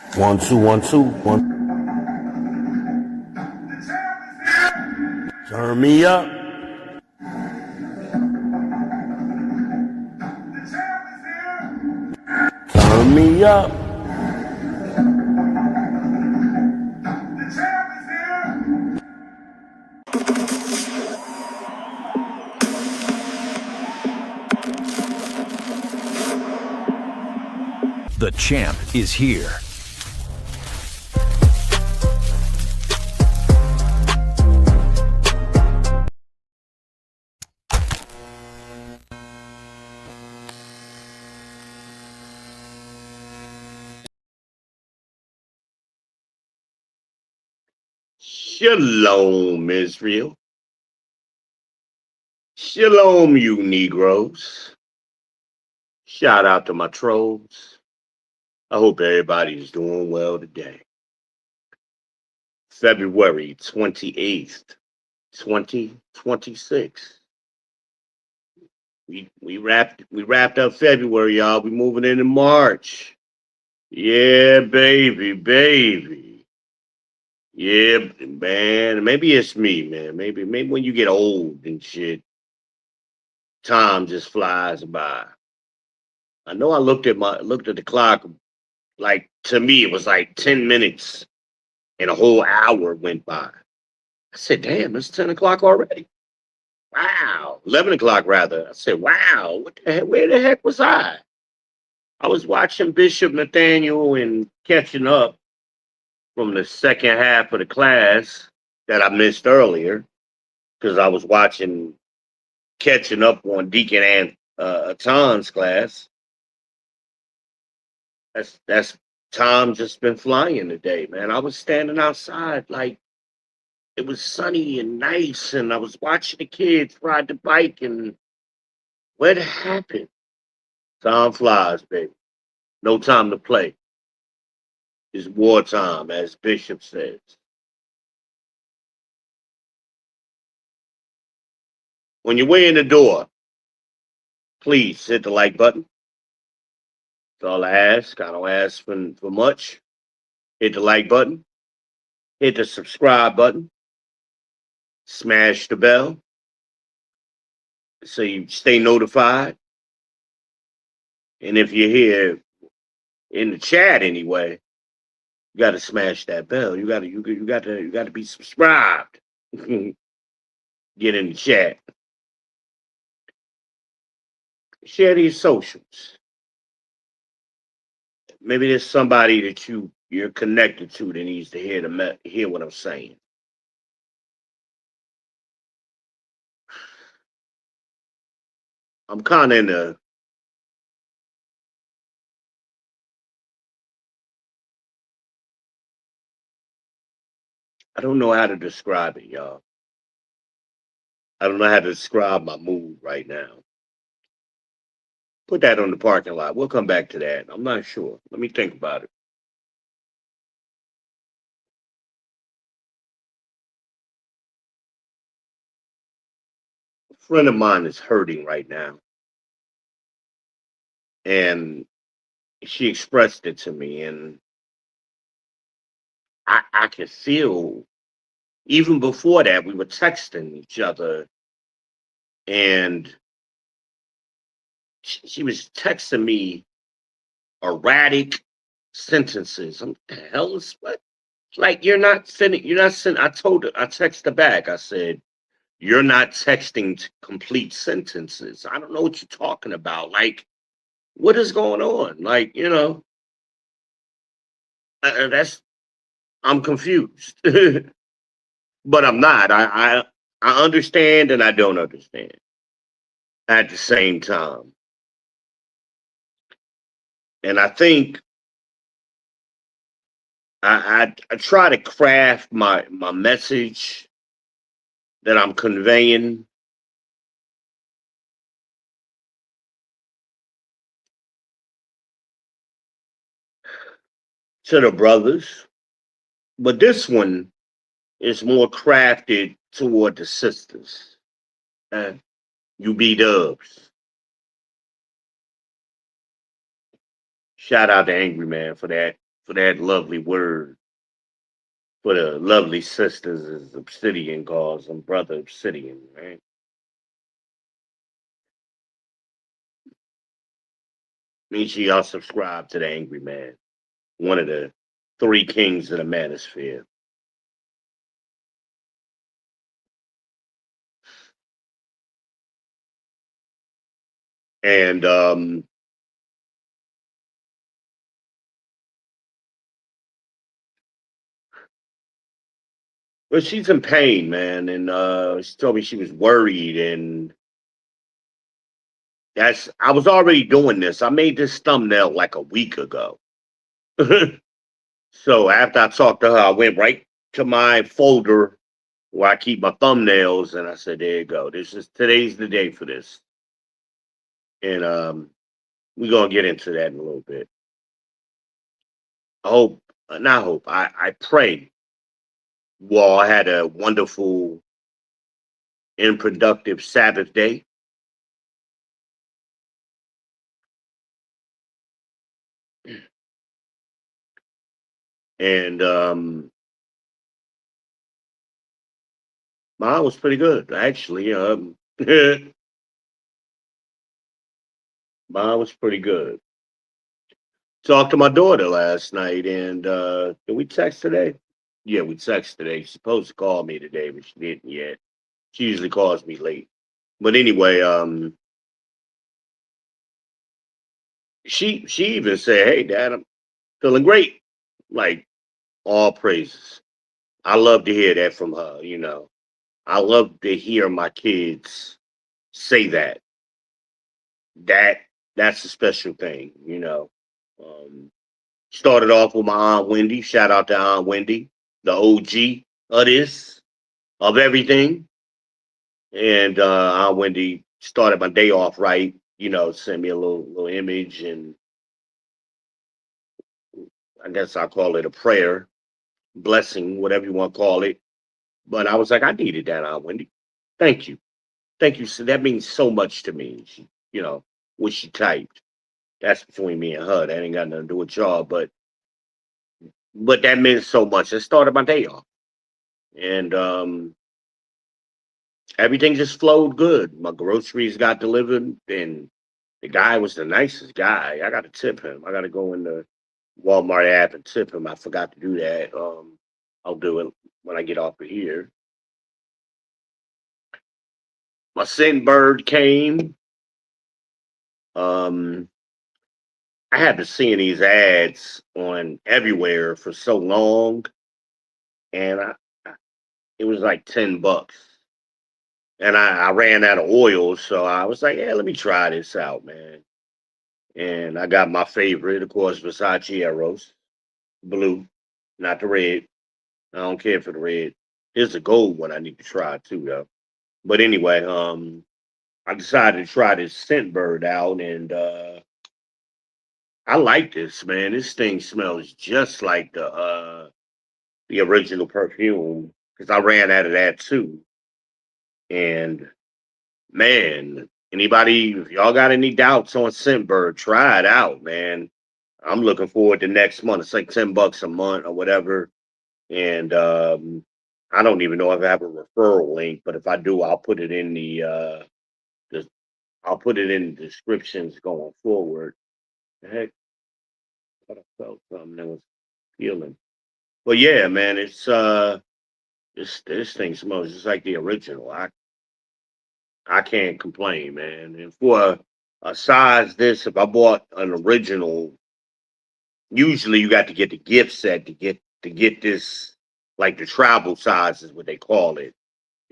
1 2 1 2 1. Turn me up. Turn me up. The champ is here. Shalom, Israel. Shalom, you Negroes. Shout out to my trolls. I hope everybody's doing well today. February 28th, 2026. We wrapped up February, y'all. We moving into March. Yeah, baby. Yeah, man. Maybe it's me, man. Maybe when you get old and shit, time just flies by. I know I looked at the clock, like to me it was like 10 minutes and a whole hour went by. I said, damn, it's 10 o'clock already. Wow. 11 o'clock rather. I said, wow, what the heck? Where the heck was I? I was watching Bishop Nathaniel and catching up from the second half of the class that I missed earlier because I was catching up on Deacon and Aton's class. That's time just been flying today, man. I was standing outside like it was sunny and nice, and I was watching the kids ride the bike, and what happened? Time flies, baby. No time to play. It's wartime, as Bishop says. When you're way in the door, please hit the like button. That's all I ask. I don't ask for much. Hit the like button. Hit the subscribe button. Smash the bell so you stay notified. And if you're here in the chat anyway, you got to smash that bell. You got to be subscribed. Get in the chat. Share these socials. Maybe there's somebody that you're connected to that needs to hear what I'm saying. I'm kind of in a I don't know how to describe it, y'all. I don't know how to describe my mood right now. Put that on the parking lot. We'll come back to that. I'm not sure. Let me think about it. A friend of mine is hurting right now. And she expressed it to me. And I could feel, even before that, we were texting each other. And she was texting me erratic sentences. What the hell is what? Like you're not sending. I told her. I texted her back. I said, "You're not texting complete sentences. I don't know what you're talking about. Like, what is going on? Like, that's I'm confused, but I'm not. I understand and I don't understand at the same time, and I think I try to craft my message that I'm conveying to the brothers, but this one is more crafted toward the sisters. You be dubs. Shout out to Angry Man for that for that lovely word. For the lovely sisters, as Obsidian calls them, brother Obsidian, right? Make sure y'all subscribe to the Angry Man, one of the three kings of the manosphere. And but she's in pain, man, and she told me she was worried, and that's I was already doing this. I made this thumbnail like a week ago. So after I talked to her, I went right to my folder where I keep my thumbnails, and I said, "There you go. Today's the day for this." And we're gonna get into that in a little bit. I hope, not hope. I pray you all had a wonderful and productive Sabbath day. And mine was pretty good, actually. Mine was pretty good. Talked to my daughter last night, and did we text today? Yeah, we text today. She's supposed to call me today, but she didn't yet. She usually calls me late. But anyway, she even said, "Hey, Dad, I'm feeling great." Like all praises. I love to hear that from her. I love to hear my kids say that. That that's a special thing. Um, Started off with my Aunt Wendy. Shout out to Aunt Wendy, the OG of this, of everything. And Aunt Wendy started my day off right. Sent me a little image, and I guess I call it a prayer, blessing, whatever you want to call it. But I was like, I needed that, Aunt Wendy. Thank you, thank you. So that means so much to me. What she typed. That's between me and her. That ain't got nothing to do with y'all. But that meant so much. It started my day off, and everything just flowed good. My groceries got delivered, and the guy was the nicest guy. I got to tip him. I got to go in the Walmart app and tip him. I forgot to do that. I'll do it when I get off of here. My scent bird came. Um, I had been seeing these ads on everywhere for so long, and it was like $10. And I ran out of oil, so I was like, "Yeah, let me try this out, man." And I got my favorite, of course, Versace Eros, blue, not the red. I don't care for the red. Here's the gold one I need to try too, though. But anyway, I decided to try this scent bird out, and I like this, man. This thing smells just like the original perfume because I ran out of that too. And man, anybody, if y'all got any doubts on Scentbird, try it out, man. I'm looking forward to next month. It's like $10 a month or whatever. And I don't even know if I have a referral link, but if I do, I'll put it in the I'll put it in the descriptions going forward. The heck, I thought I felt something that was peeling. But yeah, man, it's this thing smells just like the original. I can't complain, man. And for a size this, if I bought an original, usually you got to get the gift set to get this, like the travel size is what they call it.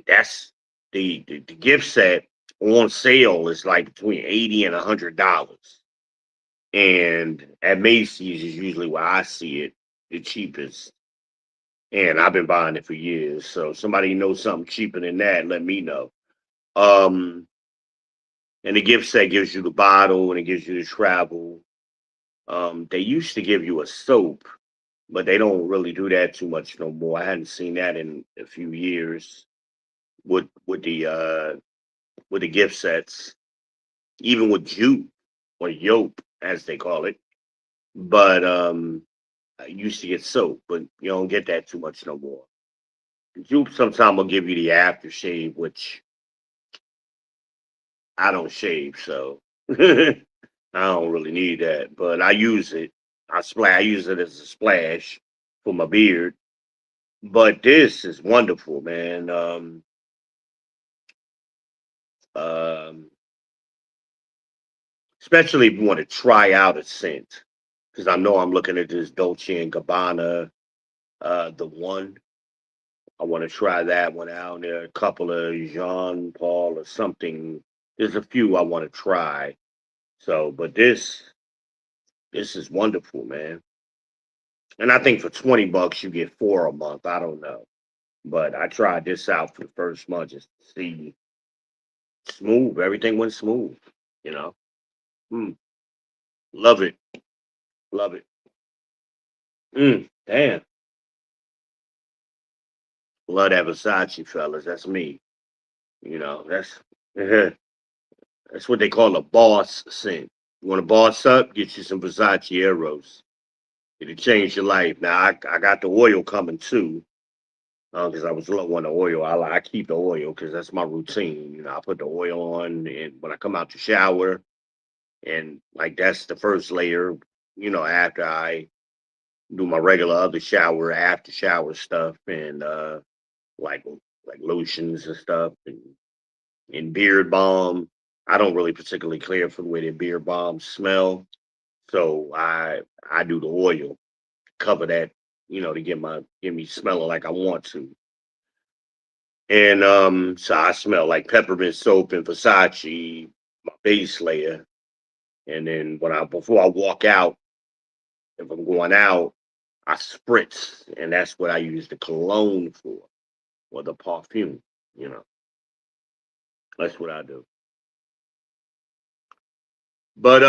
That's the gift set on sale is like between $80 and $100. And at Macy's is usually where I see it the cheapest. And I've been buying it for years. So if somebody knows something cheaper than that, let me know. Um, and the gift set gives you the bottle and it gives you the travel. They used to give you a soap, but they don't really do that too much no more. I hadn't seen that in a few years with the gift sets, even with Jupe or Yope as they call it. But I used to get soap, but you don't get that too much no more. You sometimes will give you the aftershave, which I don't shave, so I don't really need that. But I use it. I use it as a splash for my beard. But this is wonderful, man. Um, Especially if you want to try out a scent, because I know I'm looking at this Dolce and Gabbana, the one. I want to try that one out. There are a couple of Jean Paul or something. There's a few I want to try. So, but this is wonderful, man. And I think for $20 you get four a month. I don't know, but I tried this out for the first month just to see smooth. Everything went smooth. You know, mm, love it, love it. Damn, love that Versace, fellas. That's me. You know, that's what they call a boss scent. You want to boss up? Get you some Versace Eros. It'll change your life. Now I got the oil coming too, because I was low on the oil. I keep the oil because that's my routine. You know, I put the oil on, and when I come out to shower, and like that's the first layer. You know, after I do my regular other shower, after shower stuff, and like like lotions and stuff, and beard balm. I don't really particularly care for the way the beard balms smell, so I do the oil, cover that, you know, to get me smelling like I want to. And so I smell like peppermint soap and Versace, my base layer. And then before I walk out, if I'm going out, I spritz, and that's what I use the cologne for, or the perfume. You know, that's what I do. But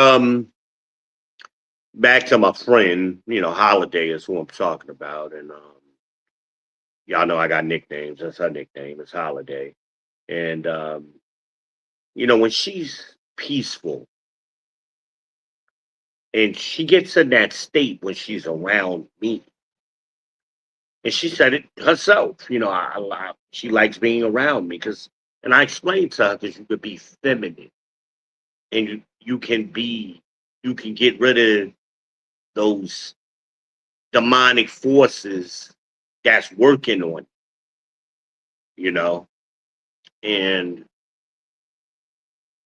back to my friend, you know, Holiday is who I'm talking about, and y'all know I got nicknames. That's her nickname. It's Holiday, and you know, when she's peaceful and she gets in that state when she's around me, and she said it herself. You know, she likes being around me because, and I explained to her because you could be feminine and you can get rid of those demonic forces that's working on you, you know, and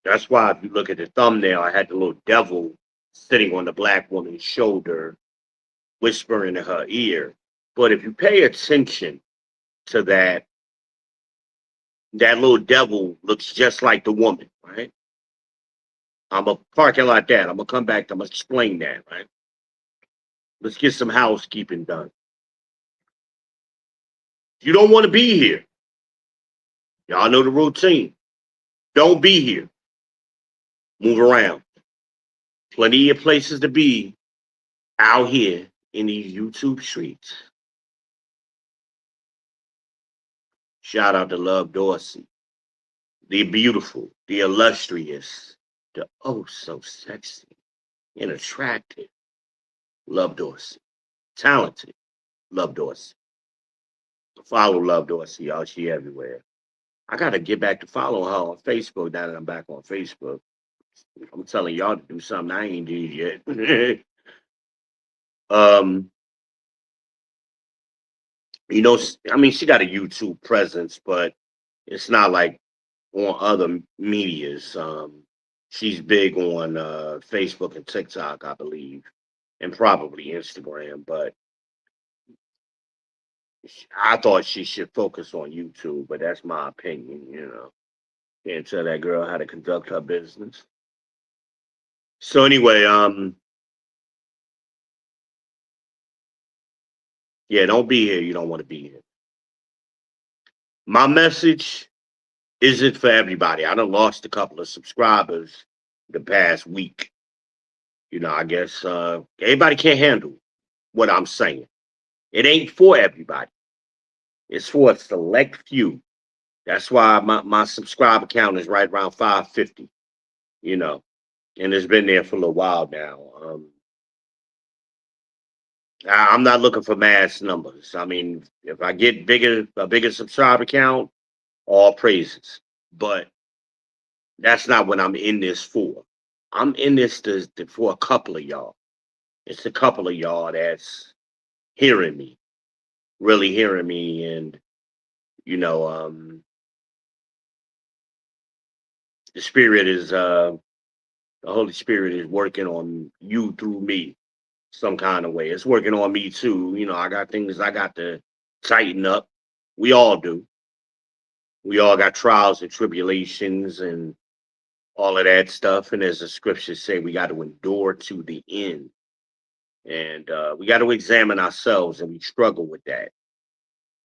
that's why if you look at the thumbnail, I had the little devil sitting on the black woman's shoulder, whispering in her ear. But if you pay attention to that, that little devil looks just like the woman, right? I'm a parking lot that. I'm gonna come back. I'm gonna explain that, right? Let's get some housekeeping done. You don't want to be here. Y'all know the routine. Don't be here. Move around. Plenty of places to be out here in these YouTube streets. Shout out to Love Dorsey, the beautiful, the illustrious, the oh so sexy and attractive Love Dorsey. Talented Love Dorsey. Follow Love Dorsey, y'all. She everywhere. I gotta get back to following her on Facebook now that I'm back on Facebook. I'm telling y'all to do something I ain't did yet. um, you know, I mean, she got a YouTube presence, but it's not like on other medias. She's big on Facebook and TikTok, I believe, and probably Instagram. But I thought she should focus on YouTube, but that's my opinion. You know, can't tell that girl how to conduct her business. So anyway, yeah, don't be here. You don't want to be here. My message isn't for everybody. I done lost a couple of subscribers the past week. You know, I guess everybody can't handle what I'm saying. It ain't for everybody. It's for a select few. That's why my subscriber count is right around 550, you know, and it's been there for a little while now. I'm not looking for mass numbers. I mean, if I get a bigger subscriber count, all praises. But that's not what I'm in this for. I'm in this for a couple of y'all. It's a couple of y'all that's hearing me, really hearing me, and you know, the spirit is the Holy Spirit is working on you through me some kind of way. It's working on me too. You know, I got things I got to tighten up. We all do. We all got trials and tribulations and all of that stuff. And as the scriptures say, we got to endure to the end. And we got to examine ourselves, and we struggle with that.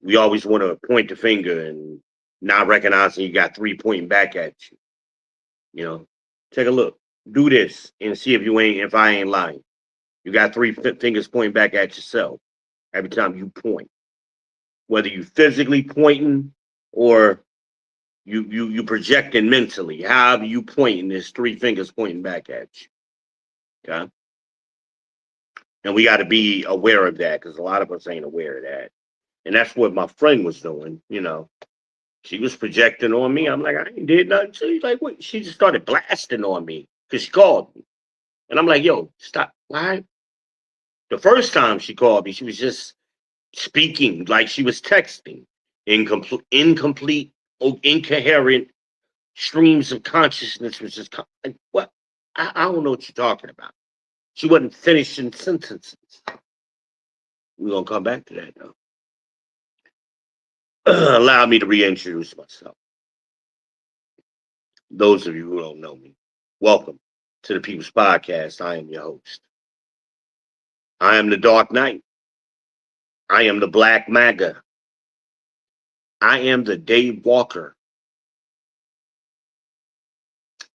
We always want to point the finger and not recognizing you got three pointing back at you. You know, take a look. Do this and see if I ain't lying. You got three fingers pointing back at yourself every time you point. Whether you physically pointing or you projecting mentally, however you pointing, there's three fingers pointing back at you. Okay. And we got to be aware of that because a lot of us ain't aware of that. And that's what my friend was doing, you know. She was projecting on me. I'm like, I ain't did nothing. She's like, what? She just started blasting on me because she called me. And I'm like, yo, stop. Why? The first time she called me, she was just speaking like she was texting. Incomplete, incoherent streams of consciousness was just like, what? I don't know what you're talking about. She wasn't finishing sentences. We're going to come back to that, though. Allow me to reintroduce myself. Those of you who don't know me, welcome to the People's Podcast. I am your host. I am the Dark Knight. I am the Black MAGA. I am the Dave Walker.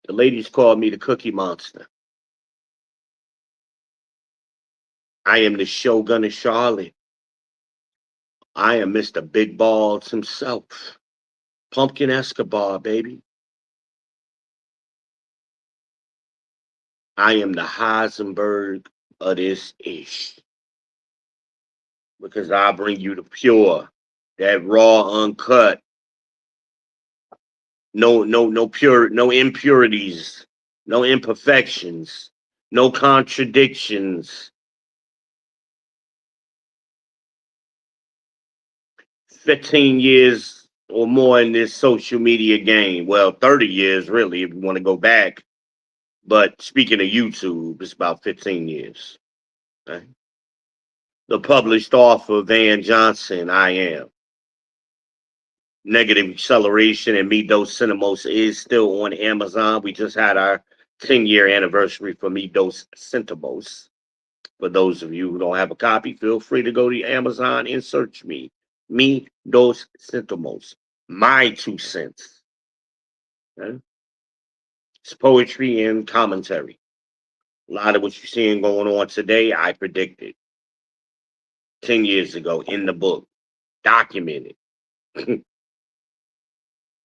The ladies call me the Cookie Monster. I am the Shogun of Charlotte. I am Mr. Big Balls himself. Pumpkin Escobar, baby. I am the Heisenberg of this ish. Because I bring you the pure, that raw, uncut, no impurities, no imperfections, no contradictions. 15 years or more in this social media game. Well, 30 years, really, if you want to go back. But speaking of YouTube, it's about 15 years. Okay? The published author, Van Johnson, I am. Negative Acceleration and Me Dos Cinemos is still on Amazon. We just had our 10-year anniversary for Me Dos Centimos. For those of you who don't have a copy, feel free to go to Amazon and search me. Me Dos Centimos. My 2 cents. Okay? It's poetry and commentary. A lot of what you're seeing going on today, I predicted 10 years ago in the book. Documented.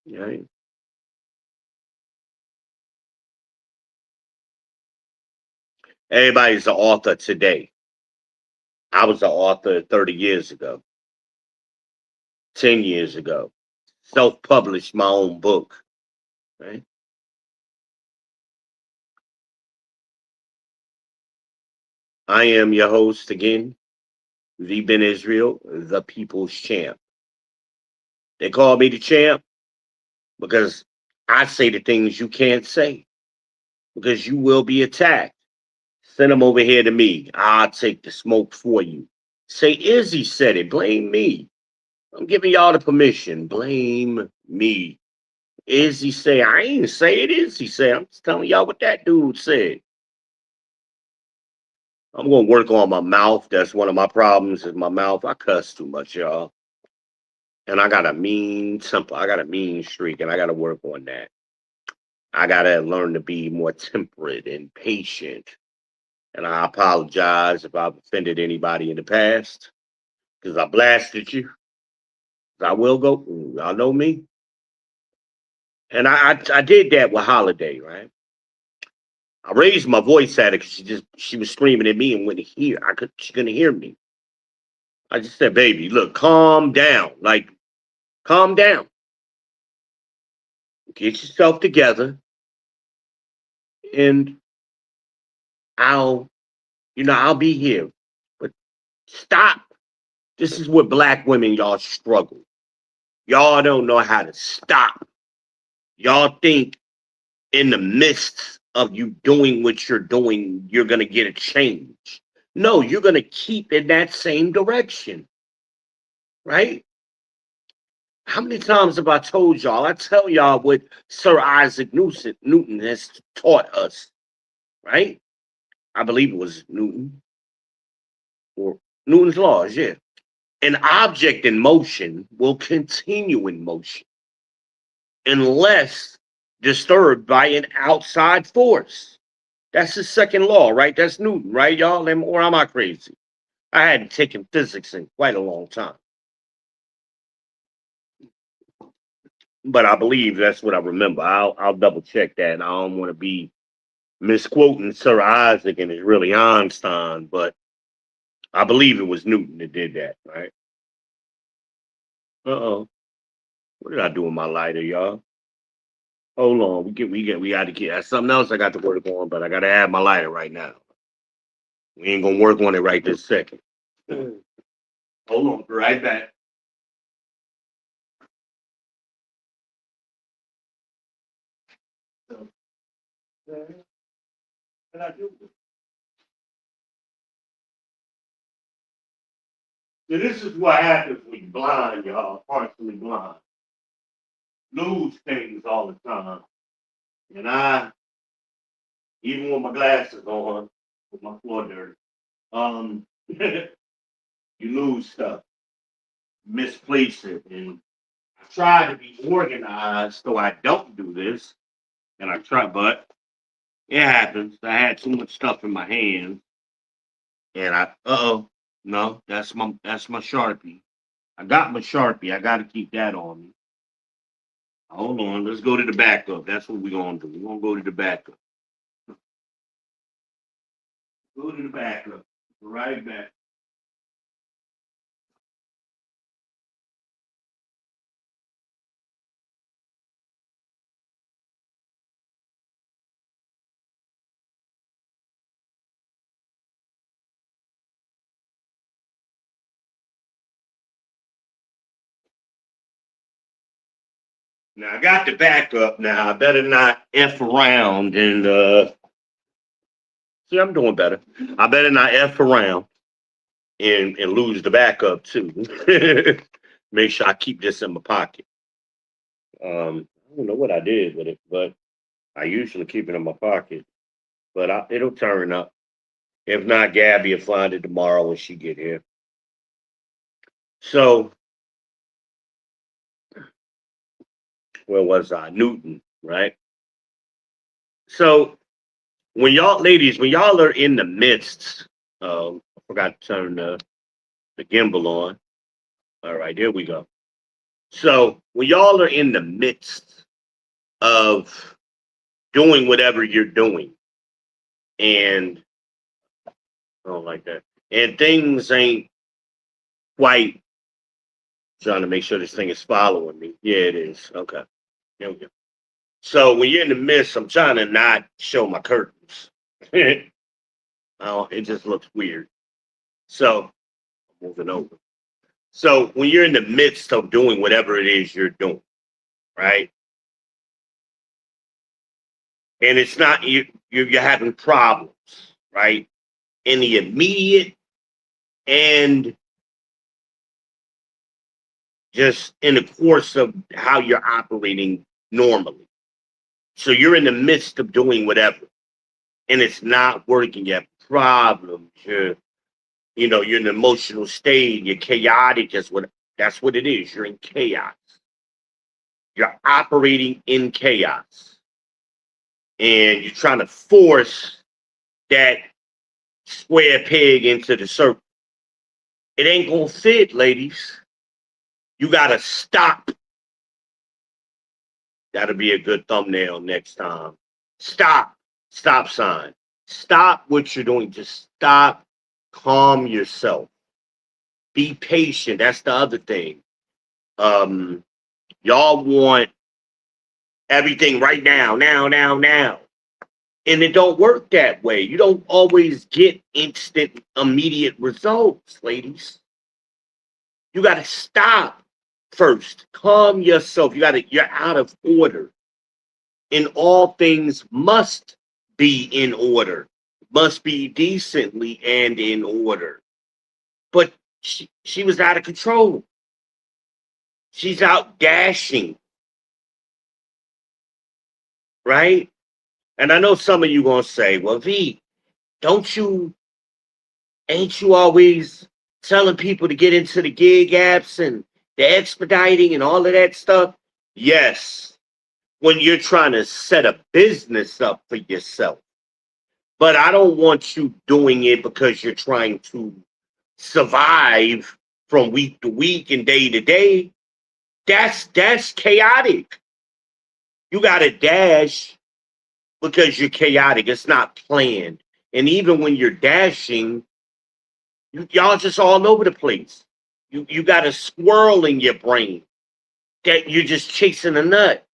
Right? Everybody's the author today. I was the author 30 years ago, 10 years ago. Self-published my own book. Right? I am your host again, the Ben Israel, the People's Champ. They call me the champ because I say the things you can't say because you will be attacked. Send them over here to me. I'll take the smoke for you. Say Izzy said it. Blame me. I'm giving y'all the permission. Blame me. Izzy say, I ain't say it. Izzy say, I'm just telling y'all what that dude said. I'm going to work on my mouth. That's one of my problems is my mouth. I cuss too much, y'all. And I got a mean temper. I got a mean streak, and I got to work on that. I got to learn to be more temperate and patient. And I apologize if I've offended anybody in the past because I blasted you. I will go. Y'all know me. And I did that with Holiday, right? I raised my voice at her because she was screaming at me and wouldn't hear. She couldn't hear me. I just said, baby, look, calm down. Like, calm down. Get yourself together, and I'll be here. But stop. This is what black women, y'all struggle. Y'all don't know how to stop. Y'all think in the midst of you doing what you're doing, you're going to get a change. No, you're going to keep in that same direction, right? How many times have I told y'all? I tell y'all what Sir Isaac Newton has taught us, right? I believe it was Newton or Newton's laws, yeah. An object in motion will continue in motion unless disturbed by an outside force. That's the second law, right? That's Newton, right, y'all? Or am I crazy? I hadn't taken physics in quite a long time. But I believe that's what I remember. I'll double check that. I don't want to be misquoting Sir Isaac and it's really Einstein, but I believe it was Newton that did that, right? Uh-oh. What did I do with my lighter, y'all? Hold on. We got to get that's something else I got to work on, but I gotta have my lighter right now. We ain't gonna work on it right this second. Hold on, be right back. What did I do? So this is what happens when you're blind, y'all, partially blind. Lose things all the time. And even with my glasses on, with my floor dirty, you lose stuff, misplace it. And I try to be organized so I don't do this. And I try, but it happens. I had too much stuff in my hands. And no, that's my Sharpie. I got my Sharpie. I gotta keep that on me. Hold on, let's go to the backup. That's what we're gonna do. We're gonna go to the backup. Go to the backup. Right back. Now I got the backup now. I better not F around and see I'm doing better. I better not F around and lose the backup too. Make sure I keep this in my pocket. I don't know what I did with it, but I usually keep it in my pocket. But it'll turn up. If not, Gabby will find it tomorrow when she get here. So where was I? Newton, right? So when y'all are in the midst, I forgot to turn the gimbal on. All right, here we go. So when y'all are in the midst of doing whatever you're doing, and I don't like that, and things ain't quite trying to make sure this thing is following me. Yeah, it is. Okay. Here we go. So when you're in the midst, I'm trying to not show my curtains. Oh, it just looks weird. So moving over. So when you're in the midst of doing whatever it is you're doing, right? And it's not you're having problems, right? In the immediate and just in the course of how you're operating normally. So you're in the midst of doing whatever, and it's not working. You have problems. You're in an emotional state. You're chaotic. That's what it is. You're in chaos. You're operating in chaos, and you're trying to force that square peg into the circle. It ain't gonna fit, ladies. You gotta stop. That'll be a good thumbnail next time. Stop. Stop sign. Stop what you're doing. Just stop. Calm yourself. Be patient. That's the other thing. Y'all want everything right now, now. And it don't work that way. You don't always get instant, immediate results, ladies. You got to stop first. Calm yourself. You're out of order. And all things must be in order, must be decently and in order. But she was out of control. She's out dashing, right? And I know some of you gonna say, well, V, ain't you always telling people to get into the gig apps and the expediting and all of that stuff? Yes, when you're trying to set a business up for yourself. But I don't want you doing it because you're trying to survive from week to week and day to day. That's chaotic. You got to dash because you're chaotic. It's not planned. And even when you're dashing, y'all just all over the place. You got a squirrel in your brain that you're just chasing a nut.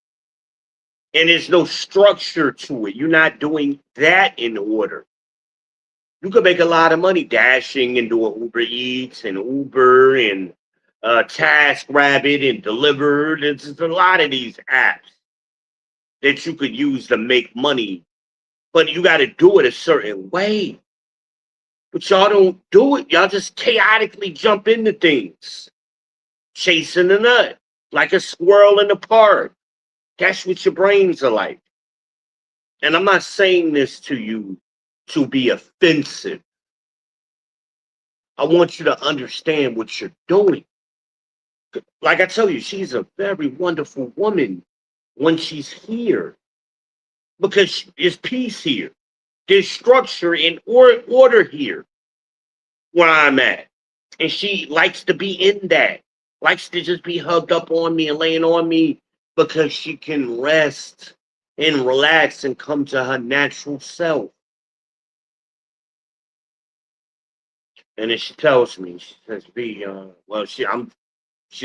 And there's no structure to it. You're not doing that in order. You could make a lot of money dashing and doing Uber Eats and Uber and TaskRabbit and Delivered. There's a lot of these apps that you could use to make money, but you got to do it a certain way. But y'all don't do it. Y'all just chaotically jump into things, chasing the nut like a squirrel in the park. That's what your brains are like. And I'm not saying this to you to be offensive. I want you to understand what you're doing. Like I tell you, she's a very wonderful woman when she's here because there's peace here. There's structure and order here where I'm at. And she likes to be in that, likes to just be hugged up on me and laying on me because she can rest and relax and come to her natural self. And then she tells me, she says, "B, well, she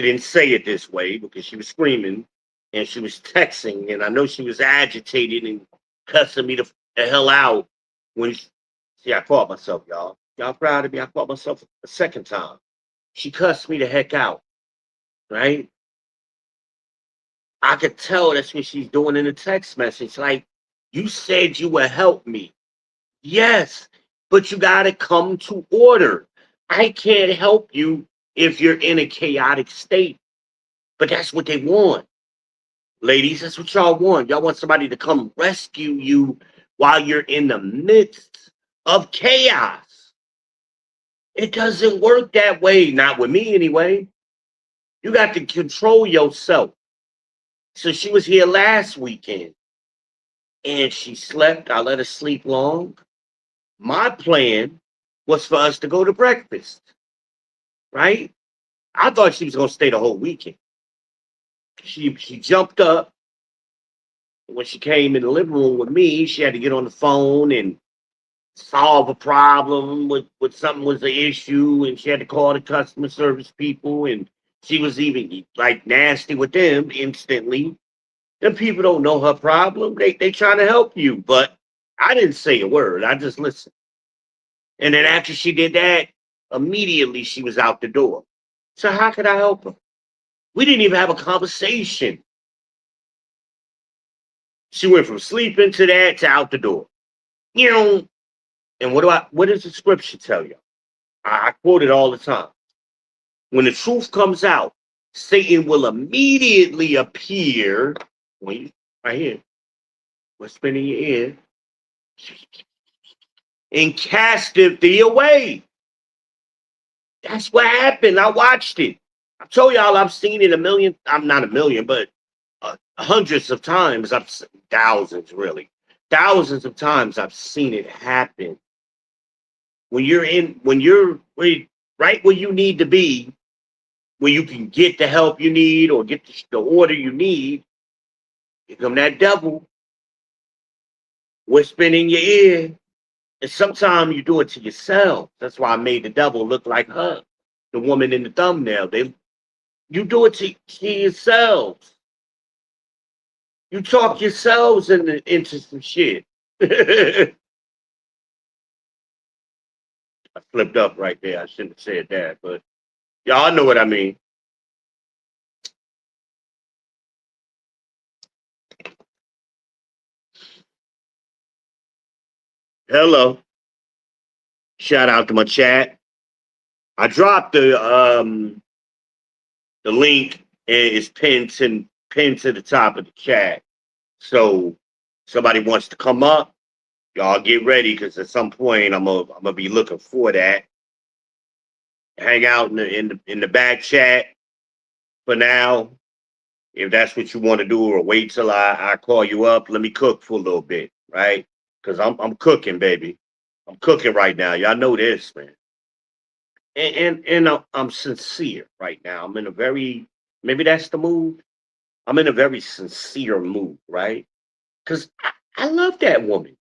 didn't say it this way because she was screaming and she was texting, and I know she was agitated and cussing me the hell out when see, I caught myself, y'all. Y'all proud of me? I caught myself a second time. She cussed me the heck out, right? I could tell that's what she's doing in a text message. Like, you said you would help me. Yes, but you got to come to order. I can't help you if you're in a chaotic state. But that's what they want. Ladies, that's what y'all want. Y'all want somebody to come rescue you while you're in the midst of chaos. It doesn't work that way. Not with me, anyway. You got to control yourself. So she was here last weekend and she slept. I let her sleep long. My plan was for us to go to breakfast, right? I thought she was going to stay the whole weekend. She jumped up. When she came in the living room with me, she had to get on the phone and solve a problem with something was the issue, and she had to call the customer service people, and she was even like nasty with them instantly. Them people don't know her problem. They trying to help you, but I didn't say a word. I just listened. And then after she did that, immediately she was out the door. So how could I help her? We didn't even have a conversation. She went from sleeping to that to out the door. You know, and what does the scripture tell you? I quote it all the time. When the truth comes out, Satan will immediately appear when you, right here, whisper in your ear, and casteth thee away. That's what happened. I watched it. I told y'all I've seen it a million. I'm not a million, but hundreds of times. I've seen thousands, really, thousands of times. I've seen it happen. When you're right where you need to be, where you can get the help you need or get the order you need, here come that devil whispering in your ear. And sometimes you do it to yourself. That's why I made the devil look like her. the woman in the thumbnail. You do it to yourselves. You talk yourselves into some shit. I flipped up right there. I shouldn't have said that, but y'all know what I mean. Hello. Shout out to my chat. I dropped the link and it's pinned to the top of the chat. So somebody wants to come up, y'all get ready because at some point I'm gonna be looking for that. Hang out in the back chat for now, if that's what you want to do, or wait till I call you up. Let me cook for a little bit, right? Because I'm cooking, baby. I'm cooking right now. Y'all know this, man. And I'm sincere right now. I'm in a very, maybe that's the mood. I'm in a very sincere mood, right? Because I love that woman.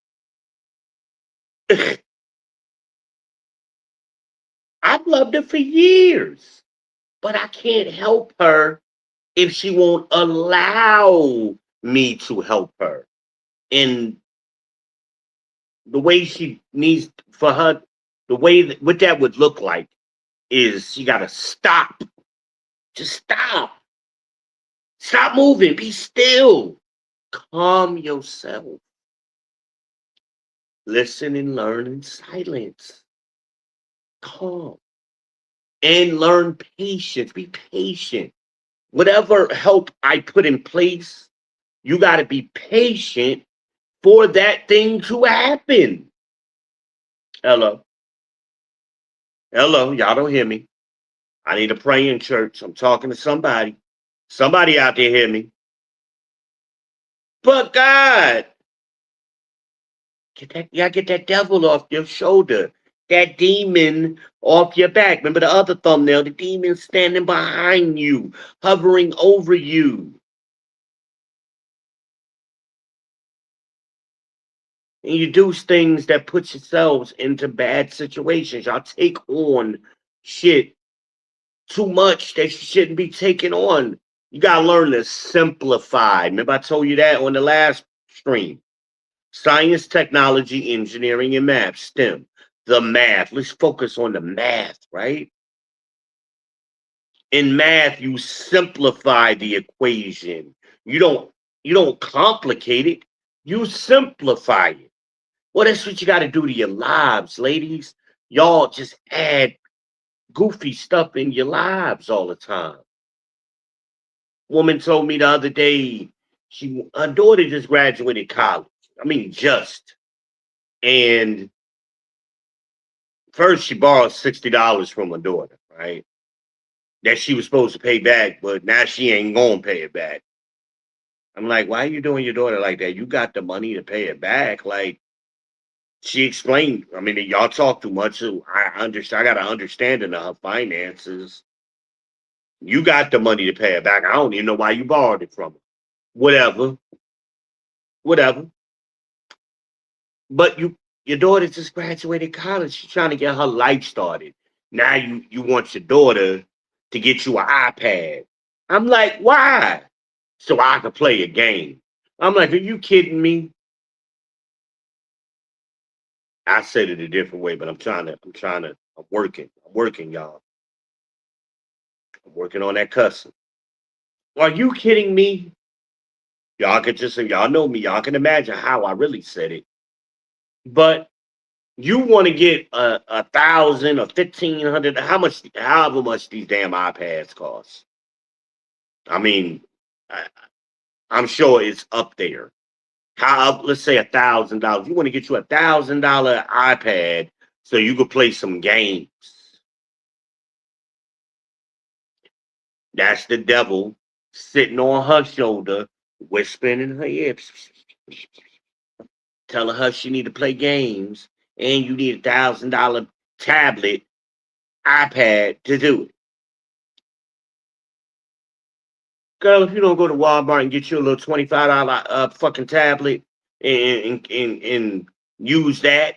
I've loved her for years, but I can't help her if she won't allow me to help her. And the way she needs for her, the way what that would look like is she got to stop. Just stop. Stop moving. Be still. Calm yourself. Listen and learn in silence. Calm. And learn patience. Be patient. Whatever help I put in place, you got to be patient for that thing to happen. Hello. Hello. Y'all don't hear me. I need to pray in church. I'm talking to somebody. Somebody out there hear me. But God, get that devil off your shoulder. That demon off your back. Remember the other thumbnail? The demon standing behind you, hovering over you. And you do things that put yourselves into bad situations. Y'all take on shit too much that you shouldn't be taking on. You gotta learn to simplify. Remember I told you that on the last stream. Science, technology, engineering, and math, STEM. The math. Let's focus on the math, right? In math, you simplify the equation. You don't complicate it. You simplify it. Well, that's what you got to do to your lives, ladies. Y'all just add goofy stuff in your lives all the time. Woman told me the other day, her daughter just graduated college. I mean, just. And first she borrowed $60 from her daughter, right? That she was supposed to pay back, but now she ain't gonna pay it back. I'm like, why are you doing your daughter like that? You got the money to pay it back. Like, she explained, I mean, y'all talk too much, so I got an understanding of her finances. You got the money to pay it back. I don't even know why you borrowed it from her. Whatever. Whatever. But your daughter just graduated college. She's trying to get her life started. Now you want your daughter to get you an iPad. I'm like, why? So I could play a game. I'm like, are you kidding me? I said it a different way, but I'm working, y'all. I'm working on that cussing. Are you kidding me? Y'all know me. Y'all can imagine how I really said it. But you want to get a 1,000 or 1,500, however much these damn iPads cost. I mean, I'm sure it's up there. Let's say $1,000. You want to get you $1,000 iPad so you could play some games. That's the devil sitting on her shoulder, whispering in her ear, telling her she need to play games, and you need $1,000 tablet, iPad to do it. Girl, if you don't go to Walmart and get you a little $25 fucking tablet and use that,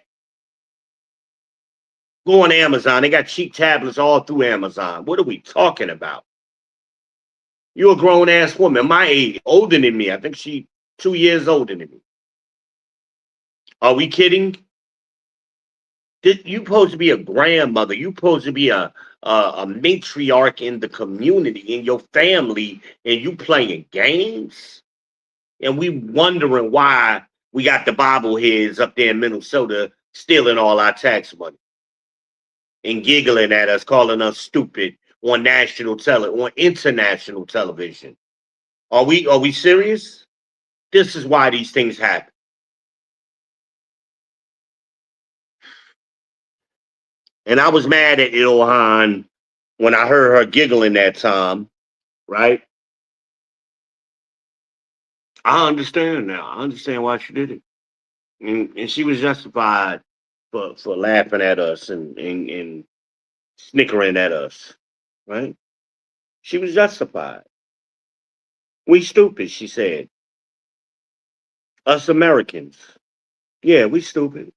Go on Amazon. They got cheap tablets all through Amazon. What are we talking about? You're a grown ass woman, my age, older than me. I think she 2 years older than me. Are we kidding? You supposed to be a grandmother. You supposed to be a matriarch in the community, in your family, and you playing games? And we wondering why we got the bobbleheads up there in Minnesota stealing all our tax money and giggling at us, calling us stupid on on international television. Are we serious? This is why these things happen. And I was mad at Ilhan when I heard her giggling that time, right? I understand now. I understand why she did it. And she was justified for laughing at us and snickering at us, right? She was justified. We stupid, she said. Us Americans. Yeah, we stupid.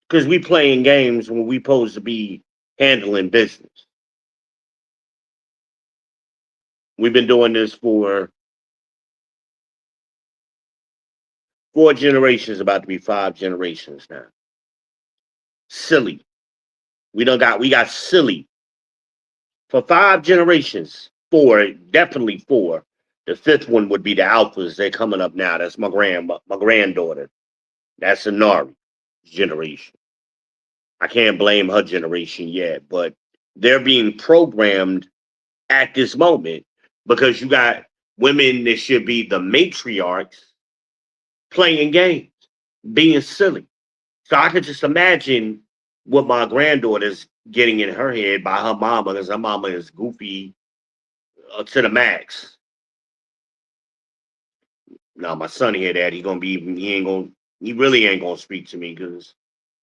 Because we playing games when we supposed to be handling business. We've been doing this for 4 generations, about to be 5 generations now. Silly. We got silly. For 5 generations, four, definitely four. The fifth one would be the alphas. They're coming up now. That's my granddaughter. That's a Nari generation. I can't blame her generation yet, but they're being programmed at this moment because you got women that should be the matriarchs playing games, being silly. So I could just imagine what my granddaughter's getting in her head by her mama, because her mama is goofy to the max. Now my son here, that he really ain't gonna speak to me because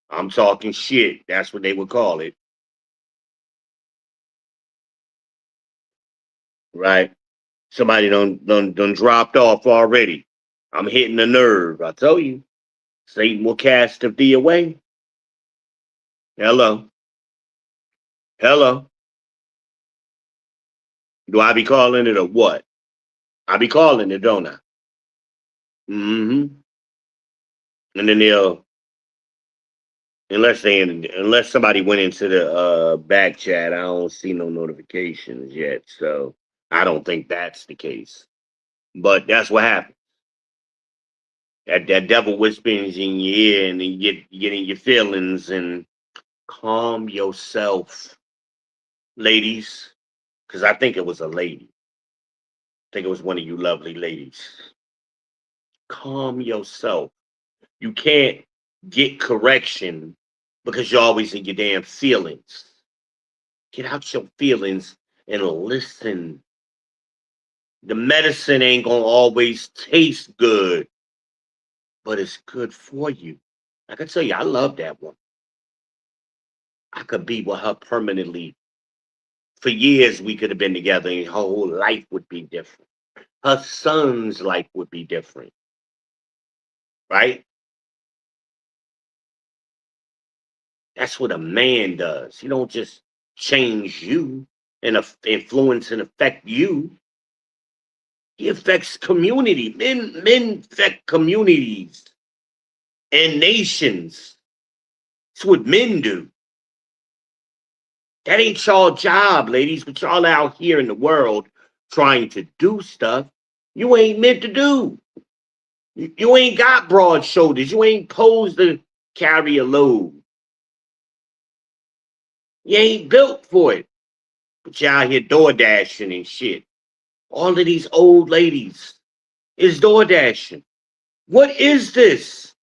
I'm talking shit. That's what they would call it, right? Somebody done dropped off already. I'm hitting the nerve. I tell you, Satan will cast of thee away. Hello, hello. Do I be calling it or what? I be calling it, don't I? Mm-hmm. And then they'll unless somebody went into the back chat, I don't see no notifications yet. So I don't think that's the case. But that's what happens. That devil whispers in your ear and then you get in your feelings and calm yourself, ladies. Because I think it was a lady. I think it was one of you lovely ladies. Calm yourself. You can't get correction because you're always in your damn feelings. Get out your feelings and listen. The medicine ain't gonna always taste good, but it's good for you. I can tell you, I love that one. I could be with her permanently. For years, we could have been together, and her whole life would be different. Her son's life would be different, right? That's what a man does. He don't just change you and influence and affect you. He affects community. Men affect communities and nations. That's what men do. That ain't y'all job, ladies, but y'all out here in the world trying to do stuff you ain't meant to do. You ain't got broad shoulders. You ain't posed to carry a load. You ain't built for it. But you out here door dashing and shit. All of these old ladies is door dashing. What is this?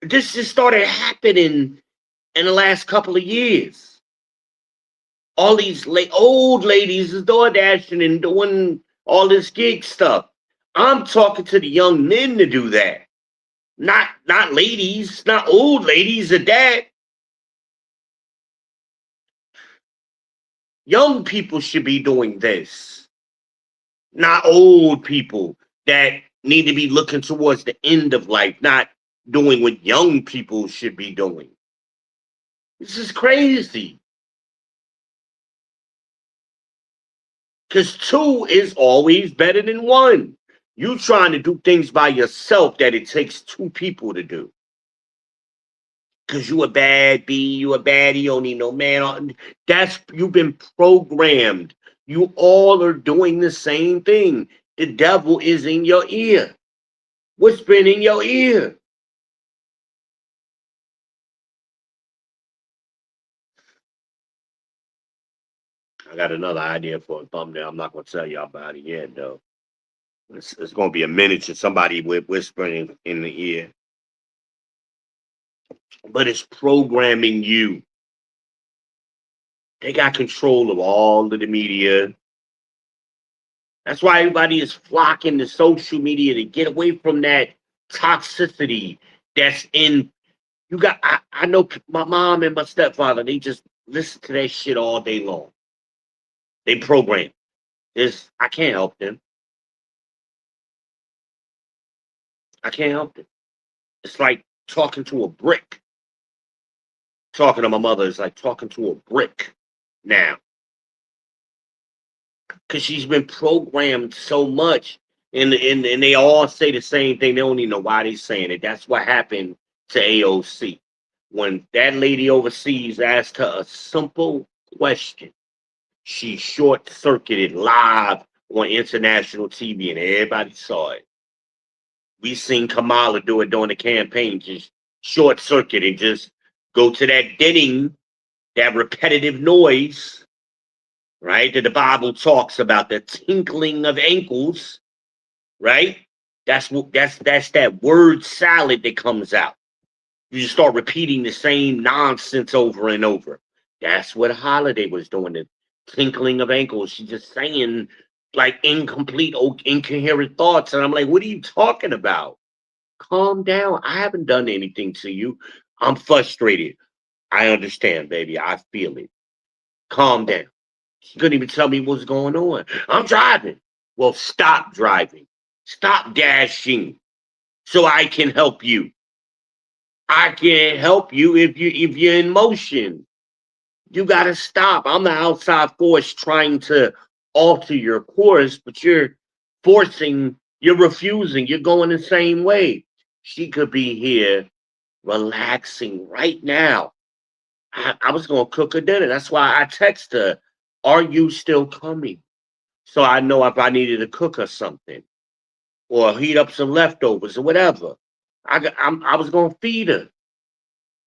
This just started happening in the last couple of years. All these old ladies is door dashing and doing all this gig stuff. I'm talking to the young men to do that. Not ladies, not old ladies at that. Young people should be doing this. Not old people that need to be looking towards the end of life, not doing what young people should be doing. This is crazy. Because two is always better than one. You trying to do things by yourself that it takes two people to do. Because you a bad bee, you a baddie, you don't need no man. That's, you've been programmed. You all are doing the same thing. The devil is in your ear. Whispering in your ear. I got another idea for a thumbnail. I'm not going to tell y'all about it yet, though. It's going to be a miniature, somebody whispering in the ear. But it's programming you. They got control of all of the media. That's why everybody is flocking to social media to get away from that toxicity that's in. You got, I know my mom and my stepfather, they just listen to that shit all day long. They program. I can't help them. I can't help them. It's like talking to a brick. Talking to my mother is like talking to a brick now. Because she's been programmed so much. And they all say the same thing. They don't even know why they're saying it. That's what happened to AOC. When that lady overseas asked her a simple question, she short-circuited live on international TV, and everybody saw it. We seen Kamala do it during the campaign, just short-circuit and just go to that dinning, that repetitive noise, right? That the Bible talks about, the tinkling of ankles, right? That's that word salad that comes out. You just start repeating the same nonsense over and over. That's what Holiday was doing, the tinkling of ankles. She's just saying like incomplete, incoherent thoughts. And I'm like, what are you talking about? Calm down. I haven't done anything to you. I'm frustrated. I understand, baby. I feel it. Calm down. She couldn't even tell me what's going on. I'm driving. Well, stop driving. Stop dashing so I can help you. I can't help you if you're in motion. You gotta stop. I'm the outside force trying to alter your course, but you're refusing, you're going the same way. She could be here relaxing right now. I was gonna cook her dinner. That's why I text her, are you still coming? So I know if I needed to cook her something or heat up some leftovers or whatever. I was gonna feed her.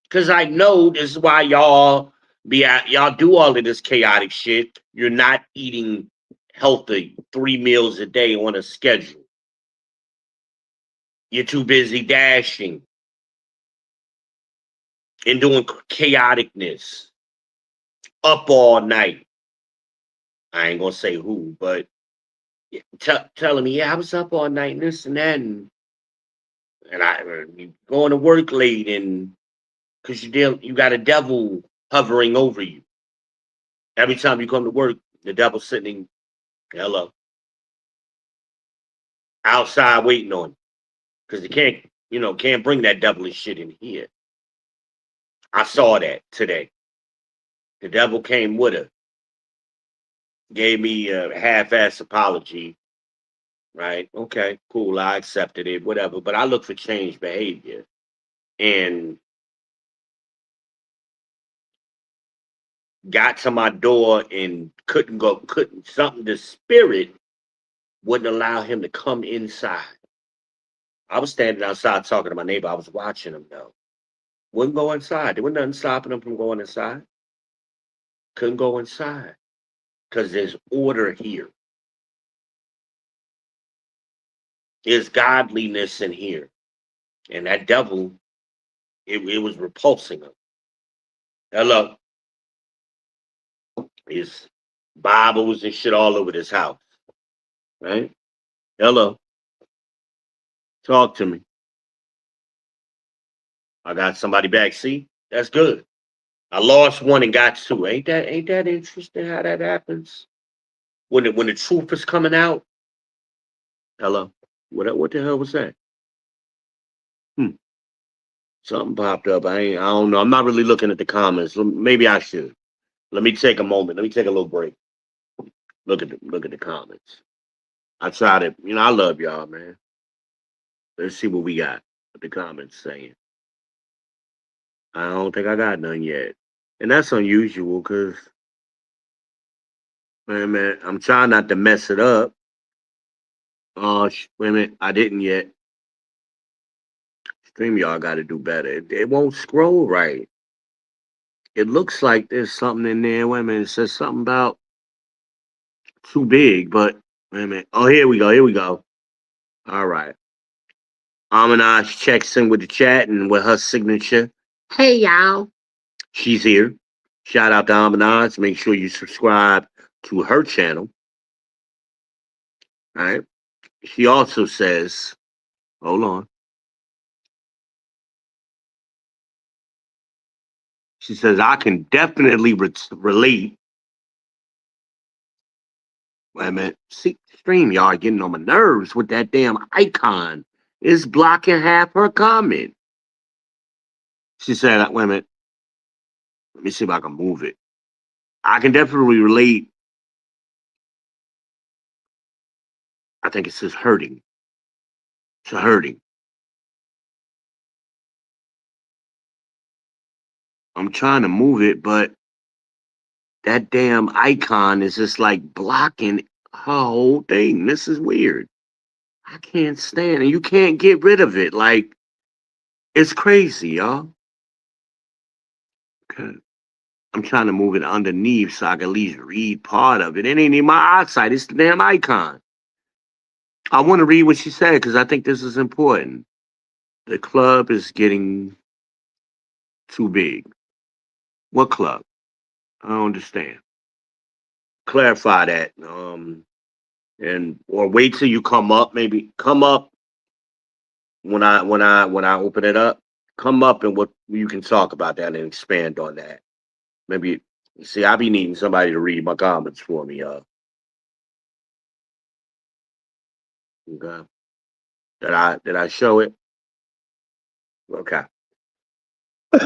Because I know this is why y'all do all of this chaotic shit. You're not eating healthy 3 meals a day on a schedule. You're too busy dashing and doing chaoticness. Up all night. I ain't gonna say who, but telling me, yeah, I was up all night and this and that, and I going to work late, and because you got a devil hovering over you. Every time you come to work, the devil's sitting, hello, outside waiting on you. Because you can't bring that devilish shit in here. I saw that today. The devil came with her, gave me a half-ass apology. Right? Okay, cool. I accepted it, whatever. But I look for change behavior. And got to my door and the spirit wouldn't allow him to come inside. I was standing outside talking to my neighbor. I was watching him though. Wouldn't go inside. There was nothing stopping him from going inside. Couldn't go inside because there's order here. There's godliness in here. And that devil, it was repulsing him. Hello. His Bibles and shit all over this house. Right? Hello. Talk to me. I got somebody back. See? That's good. I lost one and got two. Ain't that interesting how that happens? When the truth is coming out. Hello. What the hell was that? Hmm. Something popped up. I don't know. I'm not really looking at the comments. Maybe I should. Let me take a moment. Let me take a little break. Look at the comments. I try to, I love y'all, man. Let's see what we got. What the comments saying. I don't think I got none yet. And that's unusual because, wait a minute, I'm trying not to mess it up. Oh, wait a minute, I didn't yet. StreamYard got to do better. It won't scroll right. It looks like there's something in there. Wait a minute, it says something about too big, but wait a minute. Oh, here we go. Here we go. All right. Amanaj checks in with the chat and with her signature. Hey, y'all. She's here. Shout out to Amanaj. Make sure you subscribe to her channel. All right. She also says, hold on. She says, I can definitely relate. Wait a minute. See, StreamYard getting on my nerves with that damn icon. It's blocking half her comment. She said, wait a minute. Let me see if I can move it. I can definitely relate. I think it says hurting. It's hurting. I'm trying to move it, but that damn icon is just like blocking her whole thing. This is weird. I can't stand it. You can't get rid of it. Like, it's crazy, y'all. Okay. I'm trying to move it underneath so I can at least read part of it. It ain't in my eyesight. It's the damn icon. I want to read what she said because I think this is important. The club is getting too big. What club? I don't understand. Clarify that. And or wait till you come up. Maybe come up when I open it up. Come up and what you can talk about that and expand on that. Maybe see, I be needing somebody to read my comments for me. Okay. Did I show it? Okay.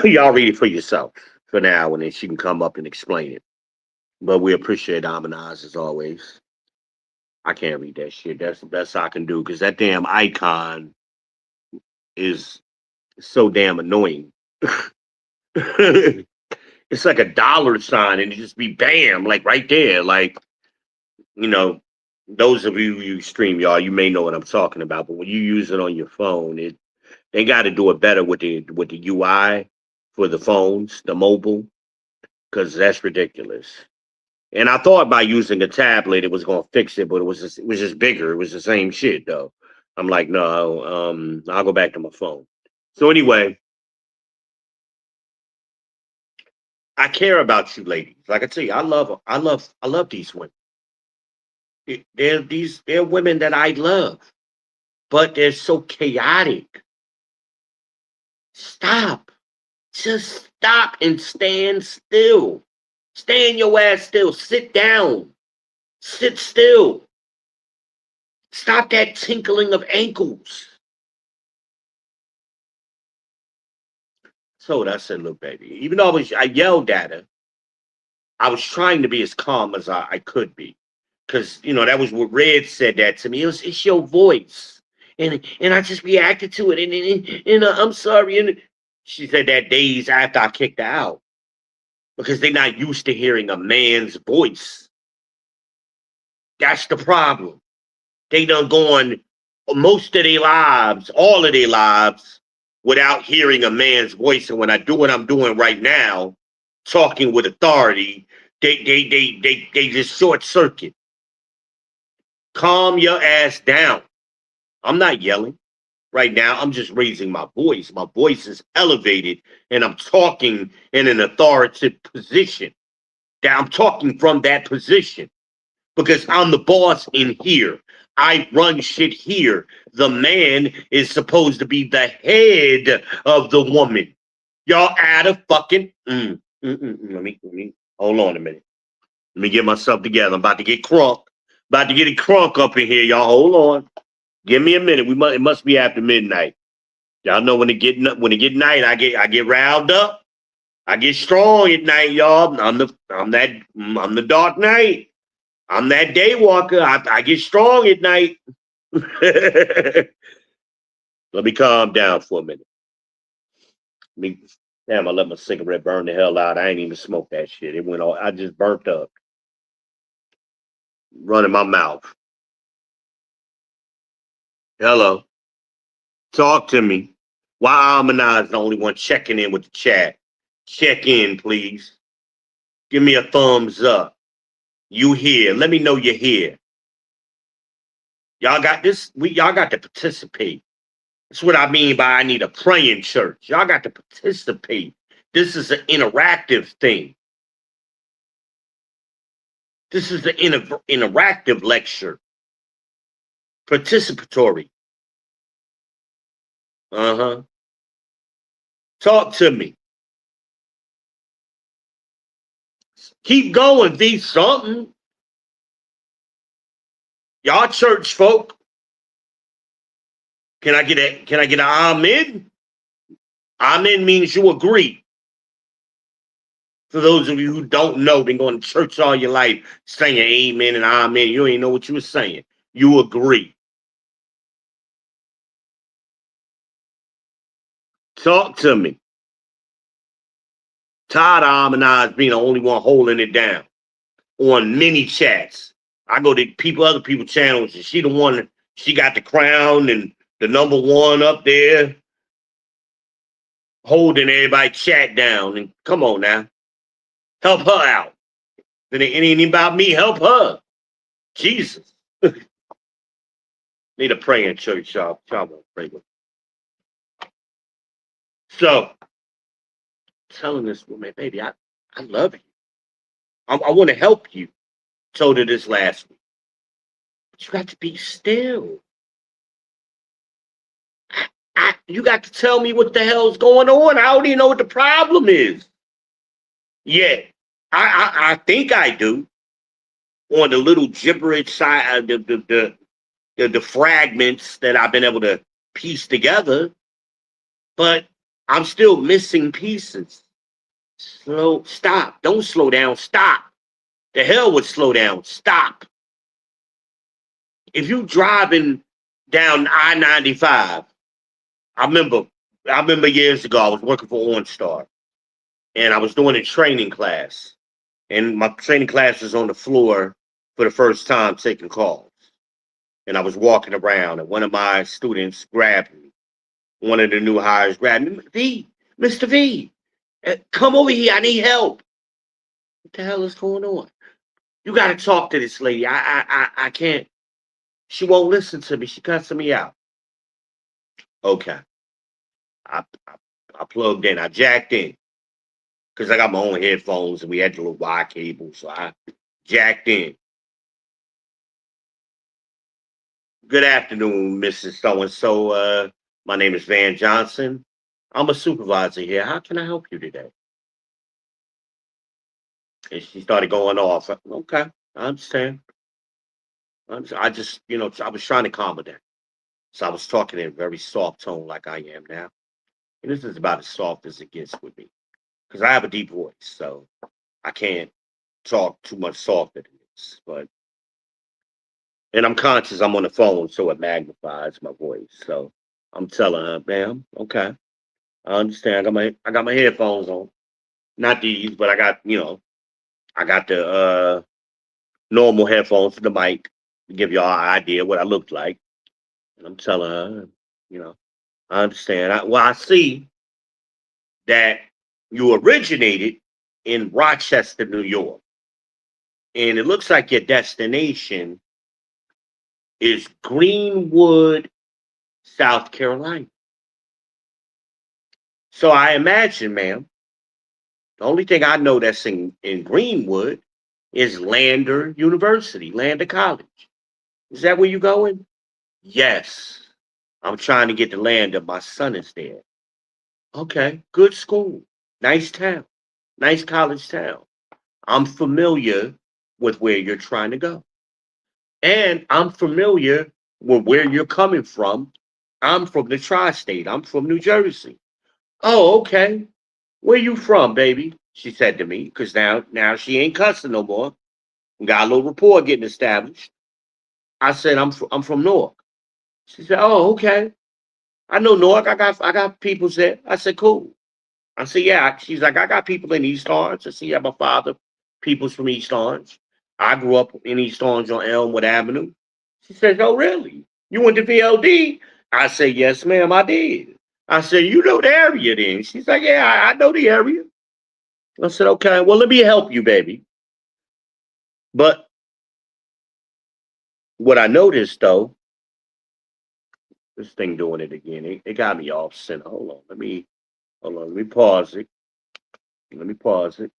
Y'all read it for yourself for now, and then she can come up and explain it. But we appreciate Amanaz as always. I can't read that shit. That's the best I can do because that damn icon is so damn annoying. It's like a dollar sign and it just be bam, like right there. Like, you know, those of you who use StreamYard, you may know what I'm talking about. But when you use it on your phone, they got to do it better with the UI for the phones, the mobile, because that's ridiculous. And I thought by using a tablet it was gonna fix it, but it was just bigger. It was the same shit though. I'm like, no, I'll go back to my phone. So anyway, I care about you ladies. Like I tell you, I love these women. They're women that I love, but they're so chaotic. Stop. Just stop and stand still. Stand your ass still. Sit down. Sit still. Stop that tinkling of ankles. So I said, look, baby, even though I yelled at her, I was trying to be as calm as I could be. Because, that was what Red said that to me. It's your voice. And I just reacted to it. And I'm sorry. And she said that days after I kicked her out. Because they're not used to hearing a man's voice. That's the problem. They done gone most of their lives, all of their lives, without hearing a man's voice. And when I do what I'm doing right now, talking with authority, they just short circuit. Calm your ass down. I'm not yelling right now. I'm just raising my voice. My voice is elevated and I'm talking in an authoritative position. That I'm talking from that position because I'm the boss in here. I run shit here. The man is supposed to be the head of the woman. Y'all out of fucking. Let me hold on a minute. Let me get myself together. I'm about to get crunk. About to get it crunk up in here, y'all. Hold on. Give me a minute. It must be after midnight. Y'all know when it get night, I get riled up. I get strong at night, y'all. I'm the dark knight. I'm that day walker. I get strong at night. Let me calm down for a minute. Damn, I let my cigarette burn the hell out. I ain't even smoked that shit. It went all. I just burnt up. Running my mouth. Hello. Talk to me. Why Amina is the only one checking in with the chat? Check in, please. Give me a thumbs up. You here. Let me know you're here. Y'all got this. Y'all got to participate. That's what I mean by I need a praying church. Y'all got to participate. This is an interactive thing. This is the interactive lecture. Participatory. Talk to me. Keep going, be something. Y'all church folk. Can I get an amen? Amen means you agree. For those of you who don't know, been going to church all your life, saying amen and amen. You ain't know what you were saying. You agree. Talk to me. Tired of Harmonize being the only one holding it down on many chats. I go to other people's channels, and she the one, she got the crown and the #1 up there, holding everybody chat down. And come on now, help her out. It ain't about me, help her. Jesus. Need a praying church, y'all. Y'all won't pray with me. So, telling this woman, baby, I love you. I want to help you. Told her this last week. But you got to be still. You got to tell me what the hell's going on. I don't even know what the problem is. Yeah, I think I do. On the little gibberish side, the fragments that I've been able to piece together, but I'm still missing pieces. Stop. Don't slow down. Stop. The hell would slow down. Stop. If you driving down I-95, I remember years ago, I was working for OnStar, and I was doing a training class, and my training class was on the floor for the first time taking calls. And I was walking around, and one of my students grabbed me. One of the new hires grabbed me. Mr. V, come over here. I need help. What the hell is going on? You got to talk to this lady. I can't. She won't listen to me. She cussing me out. Okay. I plugged in. I jacked in because I got my own headphones, and we had the little wire cable, so I jacked in. Good afternoon, Mrs. So-and-so. My name is Van Johnson. I'm a supervisor here. How can I help you today? And she started going off. Okay, I understand. I just, I was trying to calm her down. So I was talking in a very soft tone like I am now. And this is about as soft as it gets with me. Because I have a deep voice, so I can't talk too much softer than this. And I'm conscious I'm on the phone, so it magnifies my voice. So I'm telling her, ma'am, okay, I understand. I got my headphones on. Not these, but I got the normal headphones for the mic to give y'all an idea what I looked like. And I'm telling her, I understand. I see that you originated in Rochester, New York. And it looks like your destination is Greenwood, South Carolina. So I imagine, ma'am, the only thing I know that's in Greenwood is Lander University, Lander College. Is that where you're going? Yes. I'm trying to get to Lander. My son is there. Okay, good school. Nice town. Nice college town. I'm familiar with where you're trying to go. And I'm familiar with where you're coming from I'm from the tri-state. I'm from New Jersey. Oh, okay. Where you from, baby? She said to me, because now she ain't cussing no more. We got a little rapport getting established. I said, I'm from Newark. She said, oh, okay. I know Newark. I got people there. I said, cool. I said, yeah. She's like, I got people in East Orange. I said, yeah, my father, people's from East Orange. I grew up in East Orange on Elmwood Avenue. She says, oh, really? You went to VLD? I said, yes, ma'am, I did. I said, you know the area then? She's like, yeah, I know the area. I said, okay, well, let me help you, baby. But what I noticed, though, this thing doing it again, it got me off center. Hold on, let me pause it. Let me pause it,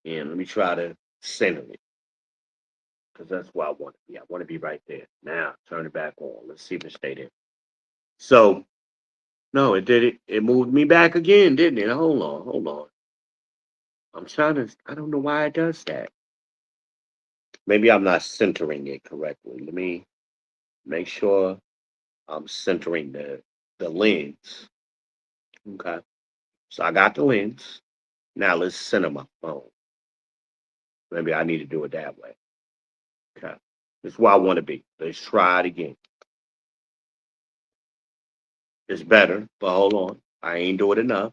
and let me try to center it, because that's where I want to be. I want to be right there. Now, turn it back on. Let's see if it stayed in. So, no, it did it. It moved me back again, didn't it? Hold on. I don't know why it does that. Maybe I'm not centering it correctly. Let me make sure I'm centering the lens. Okay. So I got the lens. Now let's center my phone. Maybe I need to do it that way. Okay. This is where I want to be. Let's try it again. It's better, but hold on. I ain't doing enough.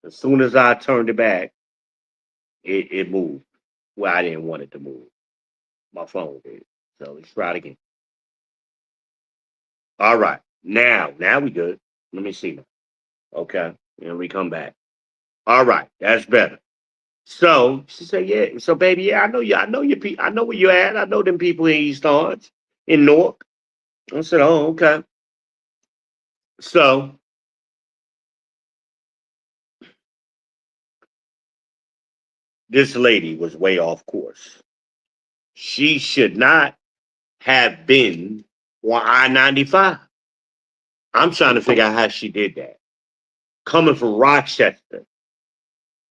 As soon as I turned it back, it moved where I didn't want it to move. My phone did. So let's try it again. All right. Now we good. Let me see now. Okay. And we come back. All right. That's better. So she said, yeah. So baby, yeah, I know you. I know you. I know where you at. I know them people in East Orange, in Newark. I said, oh, okay. So this lady was way off course. She should not have been on I-95. I'm trying to figure out how she did that. Coming from Rochester,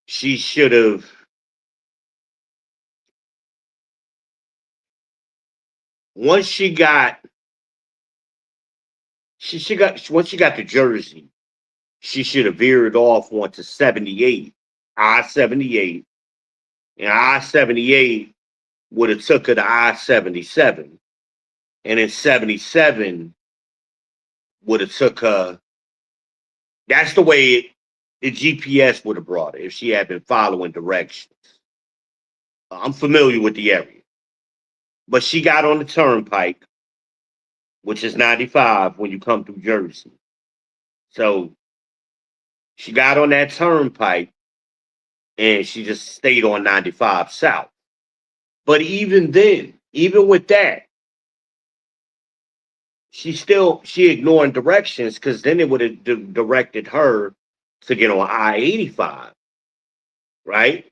she should have. Once she got, she got once she got to Jersey, she should have veered off onto 78, I-78, and I-78 would have took her to I-77, and then 77 would have took her. That's the way the GPS would have brought her if she had been following directions. I'm familiar with the area, but she got on the turnpike, which is 95 when you come through Jersey. So she got on that turnpike and she just stayed on 95 South. But even then, even with that, she ignoring directions, because then it would have directed her to get on I-85, right?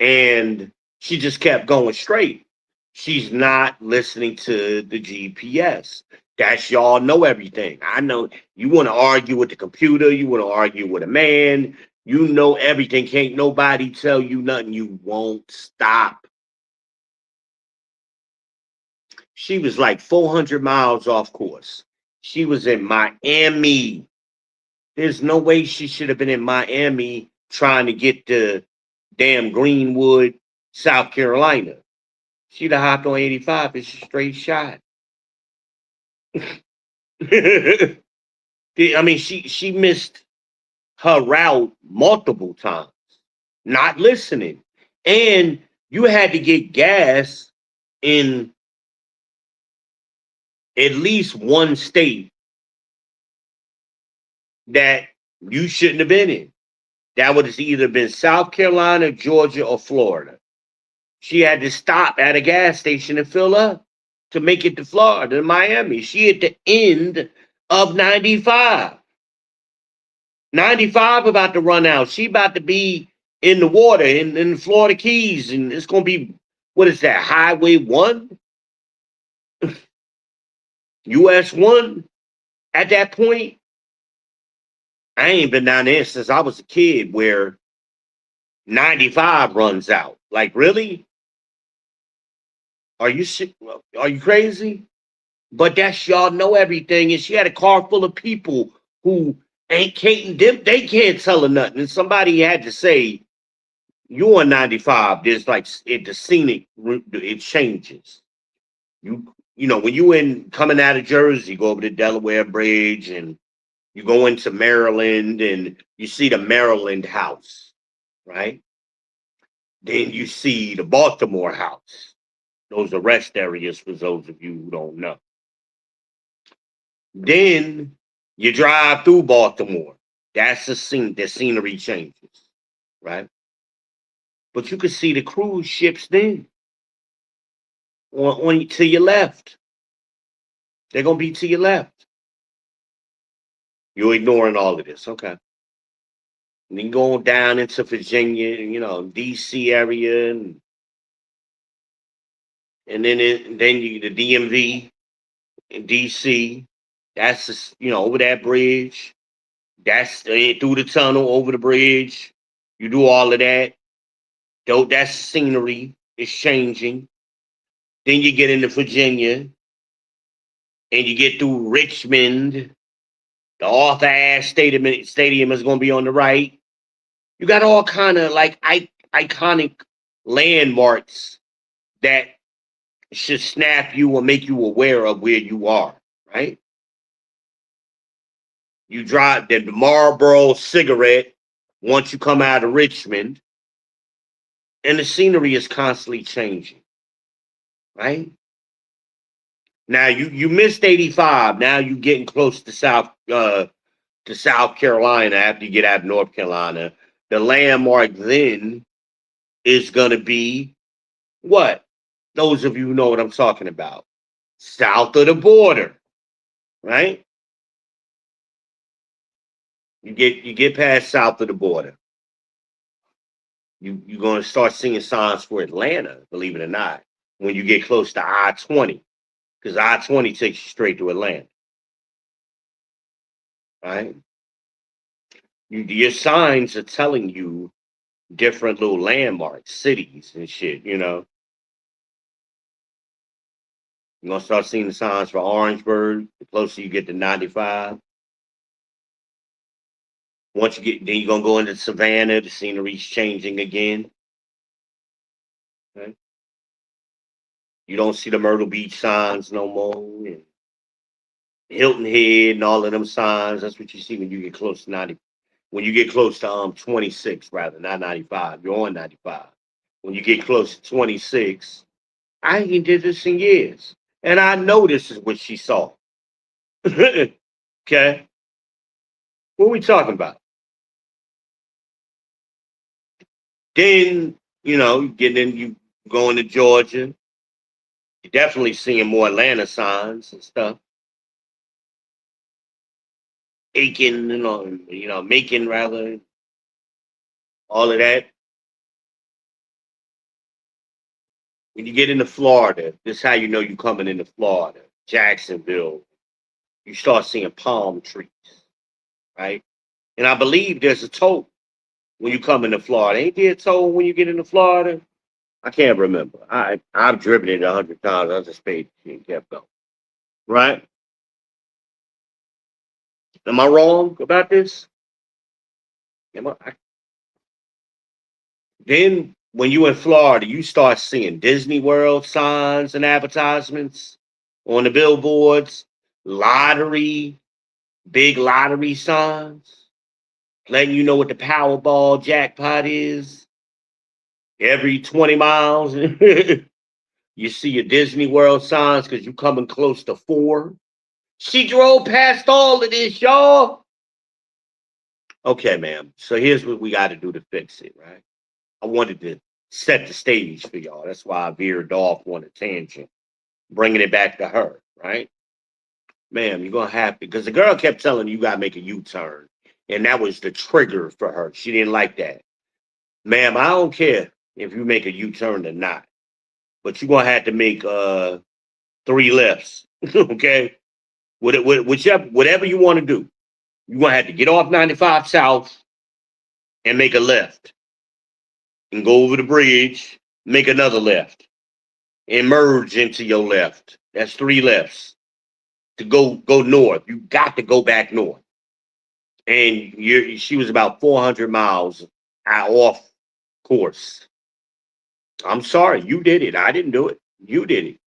And she just kept going straight. She's not listening to the GPS. That's y'all know everything. I know you want to argue with the computer, you want to argue with a man, you know everything. Can't nobody tell you nothing. You won't stop. She was like 400 miles off course. She was in Miami. There's no way she should have been in Miami trying to get to damn Greenwood, South Carolina. She'd have hopped on 85. It's a straight shot. I mean, she missed her route multiple times, not listening. And you had to get gas in at least one state that you shouldn't have been in. That would have either been South Carolina, Georgia, or Florida. She had to stop at a gas station and fill up to make it to Florida, to Miami. She at the end of 95. 95 about to run out. She about to be in the water in the Florida Keys. And it's going to be, what is that, Highway 1? US 1? At that point, I ain't been down there since I was a kid, where 95 runs out. Like, really? Are you crazy? But that's y'all know everything. And she had a car full of people who can't them, they can't tell her nothing. And somebody had to say, you on 95, there's like the scenic route, it changes. You know, when you in coming out of Jersey, you go over the Delaware Bridge and you go into Maryland and you see the Maryland house, right? Then you see the Baltimore house. Those are rest areas for those of you who don't know. Then you drive through Baltimore. That's the scene. The scenery changes, right? But you can see the cruise ships then on to your left. They're gonna be to your left. You're ignoring all of this, okay? And then going down into Virginia, you know, D.C. area, and then you the DMV in D.C. That's just, you know, over that bridge. That's through the tunnel over the bridge. You do all of that. Though that's scenery is changing. Then you get into Virginia and you get through Richmond. The Arthur Ashe Stadium is going to be on the right. You got all kind of like iconic landmarks that should snap you or make you aware of where you are, right? You drive the Marlboro cigarette once you come out of Richmond, and the scenery is constantly changing, right? Now you missed 85. Now you getting close to South Carolina after you get out of North Carolina. The landmark then is gonna be what? Those of you who know what I'm talking about. South of the border, right? You get past south of the border. You're gonna start seeing signs for Atlanta, believe it or not, when you get close to I-20. Because I-20 takes you straight to Atlanta, right? Your signs are telling you different little landmarks, cities and shit, you know. You're gonna start seeing the signs for Orangeburg, the closer you get to 95. Once you get, then you're gonna go into Savannah, the scenery's changing again. Right? You don't see the Myrtle Beach signs no more. And Hilton Head and all of them signs. That's what you see when you get close to 90. When you get close to 26, rather, not 95. You're on 95. When you get close to 26, I ain't did this in years. And I know this is what she saw. Okay. What are we talking about? Then, you know, you going to Georgia. You're definitely seeing more Atlanta signs and stuff. Aiken, Macon rather, all of that. When you get into Florida, this is how you know you're coming into Florida. Jacksonville, you start seeing palm trees, right? And I believe there's a toll when you come into Florida. Ain't there a toll when you get into Florida? I can't remember. I've driven it 100 times. I just paid and kept going. Right? Am I wrong about this? Then when you in Florida, you start seeing Disney World signs and advertisements on the billboards, lottery, big lottery signs, letting you know what the Powerball jackpot is. Every 20 miles, you see your Disney World signs because you coming close to 4. She drove past all of this, y'all. Okay, ma'am. So here's what we got to do to fix it, right? I wanted to set the stage for y'all. That's why I veered off on a tangent, bringing it back to her, right? Ma'am, you're going to have to, because the girl kept telling you got to make a U-turn. And that was the trigger for her. She didn't like that. Ma'am, I don't care if you make a U-turn or not, but you're going to have to make 3 lefts, okay? Whatever you want to do, you're going to have to get off 95 South and make a left and go over the bridge, make another left and merge into your left. That's 3 lefts. to go north. You got to go back north. And she was about 400 miles off course. I'm sorry, you did it. I didn't do it. You did it.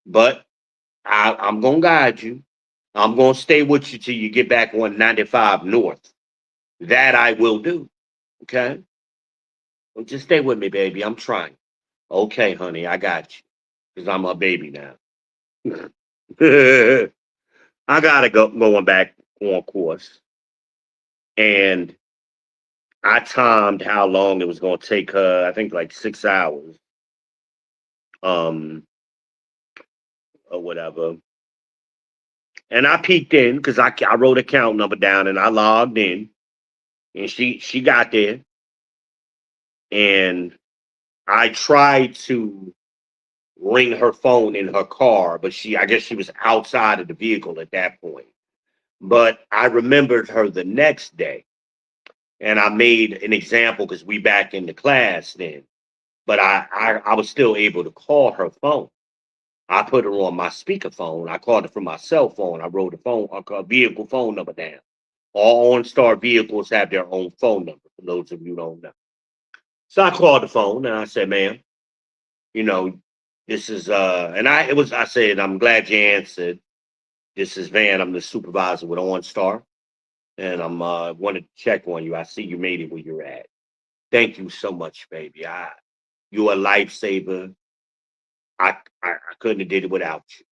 But I'm gonna guide you. I'm gonna stay with you till you get back on 95 north. That I will do. Okay. Well, just stay with me, baby. I'm trying. Okay, honey, I got you. Because I'm a baby now. I gotta go going back on course. And I timed how long it was gonna take her, I think like 6 hours. Um or whatever. And I peeked in because I wrote a count number down and I logged in. And she got there. And I tried to ring her phone in her car, but I guess she was outside of the vehicle at that point. But I remembered her the next day, and I made an example because we back in the class then. But I was still able to call her phone. I put her on my speakerphone. I called her from my cell phone. I wrote a vehicle phone number down. All OnStar vehicles have their own phone number. For those of you who don't know, so I called the phone and I said, "Ma'am, you know, this is I said, I'm glad you answered. This is Van. I'm the supervisor with OnStar. And I'm wanted to check on you. I see you made it where you're at. Thank you so much, baby. You're a lifesaver. I couldn't have did it without you."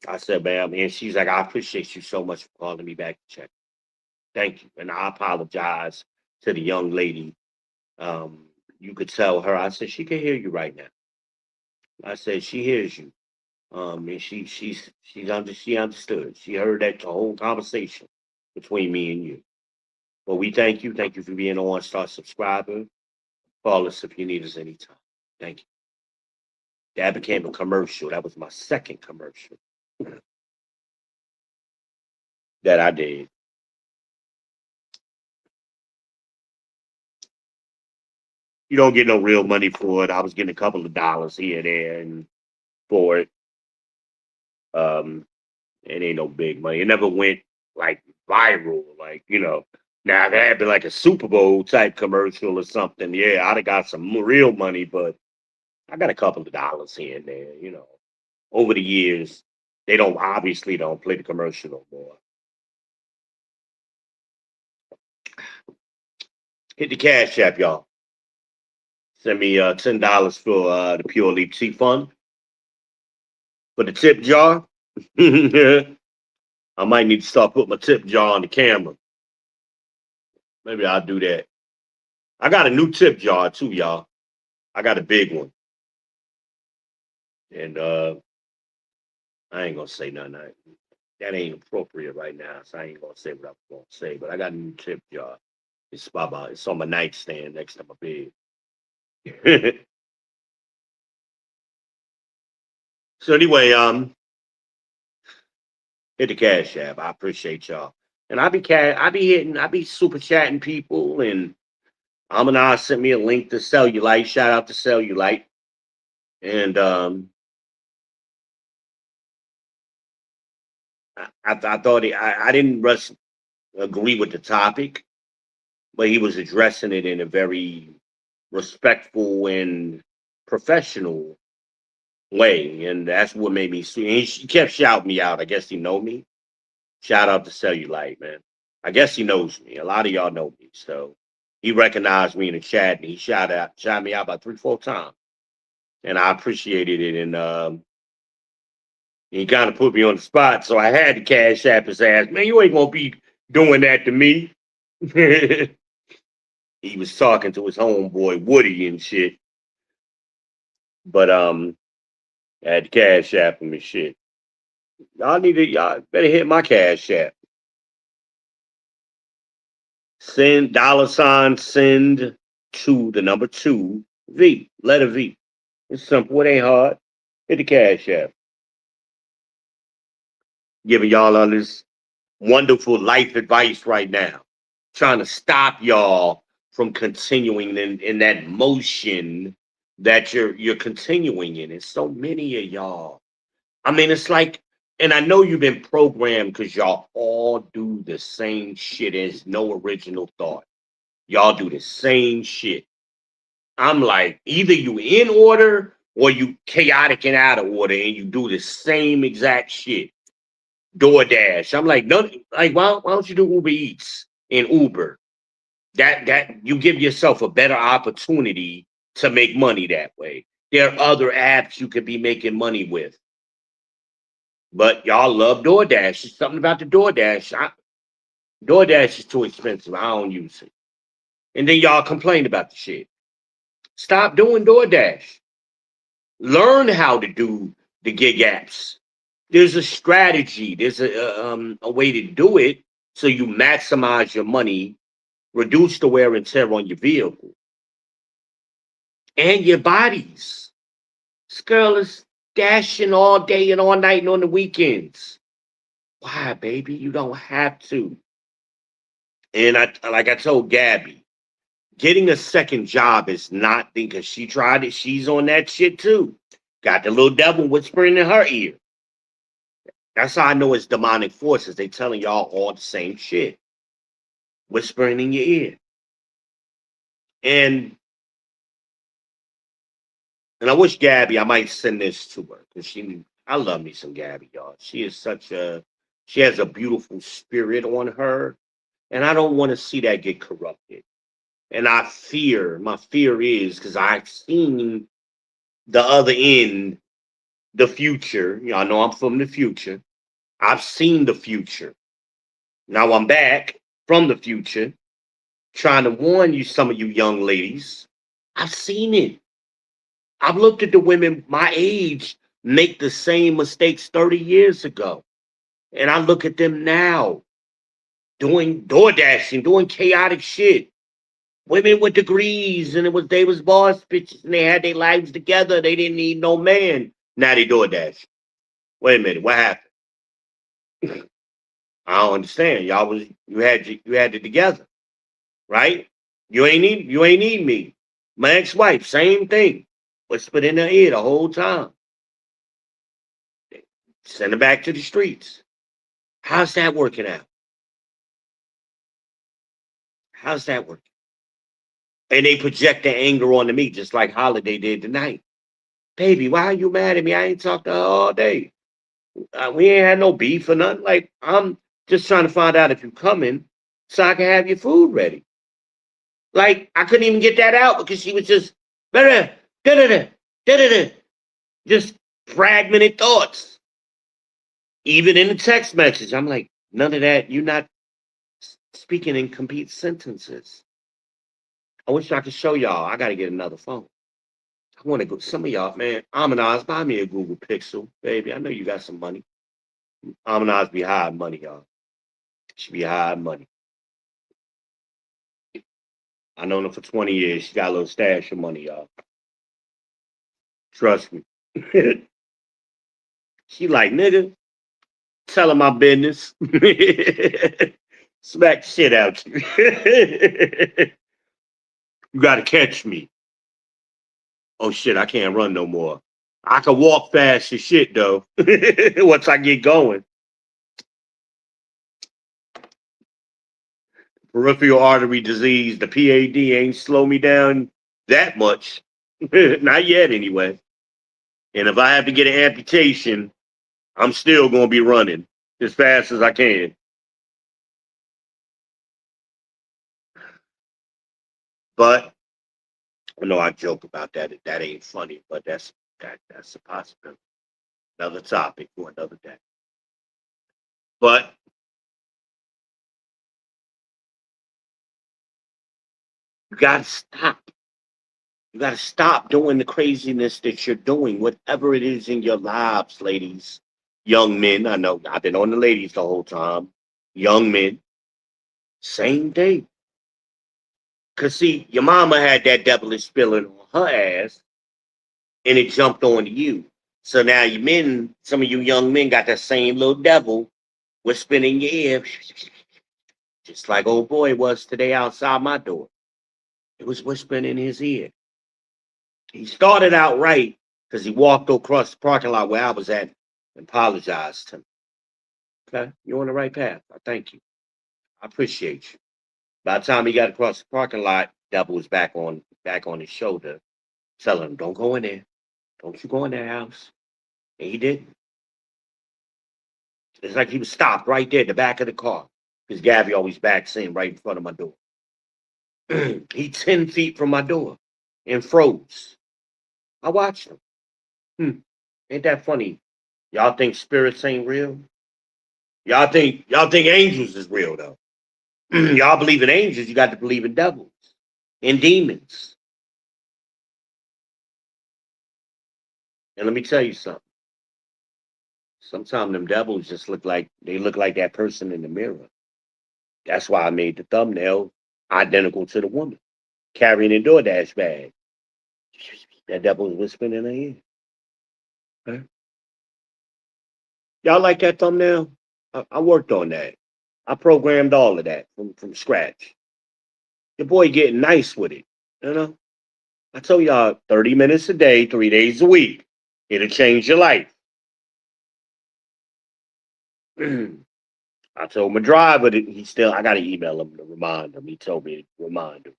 I said, "Ma'am," and she's like, "I appreciate you so much for calling me back to check. Thank you." And I apologize to the young lady. You could tell her. I said, "She can hear you right now." I said, "She hears you." And she understood. She heard that the whole conversation between me and you. But we thank you. Thank you for being on. Start subscribing. Call us if you need us anytime. Thank you. That became a commercial. That was my second commercial that I did. You don't get no real money for it. I was getting a couple of dollars here and there and for it. Um, it ain't no big money. It never went like viral, like Now if it had been like a Super Bowl type commercial or something, yeah, I'd have got some real money. But I got a couple of dollars here and there. Over the years, they don't play the commercial no more. Hit the Cash App, y'all. Send me $10 for the Pure Leap Tea Fund for the tip jar. I might need to start putting my tip jar on the camera. Maybe I'll do that. I got a new tip jar too, y'all. I got a big one. And I ain't gonna say nothing. That ain't appropriate right now, so I ain't gonna say what I'm gonna say. But I got a new tip jar. It's on my nightstand next to my bed. So anyway, hit the Cash App. I appreciate y'all. And I be super chatting people, and Amanah sent me a link to Cellulite. Shout out to Cellulite. And I thought I didn't agree with the topic, but he was addressing it in a very respectful and professional way, and that's what made me see. And he kept shouting me out. I guess he know me. Shout out to Cellulite, man. I guess he knows me. A lot of y'all know me, so he recognized me in the chat and he shot me out about 3, 4 times, and I appreciated it. And he kind of put me on the spot, so I had to Cash App his ass. Man, you ain't gonna be doing that to me. He was talking to his homeboy Woody and shit, but I had to Cash App him and shit. Y'all better hit my Cash App. Send $ send to the number 2 V, letter V. It's simple. It ain't hard. Hit the Cash App. Giving y'all all this wonderful life advice right now. Trying to stop y'all from continuing in that motion that you're continuing in. It's so many of y'all. I mean, it's like And I know you've been programmed because y'all all do the same shit. There's no original thought. Y'all do the same shit. I'm like, either you in order or you chaotic and out of order, and you do the same exact shit. DoorDash. I'm like, no, like why don't you do Uber Eats and Uber? That you give yourself a better opportunity to make money that way. There are other apps you could be making money with. But y'all love DoorDash. It's something about the DoorDash. DoorDash is too expensive. I don't use it. And then y'all complain about the shit. Stop doing DoorDash. Learn how to do the gig apps. There's a strategy. There's a way to do it so you maximize your money, reduce the wear and tear on your vehicle and your bodies. This girl is dashing all day and all night and on the weekends. Why, baby? You don't have to. And like I told Gabby, getting a second job is not because she tried it. She's on that shit too. Got the little devil whispering in her ear. That's how I know it's demonic forces. They telling y'all all the same shit. Whispering in your ear. And I wish Gabby, I might send this to her. Because I love me some Gabby, y'all. She has a beautiful spirit on her. And I don't want to see that get corrupted. And my fear is because I've seen the other end, the future. Y'all know I'm from the future. I've seen the future. Now I'm back from the future, trying to warn you, some of you young ladies. I've seen it. I've looked at the women my age make the same mistakes 30 years ago. And I look at them now doing door dashing, doing chaotic shit. Women with degrees, and they was boss bitches, and they had their lives together. They didn't need no man. Now they DoorDash. Wait a minute, what happened? I don't understand. You had it together, right? You ain't need me. My ex-wife, same thing. Whispered in her ear the whole time. Send her back to the streets. How's that working out? How's that working? And they project their anger onto me, just like Holiday did tonight. Baby, why are you mad at me? I ain't talked to her all day. We ain't had no beef or nothing. Like, I'm just trying to find out if you're coming so I can have your food ready. Like, I couldn't even get that out because she was just da da da da just fragmented thoughts. Even in the text message, I'm like, none of that. You're not speaking in complete sentences. I wish I could show y'all. I got to get another phone. I want to go. Some of y'all, man, Amanaz, buy me a Google Pixel, baby. I know you got some money. Amanaz be high money, y'all. She be high money. I known her for 20 years. She got a little stash of money, y'all. Trust me. She like, nigga, tell her my business. Smack the shit out you. You got to catch me. Oh, shit, I can't run no more. I can walk fast as shit, though, once I get going. Peripheral artery disease, the PAD ain't slow me down that much. Not yet, anyway. And if I have to get an amputation, I'm still going to be running as fast as I can. But I know I joke about that. That ain't funny, but that's a possibility. Another topic for another day. But you got to stop. You got to stop doing the craziness that you're doing, whatever it is in your lives, ladies, young men. I know I've been on the ladies the whole time. Young men, same thing. Because, see, your mama had that devilish feeling on her ass, and it jumped onto you. So now you men, some of you young men got that same little devil whispering in your ear, just like old boy was today outside my door. It was whispering in his ear. He started out right because he walked across the parking lot where I was at and apologized to him. Okay, you're on the right path. I thank you. I appreciate you. By the time he got across the parking lot, Devil was back on his shoulder, telling him, "Don't go in there. Don't you go in that house." And he didn't. It's like he was stopped right there at the back of the car. Because Gabby always backs in right in front of my door. He 10 feet from my door and froze. I watched him. Ain't that funny? Y'all think spirits ain't real? Y'all think angels is real though. Y'all believe in angels, you got to believe in devils and demons. And let me tell you something. Sometimes them devils just look like that person in the mirror. That's why I made the thumbnail identical to the woman carrying a DoorDash bag. That devil was whispering in her ear. Huh? Y'all like that thumbnail? I worked on that. I programmed all of that from scratch. Your boy getting nice with it. You know? I told y'all 30 minutes a day, 3 days a week. It'll change your life. I told my driver that I gotta email him to remind him. He told me to remind him.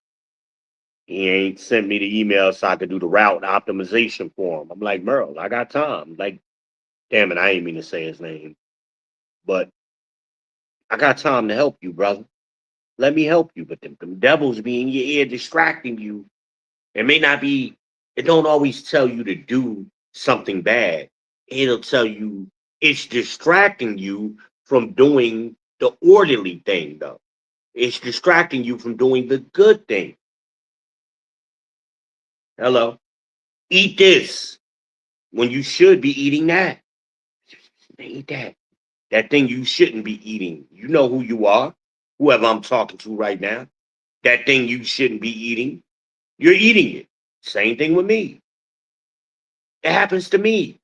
He ain't sent me the email so I could do the route optimization for him. I'm like, Merle, I got time. Like, damn it, I ain't mean to say his name. But I got time to help you, brother. Let me help you. But them devils be in your ear distracting you. It don't always tell you to do something bad. It'll tell you it's distracting you from doing the orderly thing, though. It's distracting you from doing the good thing. Hello. Eat this when you should be eating that. Eat that. That thing you shouldn't be eating. You know who you are, whoever I'm talking to right now. That thing you shouldn't be eating, you're eating it. Same thing with me. It happens to me.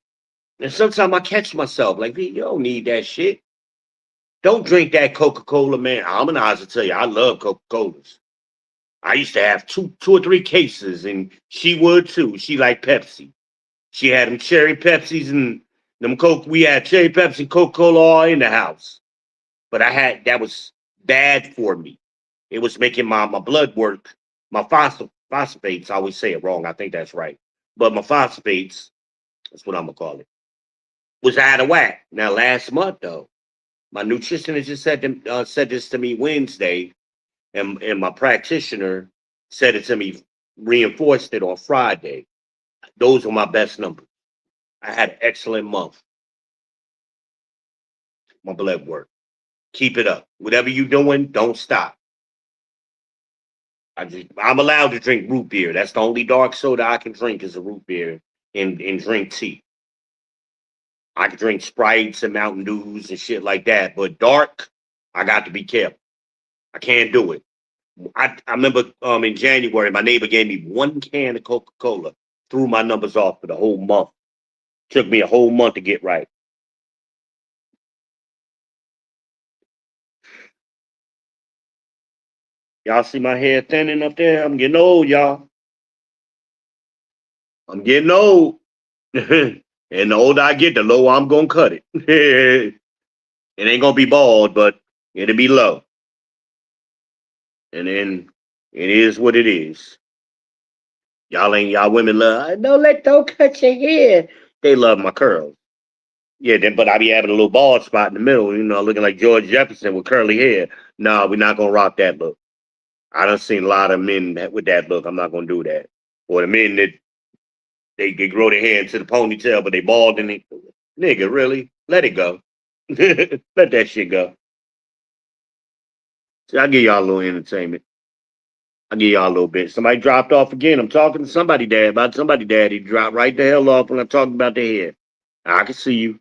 And sometimes I catch myself like, you don't need that shit. Don't drink that Coca-Cola, man. I'm an honest to tell you, I love Coca-Colas. I used to have two or three cases, and she would too. She liked Pepsi. She had them cherry Pepsis and them Coke. We had cherry Pepsi and Coca-Cola all in the house. But that was bad for me. It was making my blood work, my phosphates. I always say it wrong. I think that's right. But my phosphates, that's what I'm gonna call it, was out of whack. Now last month though, my nutritionist just said this to me Wednesday, and my practitioner said it to me, reinforced it on Friday. Those are my best numbers. I had an excellent month. My blood work. Keep it up. Whatever you're doing, don't stop. I'm allowed to drink root beer. That's the only dark soda I can drink is a root beer and drink tea. I can drink Sprites and Mountain Dews and shit like that, but dark, I got to be careful. I can't do it. I remember in January, my neighbor gave me 1 can of Coca-Cola, threw my numbers off for the whole month. Took me a whole month to get right. Y'all see my hair thinning up there? I'm getting old, y'all. I'm getting old. And the older I get, the lower I'm going to cut it. It ain't going to be bald, but it'll be low. And then it is what it is. Y'all women love, don't cut your hair. They love my curls. Yeah, but I be having a little bald spot in the middle, looking like George Jefferson with curly hair. No, we're not going to rock that look. I done seen a lot of men with that look. I'm not going to do that. Or the men that they grow their hair into the ponytail, but they bald and nigga, really? Let it go. Let that shit go. See, I'll give y'all a little entertainment. I'll give y'all a little bit. Somebody dropped off again. I'm talking to somebody, Dad, about somebody, Dad. He dropped right the hell off when I'm talking about the hair. I can see you.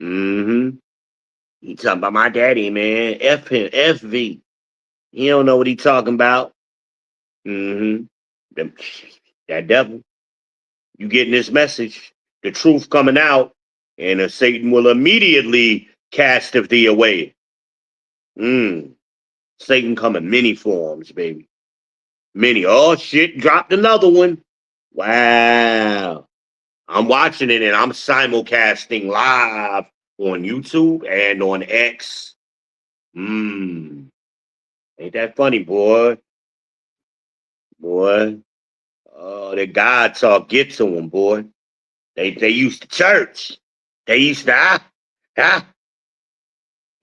Mm-hmm. He talking about my daddy, man. F him. FV. He don't know what he talking about. Mm-hmm. That devil. You getting this message. The truth coming out. And Satan will immediately casteth thee away. Satan come in many forms, baby. Many. Oh, shit, dropped another one. Wow. I'm watching it and I'm simulcasting live on YouTube and on X. Ain't that funny, boy? Boy, the God talk get to them, boy. They used to church. They used to, can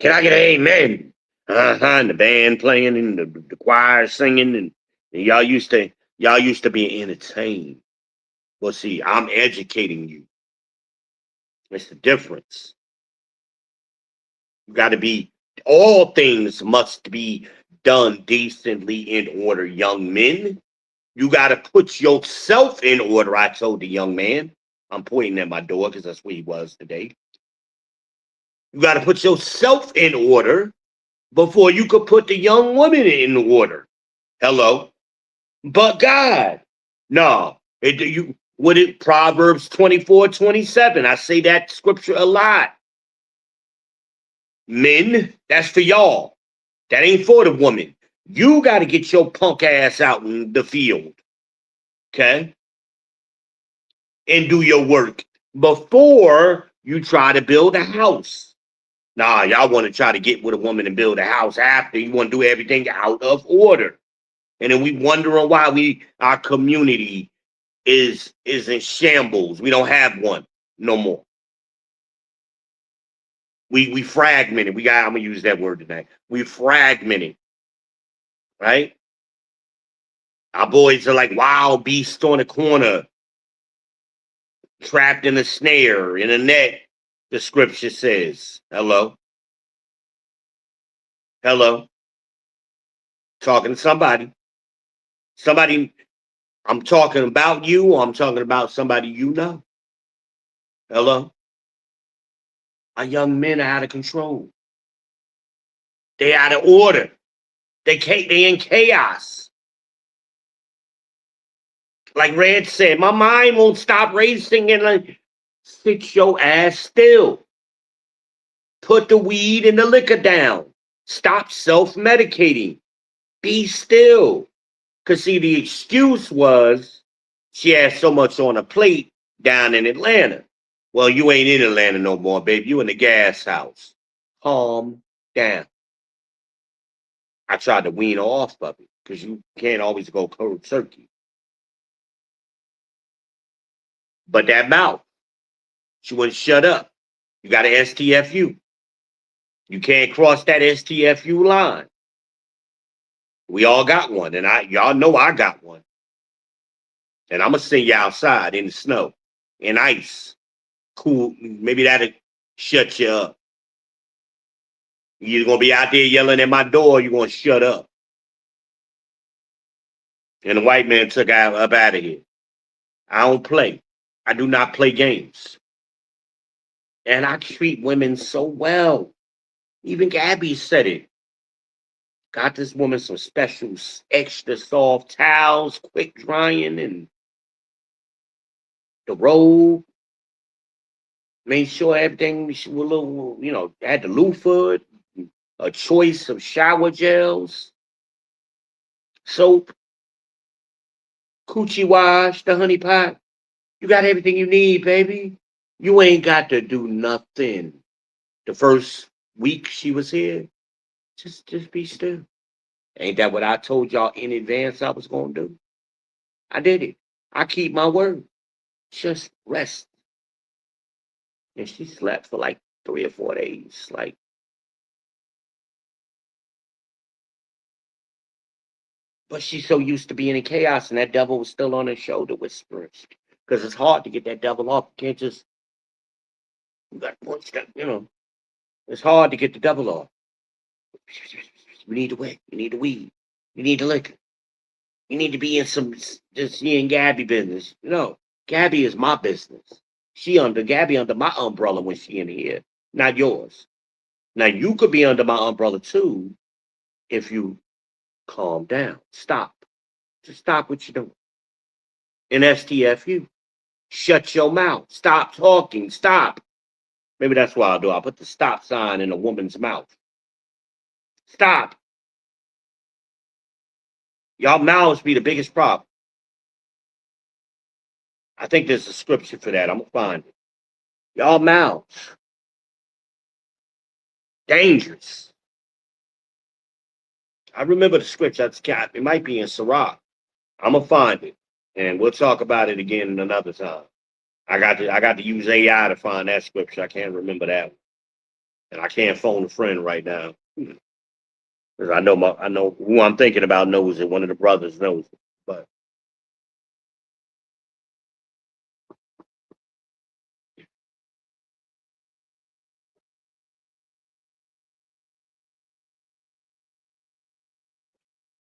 I get an amen? And the band playing and the choir singing and y'all used to be entertained. Well, see, I'm educating you. It's the difference. You got to be, all things must be done decently in order, young men. You got to put yourself in order, I told the young man. I'm pointing at my door because that's where he was today. You got to put yourself in order before you could put the young woman in order. Hello? But God. No. Proverbs 24:27. I say that scripture a lot. Men, that's for y'all. That ain't for the woman. You got to get your punk ass out in the field. Okay? And do your work before you try to build a house. Nah, y'all want to try to get with a woman and build a house after. You want to do everything out of order. And then we wondering why our community is in shambles. We don't have one no more. We fragmented. I'm gonna use that word tonight. We fragmented, right? Our boys are like wild beasts on the corner, trapped in a snare, in a net, the scripture says. Hello? Hello? Talking to somebody. Somebody, I'm talking about you, or I'm talking about somebody you know. Hello? Our young men are out of control. They out of order. They in chaos. Like Red said, my mind won't stop racing and like, sit your ass still. Put the weed and the liquor down. Stop self-medicating. Be still. Because see, the excuse was she had so much on her plate down in Atlanta. Well, you ain't in Atlanta no more, babe. You in the gas house. Calm down. I tried to wean her off of it because you can't always go cold turkey. But that mouth, she wouldn't shut up. You got an STFU. You can't cross that STFU line. We all got one, and y'all know I got one. And I'm gonna send you outside in the snow, in ice. Cool, maybe that'll shut you up. You're gonna be out there yelling at my door, you're gonna shut up. And the white man took up out of here. I don't play. I do not play games. And I treat women so well. Even Gabby said it. Got this woman some special extra soft towels, quick drying, and the robe. Made sure everything was a little, had the loofah, a choice of shower gels, soap, coochie wash, the honey pot. You got everything you need, baby. You ain't got to do nothing. The first week she was here, just be still. Ain't that what I told y'all in advance I was gonna do? I did it. I keep my word. Just rest. And she slept for like 3 or 4 days. But she's so used to being in chaos, and that devil was still on her shoulder whispering. Because it's hard to get that devil off. You can't just, you got one step. It's hard to get the devil off. You need the wick. You need the weed. You need the liquor. You need to be in some, just she and Gabby business. Gabby is my business. Gabby under my umbrella when she in here, not yours. Now, you could be under my umbrella too if you calm down. Stop. Just stop what you're doing. In STFU. Shut your mouth. Stop talking. Stop. Maybe that's what I'll do. I'll put the stop sign in a woman's mouth. Stop. Y'all mouths be the biggest problem. I think there's a scripture for that. I'm going to find it. Y'all mouths. Dangerous. I remember the scripture. It might be in Sirach. I'm gonna find it, and we'll talk about it again another time. I got to use AI to find that scripture. I can't remember that one, and I can't phone a friend right now because I know who I'm thinking about knows it. One of the brothers knows it, but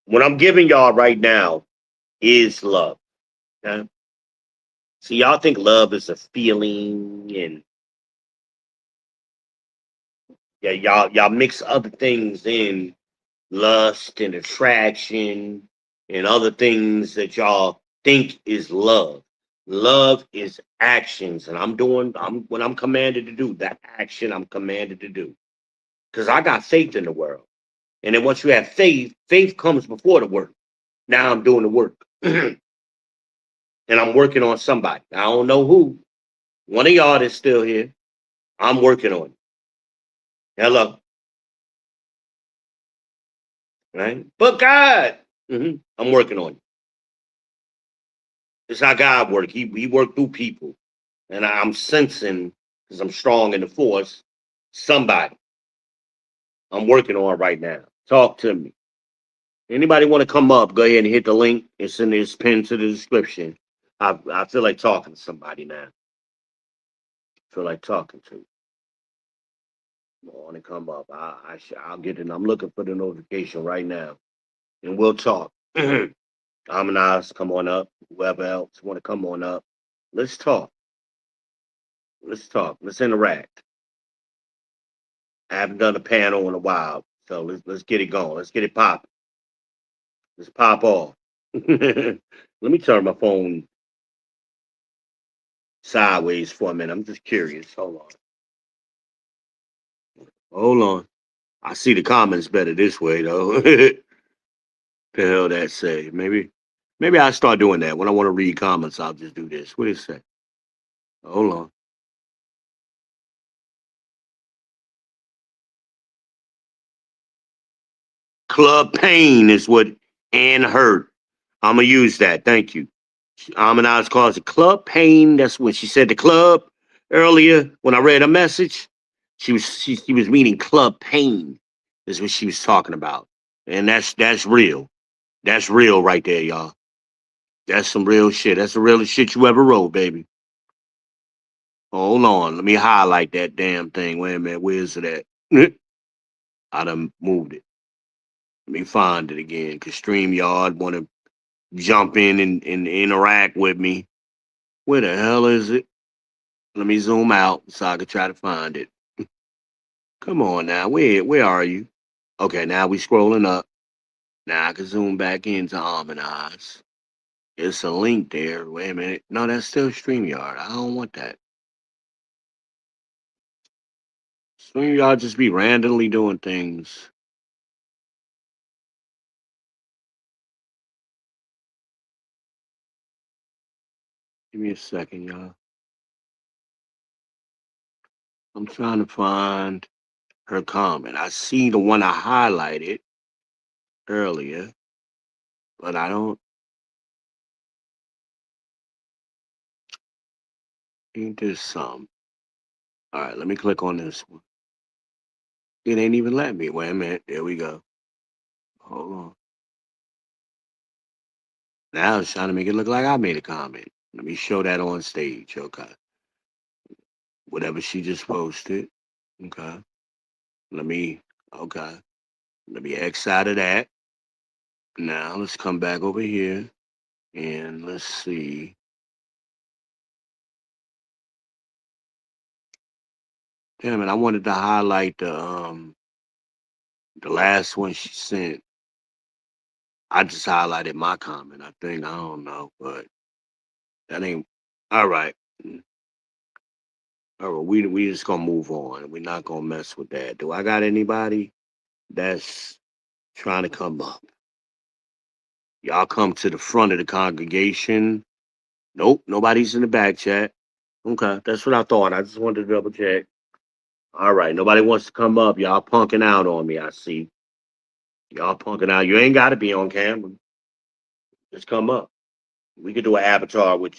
what I'm giving y'all right now is love. Okay? So y'all think love is a feeling, and yeah, y'all mix other things in, lust and attraction and other things that y'all think is love. Love is actions, and I'm what I'm commanded to do. That action I'm commanded to do because I got faith in the world. And then once you have faith, faith comes before the work. Now I'm doing the work, and I'm working on somebody. I don't know who. One of y'all that's still here. I'm working on it. Hello, right? But God, I'm working on it. It's how God work. He worked through people, and I'm sensing because I'm strong in the force. Somebody I'm working on right now. Talk to me. Anybody want to come up? Go ahead and hit the link. It's in this pinned to the description. I feel like talking to somebody now. Feel like talking to. Want to come up? I'll get it. I'm looking for the notification right now, and we'll talk. Amanize, come on up. Whoever else want to come on up. Let's talk. Let's talk. Let's interact. I haven't done a panel in a while, so let's get it going. Let's get it popping. Let's pop off. Let me turn my phone sideways for a minute. I'm just curious. Hold on. Hold on. I see the comments better this way though. The hell that say? Maybe I start doing that. When I want to read comments, I'll just do this. What does it say? Hold on. Club pain is what Ann heard. I'm gonna use that. Thank you. Amanize calls it club pain. That's when she said the club earlier. When I read a message, she was meaning club pain. Is what she was talking about, and that's real. That's real right there, y'all. That's some real shit. That's the realest shit you ever wrote, baby. Hold on, let me highlight that damn thing. Wait a minute, where's it at? I done moved it. Let me find it again. Cause StreamYard want to jump in and interact with me. Where the hell is it? Let me zoom out so I can try to find it. Come on now, where are you? Okay, now we scrolling up. Now I can zoom back into Harmonize. It's a link there. Wait a minute. No, that's still StreamYard. I don't want that. StreamYard just be randomly doing things. Give me a second, y'all. I'm trying to find her comment. I see the one I highlighted earlier, but I don't think there's some. All right, let me click on this one. It ain't even let me. Wait a minute. There we go. Hold on. Now it's trying to make it look like I made a comment. Let me show that on stage. Okay. Whatever she just posted. Okay. Let me, okay. Let me X out of that. Now let's come back over here and let's see. Damn it, I wanted to highlight the last one she sent. I just highlighted my comment, I think. I don't know, but that ain't all right. All right, we just gonna move on. We're not gonna mess with that. Do I got anybody that's trying to come up? Y'all come to the front of the congregation. Nope, nobody's in the back chat. Okay, that's what I thought. I just wanted to double check. All right, nobody wants to come up. Y'all punking out on me, I see. Y'all punking out. You ain't got to be on camera. Just come up. We could do an avatar with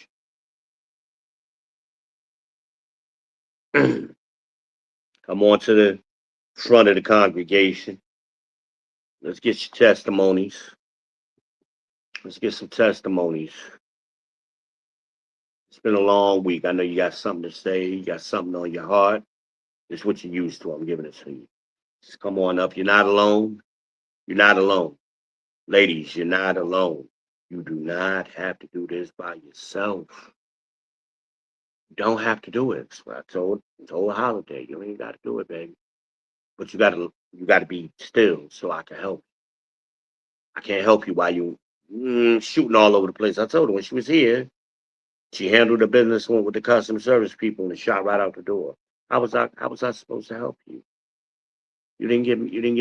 you. Come on to the front of the congregation. Let's get your testimonies. Let's get some testimonies. It's been a long week. I know you got something to say. You got something on your heart. It's what you're used to. I'm giving it to you. Just come on up. You're not alone. You're not alone. Ladies, you're not alone. You do not have to do this by yourself. You don't have to do it. That's what I told Holiday. You ain't got to do it, baby. But you gotta be still so I can help. I can't help you while you shooting all over the place. I told her when she was here, she handled the business, went with the customer service people, and shot right out the door. How was I supposed to help you? You didn't give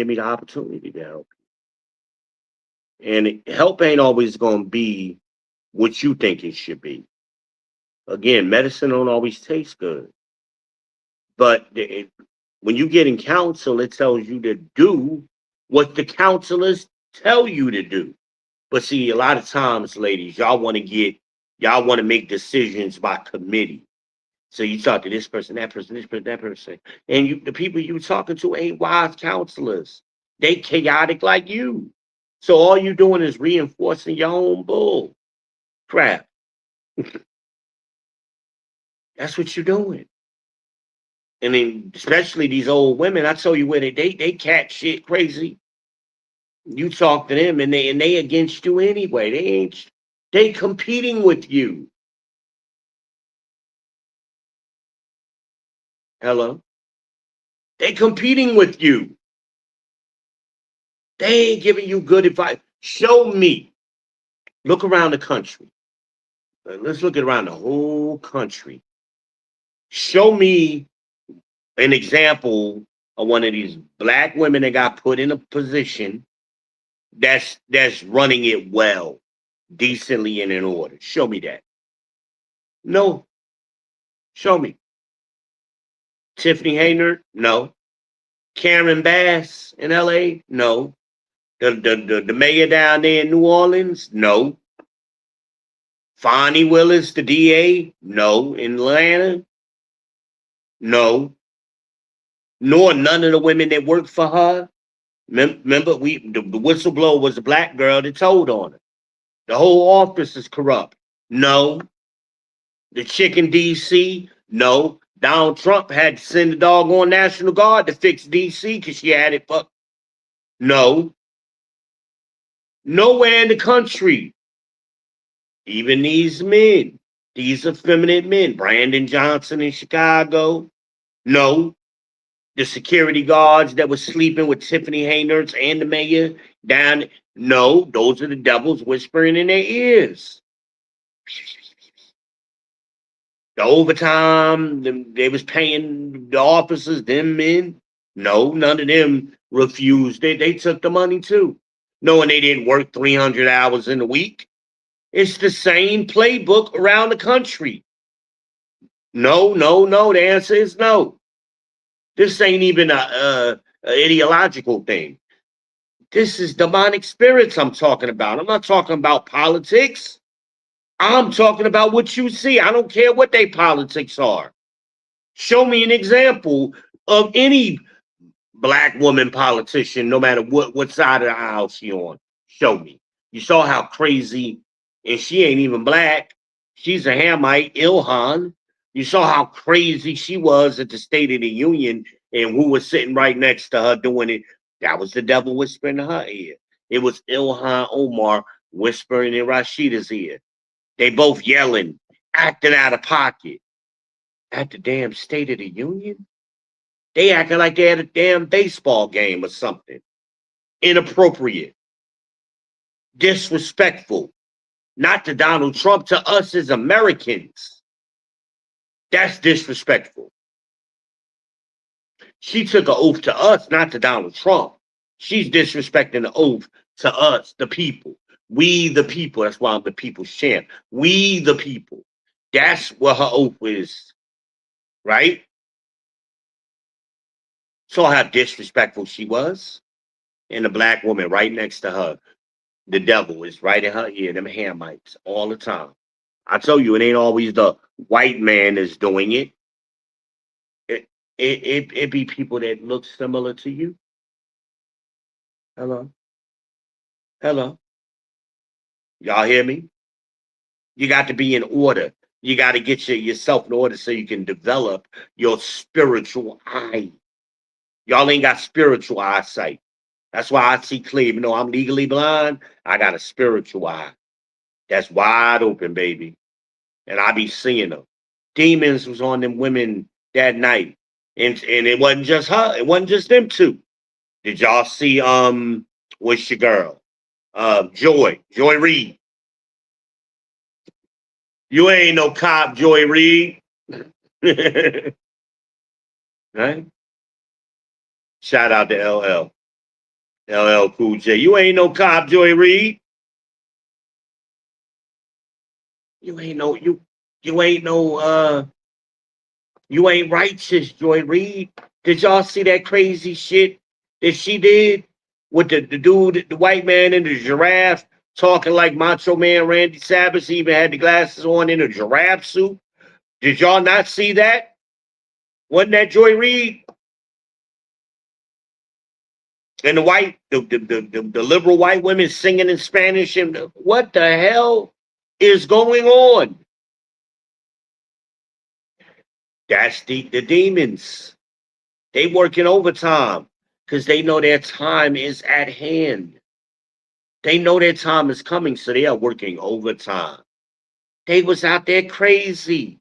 me the opportunity to help. And help ain't always gonna be what you think it should be. Again, medicine don't always taste good. But when you get in counsel, it tells you to do what the counselors tell you to do. But see, a lot of times, ladies, y'all want to make decisions by committee. So you talk to this person, that person, this person, that person, and the people you talking to ain't wise counselors. They chaotic like you. So all you doing is reinforcing your own bull crap. That's what you're doing. And then especially these old women, I tell you where they cat shit crazy. You talk to them and they against you anyway. They competing with you. Hello? They competing with you. They ain't giving you good advice. Show me. Look around the country. Let's look around the whole country. Show me an example of one of these black women that got put in a position that's running it well, decently and in order. Show me that. No. Show me. Tiffany Hayner? No. Karen Bass in LA? No. The mayor down there in New Orleans? No. Fonnie Willis, the DA? No. In Atlanta? No. Nor none of the women that worked for her. Remember, the whistleblower was a black girl that told on her. The whole office is corrupt. No. The chick in DC? No. Donald Trump had to send the doggone National Guard to fix DC because she had it fucked. No. Nowhere in the country. Even these men, these effeminate men, Brandon Johnson in Chicago. No. The security guards that were sleeping with Tiffany Hayner's and the mayor down. No, those are the devils whispering in their ears. The overtime they was paying the officers, them men. No, none of them refused. They took the money too, knowing they didn't work 300 hours in a week. It's the same playbook around the country. No, no, no. The answer is no. This ain't even a ideological thing. This is demonic spirits I'm talking about. I'm not talking about politics. I'm talking about what you see. I don't care what they politics are. Show me an example of any black woman politician, no matter what side of the aisle she on. Show me. You saw how crazy, and she ain't even black. She's a Hamite, Ilhan. You saw how crazy she was at the State of the Union, and who was sitting right next to her doing it. That was the devil whispering in her ear. It was Ilhan Omar whispering in Rashida's ear. They both yelling, acting out of pocket at the damn State of the Union. They acting like they had a damn baseball game or something. Inappropriate, disrespectful. Not to Donald Trump, to us as Americans. That's disrespectful. She took an oath to us, not to Donald Trump. She's disrespecting the oath to us, the people. We the people. That's why I'm the people's champ. We the people. That's what her oath is. Right? Saw how disrespectful she was. And the black woman right next to her. The devil is right in her ear, them hand mics all the time. I tell you, it ain't always the white man that's doing it. It be people that look similar to you. Hello? Hello? Y'all hear me? You got to be in order. You got to get yourself in order so you can develop your spiritual eye. Y'all ain't got spiritual eyesight. That's why I see clear. Even though I'm legally blind, I got a spiritual eye. That's wide open, baby. And I be seeing them. Demons was on them women that night. And it wasn't just her. It wasn't just them two. Did y'all see what's your girl? Joy Reid. You ain't no cop, Joy Reid. Right? Shout out to LL. LL Cool J. You ain't no cop, Joy Reid. You ain't no you ain't no you ain't righteous, Joy Reid. Did y'all see that crazy shit that she did with the dude, the white man in the giraffe, talking like Macho Man Randy Savage? He even had the glasses on in a giraffe suit. Did y'all not see that? Wasn't that Joy Reid? And the liberal white women singing in Spanish, and what the hell is going on? That's the demons. They working overtime because they know their time is at hand. They know their time is coming, so they are working overtime. They was out there crazy.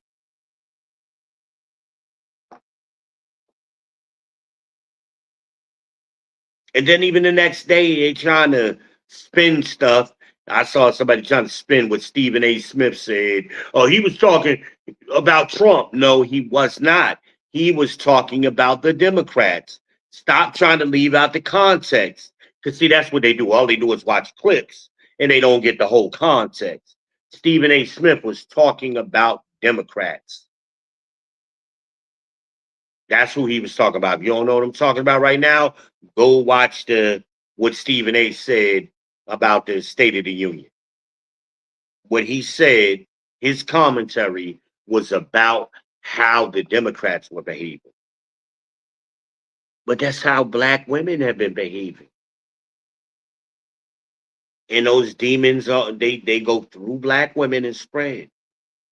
And then even the next day, they trying to spin stuff. I saw somebody trying to spin what Stephen A. Smith said. Oh, he was talking about Trump. No, he was not. He was talking about the Democrats. Stop trying to leave out the context. Because, see, that's what they do. All they do is watch clips, and they don't get the whole context. Stephen A. Smith was talking about Democrats. That's who he was talking about. If you don't know what I'm talking about right now, go watch what Stephen A. said about the State of the Union. What he said, his commentary was about how the Democrats were behaving. But that's how black women have been behaving. And those demons are they go through black women and spread.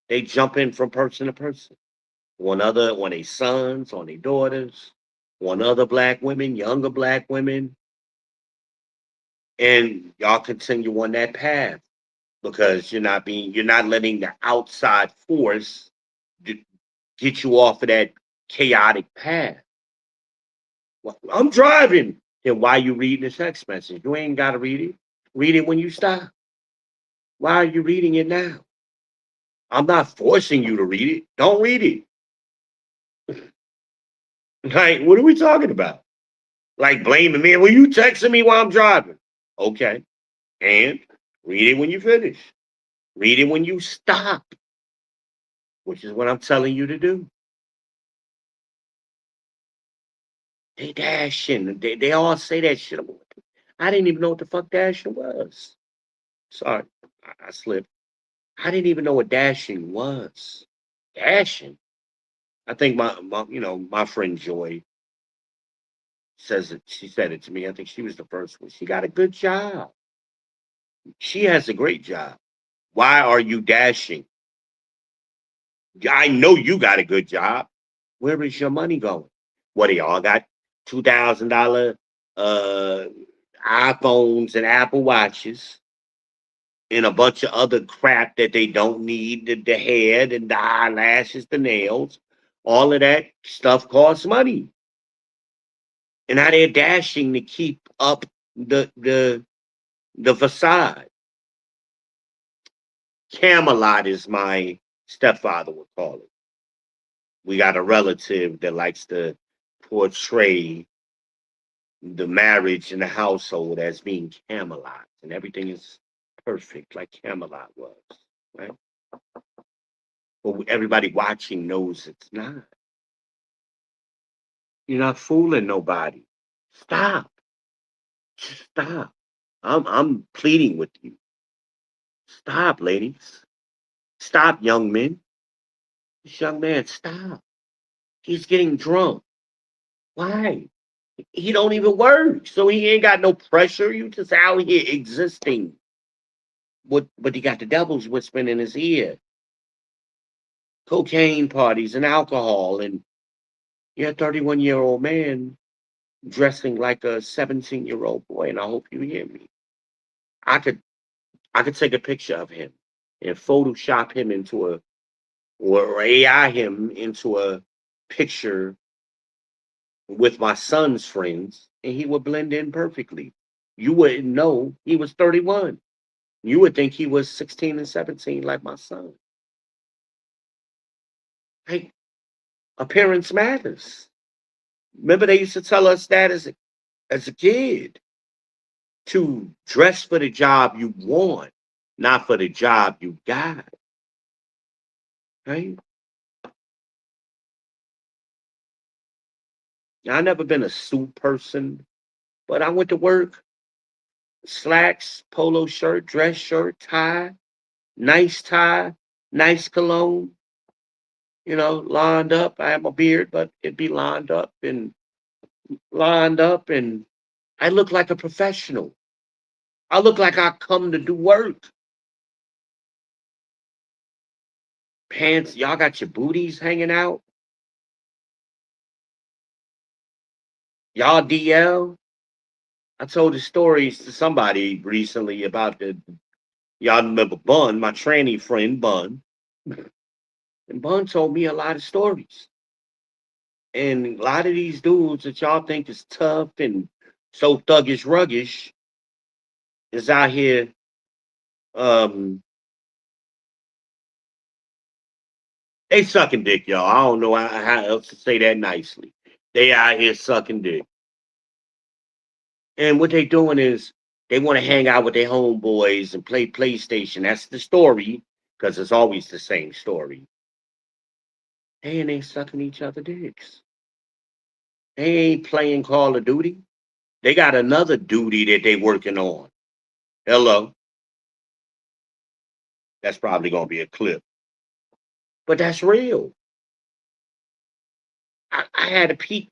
They jump in from person to person. On their sons, on their daughters, on other black women, younger black women. And y'all continue on that path because you're not letting the outside force get you off of that chaotic path. Well, I'm driving. Then why you reading the text message? You ain't got to read it. Read it when you stop. Why are you reading it now? I'm not forcing you to read it. Don't read it. Like, what are we talking about? Like blaming me. Well, you texting me while I'm driving. Okay. And read it when you finish. Read it when you stop, which is what I'm telling you to do. They dashing. They all say that shit. I didn't even know what the fuck dashing was. Sorry, I slipped. I didn't even know what dashing was. Dashing. I think my friend Joy says it. She said it to me. I think she was the first one. She got a good job. She has a great job. Why are you dashing? I know you got a good job. Where is your money going? What do y'all got? $2,000 uh, iPhones and Apple Watches and a bunch of other crap that they don't need, the hair, the eyelashes, the nails. All of that stuff costs money. And now they're dashing to keep up the facade. Camelot is my stepfather would call it. We got a relative that likes to portray the marriage and the household as being Camelot, and everything is perfect like Camelot was, right? But everybody watching knows it's not. You're not fooling nobody. Stop. Just stop. I'm pleading with you. Stop, ladies. Stop, young men. This young man, stop. He's getting drunk. Why? He don't even work, so he ain't got no pressure. You just out here existing. But he got the devil's whispering in his ear. Cocaine parties and alcohol, and you're a 31-year-old man dressing like a 17-year-old boy, and I hope you hear me. I could I could take a picture of him and Photoshop him into a or AI him into a picture with my son's friends, and he would blend in perfectly. You wouldn't know he was 31. You would think he was 16 and 17 like my son. Hey, appearance matters. Remember they used to tell us that as a kid to dress for the job you want, not for the job you got. Right? I never been a suit person, but I went to work, slacks, polo shirt, dress shirt, tie, nice cologne, lined up. I have my beard, but it'd be lined up, and I look like a professional. I look like I come to do work. Pants, y'all got your booties hanging out. Y'all DL. I told the stories to somebody recently about y'all remember Bun, my tranny friend Bun. And Bun told me a lot of stories. And a lot of these dudes that y'all think is tough and so thuggish, ruggish is out here um they sucking dick, y'all. I don't know how else to say that nicely. They out here sucking dick. And what they doing is they want to hang out with their homeboys and play PlayStation. That's the story, because it's always the same story. And they sucking each other dicks. They ain't playing Call of Duty. They got another duty that they working on. Hello. That's probably gonna be a clip. But that's real. I had a peek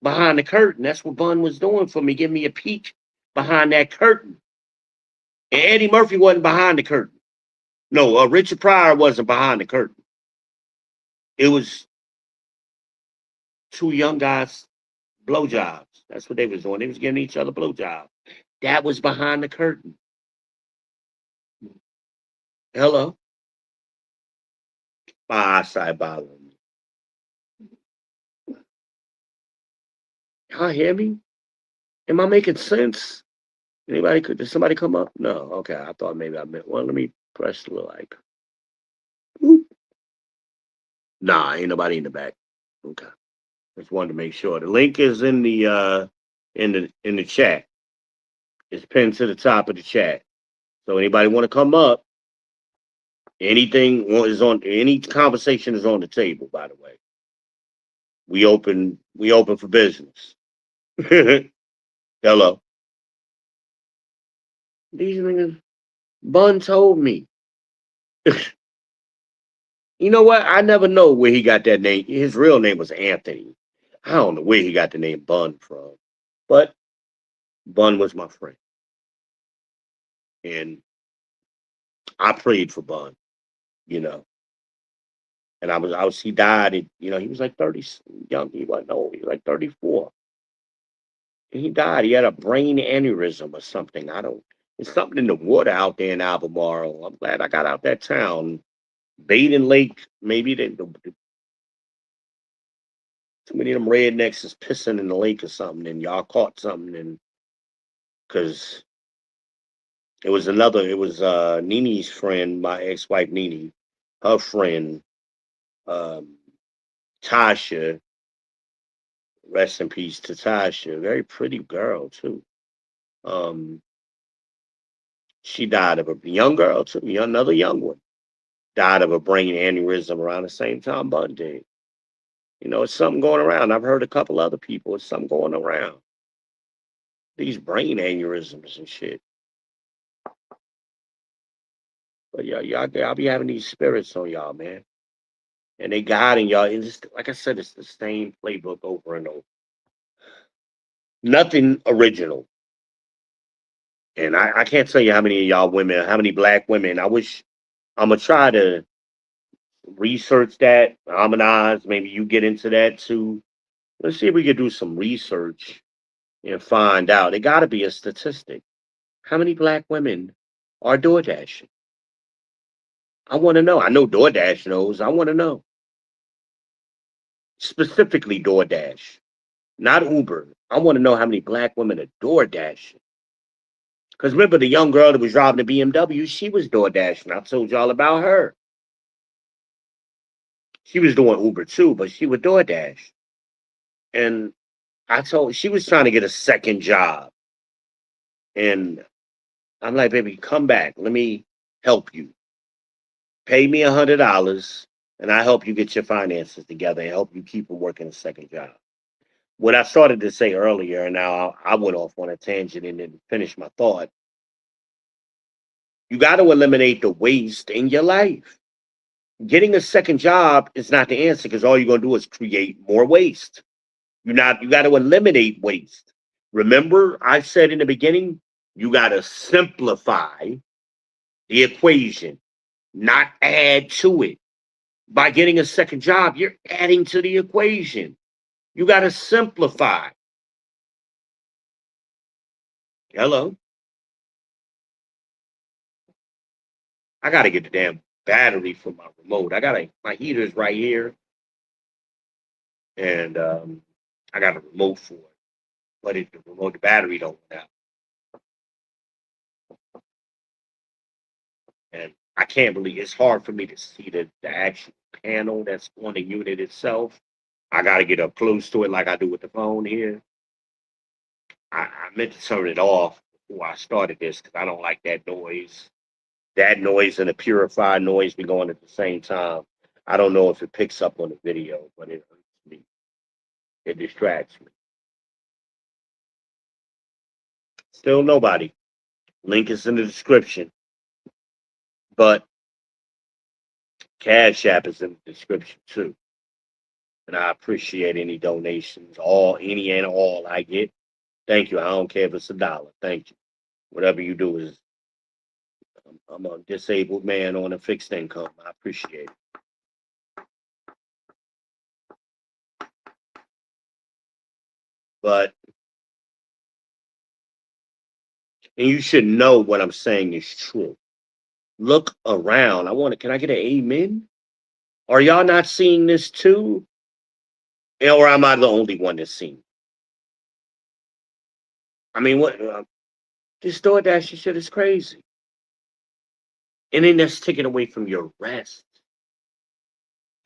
behind the curtain. That's what Bun was doing for me, give me a peek behind that curtain. And Eddie Murphy wasn't behind the curtain. No, Richard Pryor wasn't behind the curtain. It was two young guys blowjobs. That's what they was doing. They was giving each other blowjobs. That was behind the curtain. Hello. My eyesight bothering me. Y'all hear me? Am I making sense? Did somebody come up? No. Okay. I thought maybe I meant, well, let me press the like. Whoop. Nah, ain't nobody in the back. Okay. Just wanted to make sure. The link is in the chat. It's pinned to the top of the chat. So anybody want to come up, any conversation is on the table, by the way. We open for business. Hello. These niggas Bun told me. You know what? I never know where he got that name. His real name was Anthony. I don't know where he got the name Bun from. But Bun was my friend. And I prayed for Bun, you know. And he died at, he was like 30, young, he wasn't old, he was like 34. And he died. He had a brain aneurysm or something. It's something in the water out there in Albemarle. I'm glad I got out that town. Baden Lake, maybe too many of them rednecks is pissing in the lake or something, and y'all caught something, and because it was Nini's friend, my ex-wife Nini, her friend, um, Tasha, rest in peace to Tasha, very pretty girl too. Um, she died of a young girl too, another young one, died of a brain aneurysm around the same time Bud did. You know, it's something going around. I've heard a couple other people. It's something going around. These brain aneurysms and shit. But yeah, y'all be having these spirits on y'all, man. And they guiding y'all. And just like I said, it's the same playbook over and over. Nothing original. And I can't tell you how many of y'all women, how many black women. I wish I'm gonna try to research that, harmonize. Maybe you get into that too. Let's see if we can do some research and find out. It got to be a statistic. How many black women are door dashing? I want to know. I know DoorDash knows. I want to know. Specifically DoorDash, not Uber. I want to know how many black women are door dashing. Because remember the young girl that was driving the BMW, she was door dashing. I told y'all about her. She was doing Uber too, but she would DoorDash. And I told she was trying to get a second job. And I'm like, baby, come back. Let me help you. Pay me $100 and I help you get your finances together and help you keep from working a second job. What I started to say earlier, and now I went off on a tangent and didn't finish my thought. You got to eliminate the waste in your life. Getting a second job is not the answer because all you're going to do is create more waste. You got to eliminate waste. Remember, I said in the beginning, you got to simplify the equation, not add to it. By getting a second job, you're adding to the equation. You got to simplify. Hello. I got to get the damn battery for my remote. My heater's right here, and I got a remote for it. But the battery don't went out, and I can't believe it's hard for me to see the actual panel that's on the unit itself. I got to get up close to it like I do with the phone here. I meant to turn it off before I started this because I don't like that noise. That noise and the purified noise be going at the same time. I don't know if it picks up on the video, but it hurts me. It distracts me. Still nobody. Link is in the description. But Cash App is in the description too. And I appreciate any donations, any and all I get. Thank you. I don't care if it's $1. Thank you. Whatever you do is, I'm a disabled man on a fixed income. I appreciate it. But, and you should know what I'm saying is true. Look around. Can I get an amen? Are y'all not seeing this too? Or am I the only one that's seeing it? I mean, what? This DoorDash shit is crazy. And then that's taken away from your rest.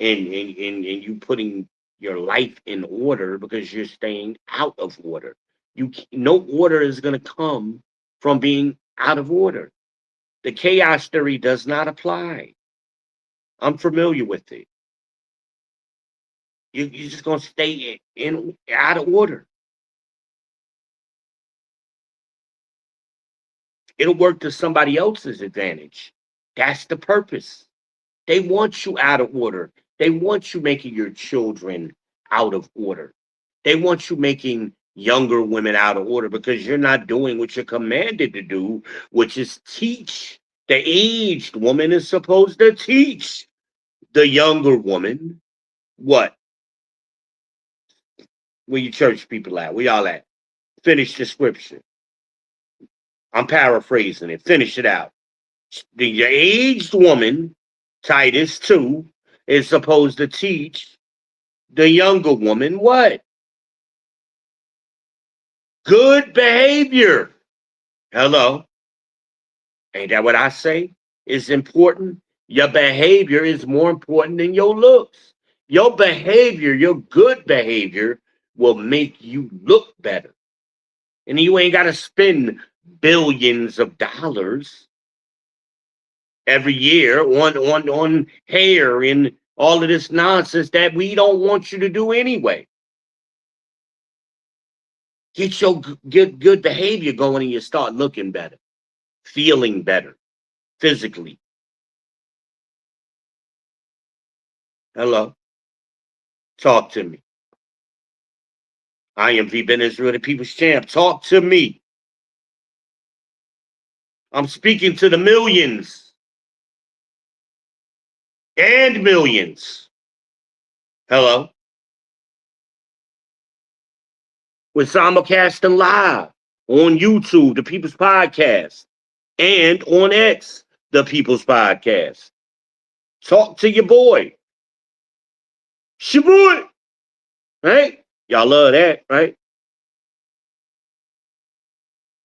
And you putting your life in order because you're staying out of order. No order is going to come from being out of order. The chaos theory does not apply. I'm familiar with it. You're just going to stay in out of order. It'll work to somebody else's advantage. That's the purpose. They want you out of order. They want you making your children out of order. They want you making younger women out of order because you're not doing what you're commanded to do, which is teach. The aged woman is supposed to teach the younger woman what? Where you church people at? Where y'all at? Finish the scripture. I'm paraphrasing it. Finish it out. The aged woman, Titus 2, is supposed to teach the younger woman what? Good behavior. Hello. Ain't that what I say is important? Your behavior is more important than your looks. Your behavior, your good behavior, will make you look better. And you ain't got to spend billions of dollars every year on hair and All of this nonsense that we don't want you to do anyway. Get your good behavior going and you start looking better, feeling better physically. Hello. Talk to me. I am V. Ben Israel, the People's Champ. Talk to me. I'm speaking to the millions and millions. Hello. We're simulcasting live on YouTube, the People's Podcast, and on X, the People's Podcast. Talk to your boy. Shaboy. Right? Y'all love that, right?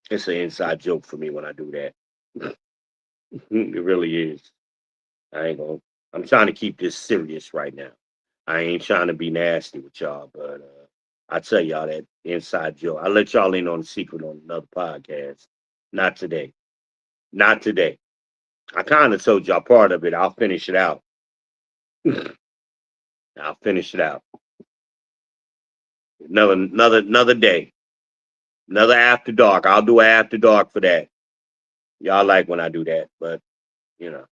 It's an inside joke for me when I do that. It really is. I ain't gonna. I'm trying to keep this serious right now. I ain't trying to be nasty with y'all, but I tell y'all that inside joke. I'll let y'all in on the secret on another podcast. Not today. Not today. I kind of told y'all part of it. I'll finish it out. I'll finish it out. Another day. Another after dark. I'll do an after dark for that. Y'all like when I do that, but you know.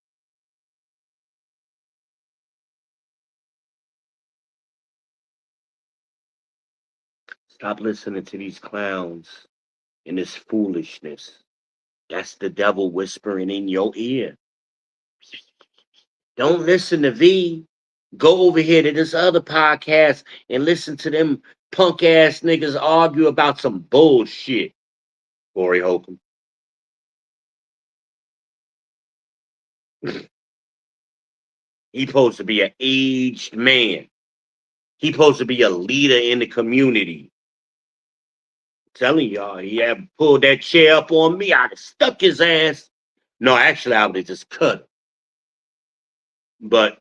Stop listening to these clowns and this foolishness. That's the devil whispering in your ear. Don't listen to V. Go over here to this other podcast and listen to them punk ass niggas argue about some bullshit. Corey Holcomb. He supposed to be an aged man. He supposed to be a leader in the community. I'm telling y'all, he had pulled that chair up on me. I'd have stuck his ass. No, actually, I would have just cut him. But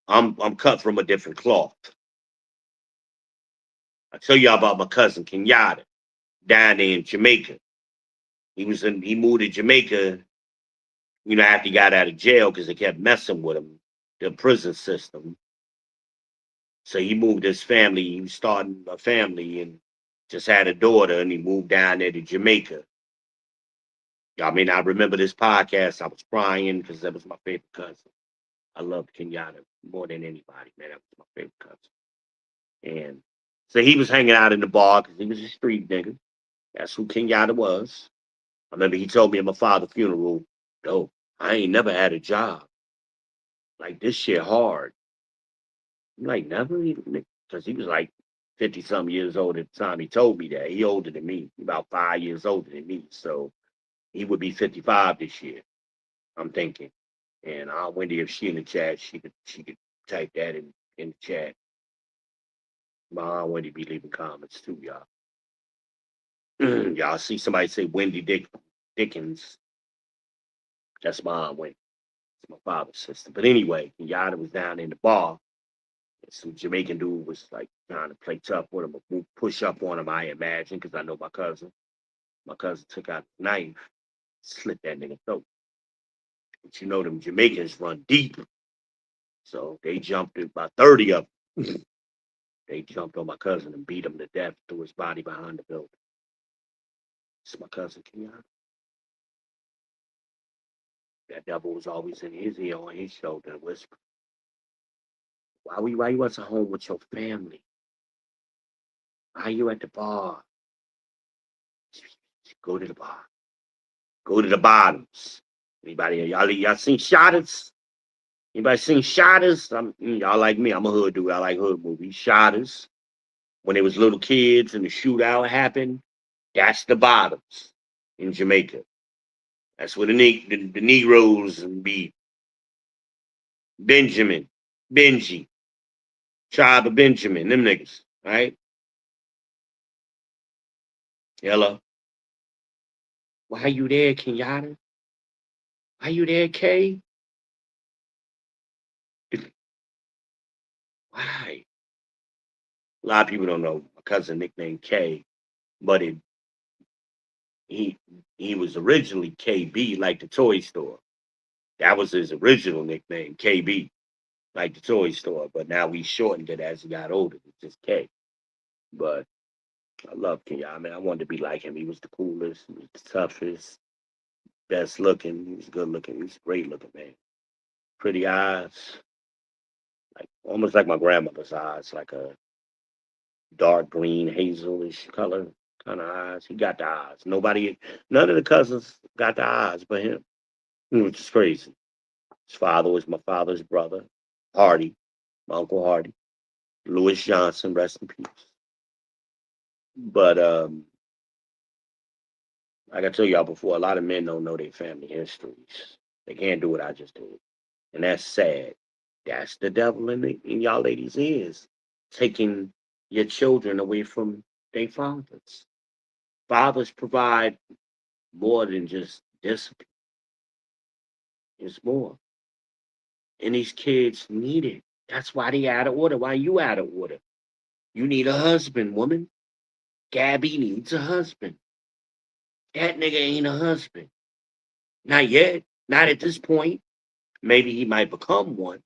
I'm cut from a different cloth. I tell y'all about my cousin Kenyatta down there in Jamaica. He moved to Jamaica, after he got out of jail because they kept messing with him, the prison system. So he moved his family. He was starting a family and just had a daughter, and he moved down there to Jamaica. Y'all may not remember this podcast. I was crying because that was my favorite cousin. I loved Kenyatta more than anybody, man. That was my favorite cousin. And so he was hanging out in the bar because he was a street nigga. That's who Kenyatta was. I remember he told me at my father's funeral, yo, I ain't never had a job. Like, this shit hard. I'm like, never? Because he was like 50-some years old at the time he told me that. He older than me, about 5 years older than me. So he would be 55 this year, I'm thinking. And I wonder if she in the chat, she could type that in the chat. My Aunt Wendy be leaving comments too, y'all. Y'all see somebody say Wendy Dickens. That's my Aunt Wendy. It's my father's sister. But anyway, Kenyatta was down in the bar. And some Jamaican dude was like trying to play tough with him, or push up on him, I imagine, because I know my cousin. My cousin took out a knife, slit that nigga throat. But you know them Jamaicans run deep. So they jumped about 30 of them. They jumped on my cousin and beat him to death, threw his body behind the building. It's my cousin Kenyatta. That devil was always in his ear, on his shoulder, and whisper, why you wasn't home with your family? Why you at the bar? Go to the bar. Go to the bottoms. Anybody, y'all seen Shotters? Anybody seen Shotters? Y'all like me. I'm a hood dude. I like hood movies. Shotters. When they was little kids and the shootout happened, that's the bottoms in Jamaica. That's where the Negroes be. Benji, tribe of Benjamin, them niggas, right? Hello. Why you there, Kenyatta? Why you there, Kay? Why? A lot of people don't know my cousin nicknamed K, but he was originally KB, like the toy store. That was his original nickname, KB. like the toy store. But now we shortened it as he got older. It's just K. But I love Kenyatta, man. I wanted to be like him. He was the coolest, he was the toughest, best looking. He was good looking. He was great looking, man. Pretty eyes, like almost like my grandmother's eyes, like a dark green, hazelish color kind of eyes. He got the eyes. None of the cousins got the eyes but him, which is crazy. His father was my father's brother, Hardy, my Uncle Hardy, Louis Johnson, rest in peace. But like I told y'all before, a lot of men don't know their family histories. They can't do what I just did. And that's sad. That's the devil in y'all ladies' ears, taking your children away from their fathers. Fathers provide more than just discipline. It's more. And these kids need it. That's why they out of order. Why you out of order? You need a husband, woman. Gabby needs a husband. That nigga ain't a husband. Not yet. Not at this point. Maybe he might become one,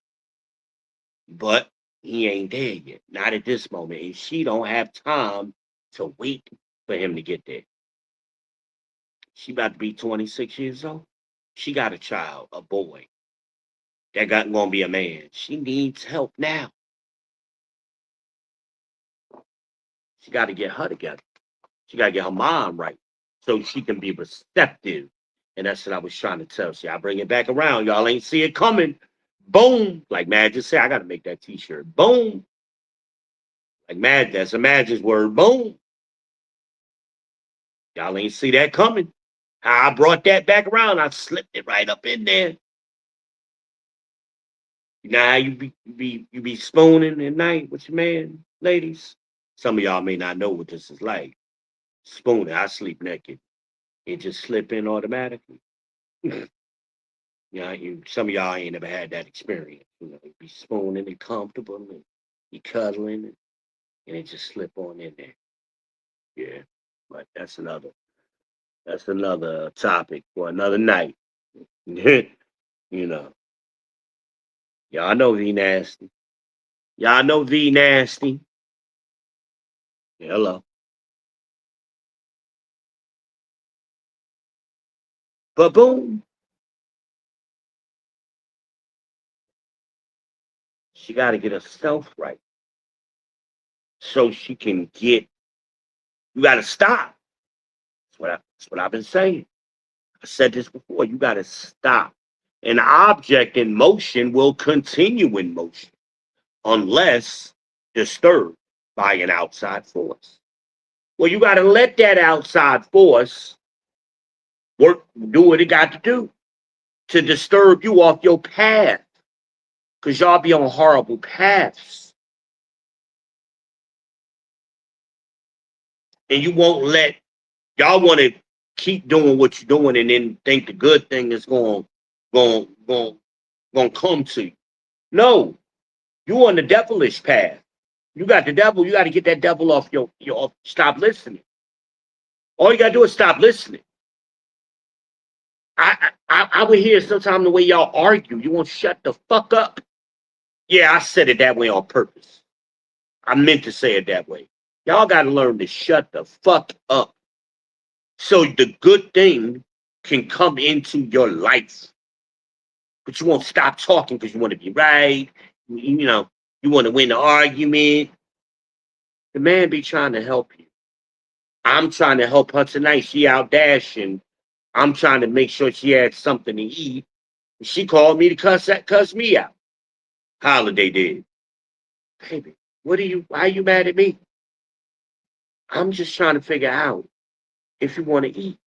but he ain't there yet. Not at this moment. And she don't have time to wait for him to get there. She about to be 26 years old. She got a child, a boy. That got gonna be a man. She needs help now. She got to get her together. She got to get her mind right so she can be receptive. And that's what I was trying to tell you. I bring it back around. Y'all ain't see it coming. Boom. Like Mad just said, I got to make that t-shirt. Boom. Like Mad, that's a Mad's word. Boom. Y'all ain't see that coming. How I brought that back around. I slipped it right up in there. You know how you be spooning at night with your man, ladies? Some of y'all may not know what this is like. Spooning, I sleep naked. It just slip in automatically. Some of y'all ain't never had that experience. You be spooning and comfortable and you cuddling and it just slip on in there. Yeah, but that's another topic for another night. you know, y'all know V nasty. Y'all know V nasty. Hello, but boom, she got to get herself right so she can get. You got to stop. That's what I've been saying. I said this before. You got to stop. An object in motion will continue in motion unless disturbed by an outside force. Well, you got to let that outside force work, do what it got to do to disturb you off your path. Because y'all be on horrible paths. And you won't let, y'all want to keep doing what you're doing and then think the good thing is going to come to you. No, you on the devilish path. You got the devil. You got to get that devil off your. Stop listening. All you got to do is stop listening. I would hear sometimes the way y'all argue. You won't shut the fuck up. Yeah, I said it that way on purpose. I meant to say it that way. Y'all got to learn to shut the fuck up so the good thing can come into your life. But you won't stop talking because you want to be right. You want to win the argument. The man be trying to help you. I'm trying to help her tonight. She out dashing. I'm trying to make sure she had something to eat. She called me to cuss me out. Holiday did. Baby, why are you mad at me? I'm just trying to figure out if you want to eat.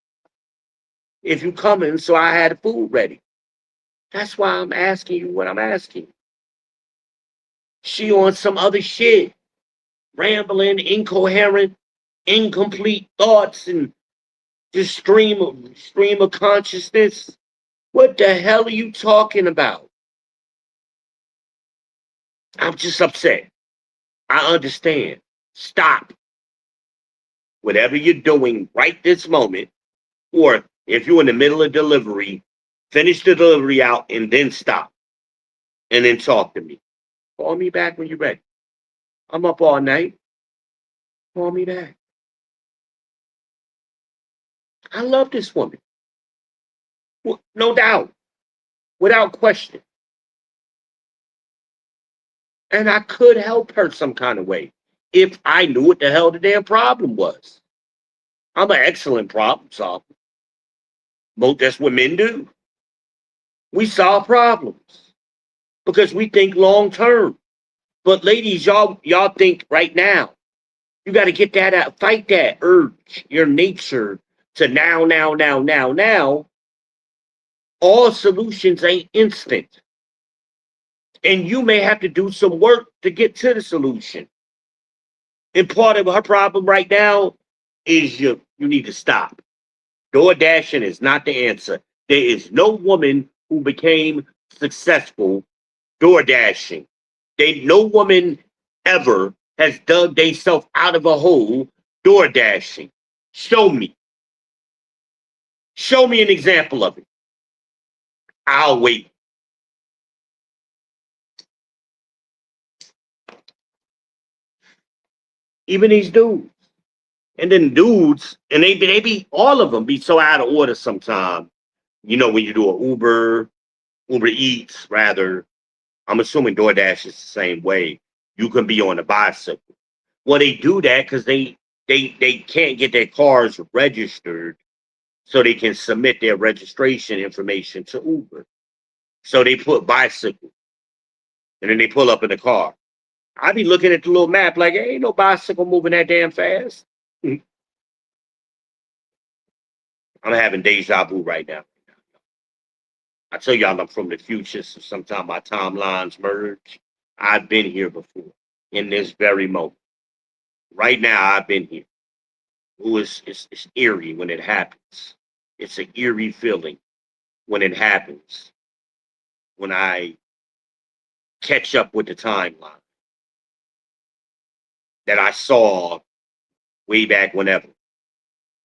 If you coming, so I had the food ready. That's why I'm asking you what I'm asking. She on some other shit. Rambling, incoherent, incomplete thoughts, and just stream of consciousness. What the hell are you talking about? I'm just upset. I understand. Stop. Whatever you're doing right this moment, or if you're in the middle of delivery, finish the delivery out and then stop. And then talk to me. Call me back when you're ready. I'm up all night. Call me back. I love this woman. No doubt. Without question. And I could help her some kind of way if I knew what the hell the damn problem was. I'm an excellent problem solver. That's what men do. We solve problems because we think long term. But ladies, y'all think right now. You got to get that out, fight that urge, your nature to now. All solutions ain't instant. And you may have to do some work to get to the solution. And part of her problem right now is you need to stop. Door dashing is not the answer. There is no woman who became successful door dashing. No woman ever has dug themselves out of a hole door dashing. Show me. Show me an example of it. I'll wait. Even these dudes. And then dudes, and they be all of them be so out of order sometimes. You know, when you do an Uber Eats, rather, I'm assuming DoorDash is the same way. You can be on a bicycle. Well, they do that because they can't get their cars registered so they can submit their registration information to Uber. So they put bicycle, and then they pull up in the car. I be looking at the little map like, ain't no bicycle moving that damn fast. I'm having deja vu right now. I tell y'all I'm from the future, so sometimes my timelines merge. I've been here before, in this very moment. Right now, I've been here. Ooh, it's eerie when it happens. It's an eerie feeling when it happens. When I catch up with the timeline that I saw way back whenever.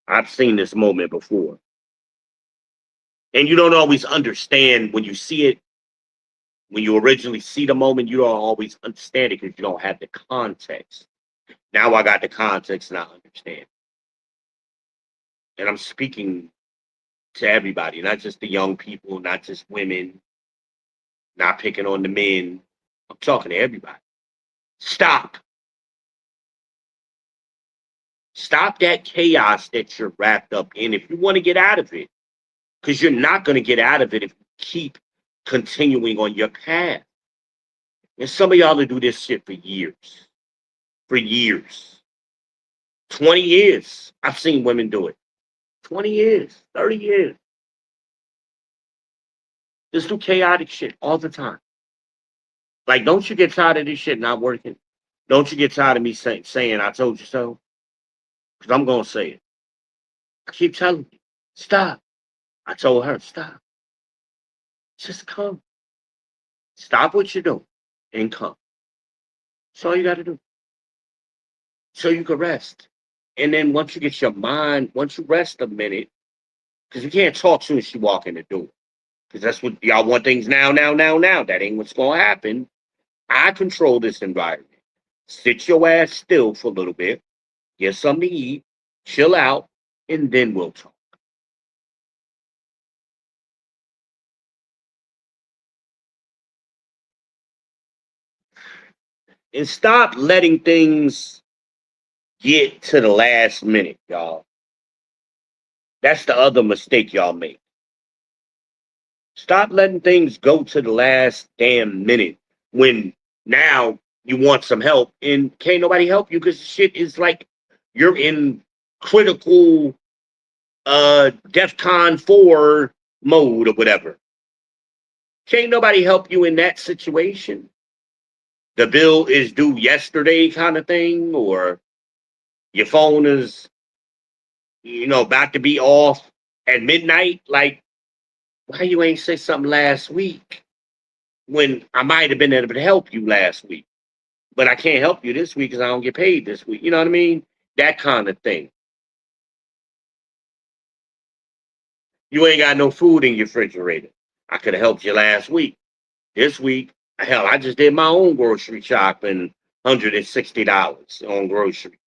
I've seen this moment before. And you don't always understand when you see it. When you originally see the moment, you don't always understand it because you don't have the context. Now I got the context and I understand. And I'm speaking to everybody, not just the young people, not just women, not picking on the men. I'm talking to everybody. Stop. Stop that chaos that you're wrapped up in if you want to get out of it. Because you're not going to get out of it if you keep continuing on your path. And some of y'all will do this shit for years. For years. 20 years. I've seen women do it. 20 years. 30 years. Just do chaotic shit all the time. Like, don't you get tired of this shit not working? Don't you get tired of me saying I told you so? Because I'm going to say it. I keep telling you, stop. I told her, stop. Just come. Stop what you're doing and come. That's all you got to do. So you can rest. And then once you get your mind, once you rest a minute, because you can't talk soon as you walk in the door. Because that's what y'all want things now. That ain't what's going to happen. I control this environment. Sit your ass still for a little bit, get something to eat, chill out, and then we'll talk. And stop letting things get to the last minute, y'all. That's the other mistake y'all make. Stop letting things go to the last damn minute when now you want some help and can't nobody help you because shit is like you're in critical DEFCON 4 mode or whatever. Can't nobody help you in that situation. The bill is due yesterday kind of thing, or your phone is, about to be off at midnight. Like, why you ain't say something last week when I might have been able to help you last week, but I can't help you this week because I don't get paid this week. You know what I mean? That kind of thing. You ain't got no food in your refrigerator. I could have helped you last week. This week, Hell, I just did my own grocery shopping, $160 on groceries,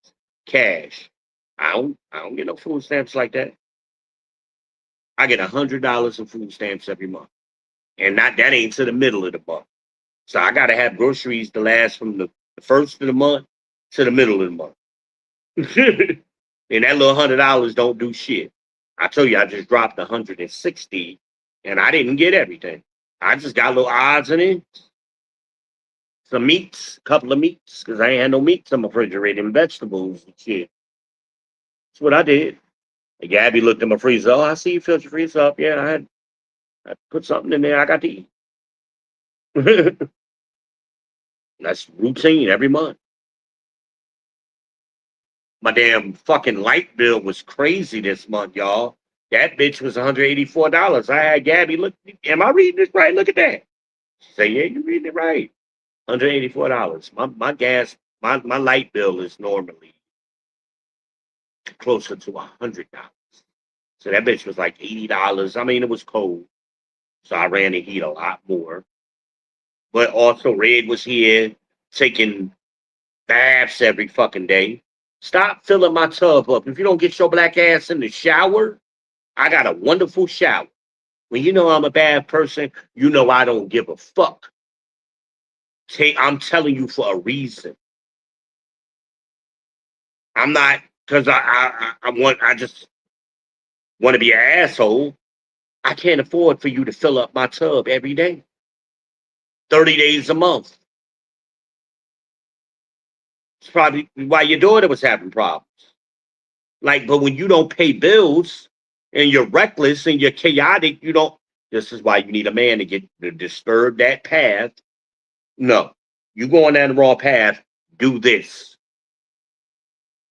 cash. I don't get no food stamps like that. I get $100 in food stamps every month, and not that ain't to the middle of the month. So I gotta have groceries to last from the first of the month to the middle of the month. And that little $100 don't do shit. I tell you, I just dropped 160, and I didn't get everything. I just got little odds and ends. Some meats, a couple of meats, because I ain't had no meats in my refrigerator and vegetables and shit. That's what I did. And Gabby looked at my freezer. Oh, I see you filled your freezer up. Yeah, I put something in there. I got to eat. That's routine every month. My damn fucking light bill was crazy this month, y'all. That bitch was $184. I had Gabby look. Am I reading this right? Look at that. She said, "Yeah, you reading it right. $184. My gas, my light bill is normally closer to $100. So that bitch was like $80. I mean, it was cold, so I ran the heat a lot more. But also, Red was here taking baths every fucking day. Stop filling my tub up. If you don't get your black ass in the shower, I got a wonderful shower. When you know I'm a bad person, you know I don't give a fuck. I'm telling you for a reason. I'm not because I just want to be an asshole. I can't afford for you to fill up my tub every day, 30 days a month. It's probably why your daughter was having problems. Like, but when you don't pay bills and you're reckless and you're chaotic, you don't. This is why you need a man to disturb that path. No, you going down the wrong path. Do this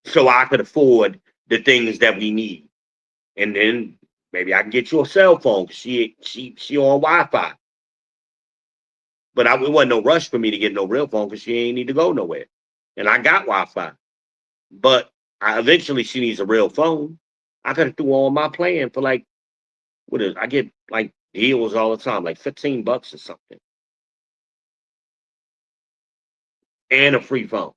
so I could afford the things that we need, and then maybe I can get you a cell phone because she on Wi-Fi. But it wasn't no rush for me to get no real phone because she ain't need to go nowhere, and I got Wi-Fi. But eventually she needs a real phone. I could have threw on my plan for like what is I get like deals all the time, like $15 or something, and a free phone.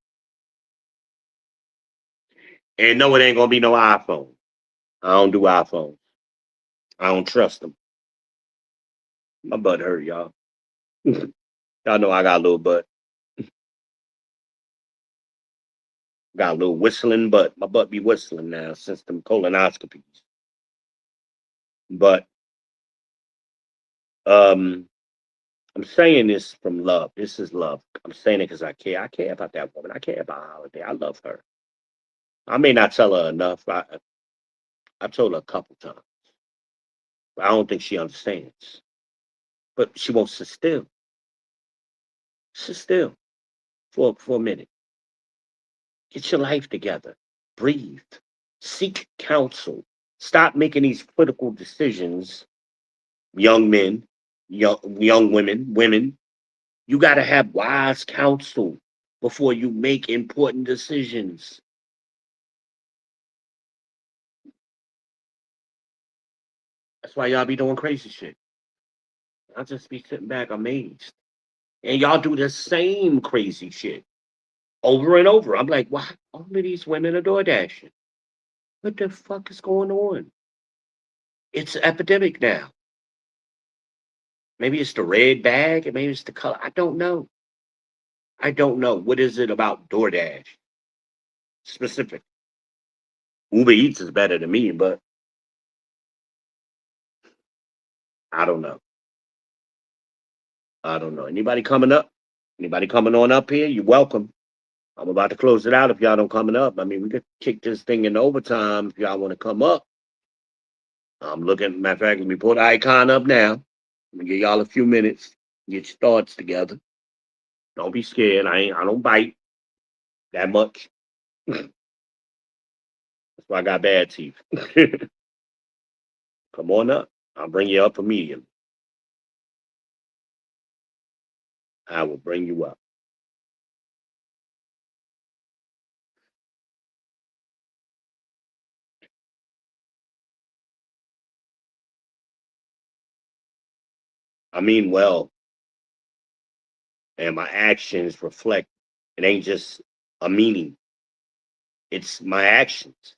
And no, it ain't gonna be no iPhone. I don't do iPhones. I don't trust them. My butt hurt, y'all. Y'all know I got a little butt. Got a little whistling butt. My butt be whistling now since them colonoscopies. But um, I'm saying this from love. This is love. I'm saying it because I care. I care about that woman. I care about Holiday. I love her. I may not tell her enough. I told her a couple times. But I don't think she understands. But she won't sit still. Sit still for a minute. Get your life together. Breathe. Seek counsel. Stop making these critical decisions, young men, young women. You got to have wise counsel before you make important decisions. That's why y'all be doing crazy shit. I just be sitting back amazed. And y'all do the same crazy shit over and over. I'm like, why all of these women are door dashing? What the fuck is going on? It's an epidemic now. Maybe it's the red bag, and maybe it's the color. I don't know. I don't know. What is it about DoorDash specific? Uber Eats is better than me, but I don't know. I don't know. Anybody coming up? Anybody coming on up here? You're welcome. I'm about to close it out if y'all don't coming up. I mean, we could kick this thing in overtime if y'all want to come up. I'm looking, matter of fact, let me put the icon up now. I'm gonna give y'all a few minutes. Get your thoughts together. Don't be scared. I don't bite that much. That's why I got bad teeth. Come on up. I'll bring you up a medium. I will bring you up. I mean well. and my actions reflect. It ain't just a meaning. It's my actions.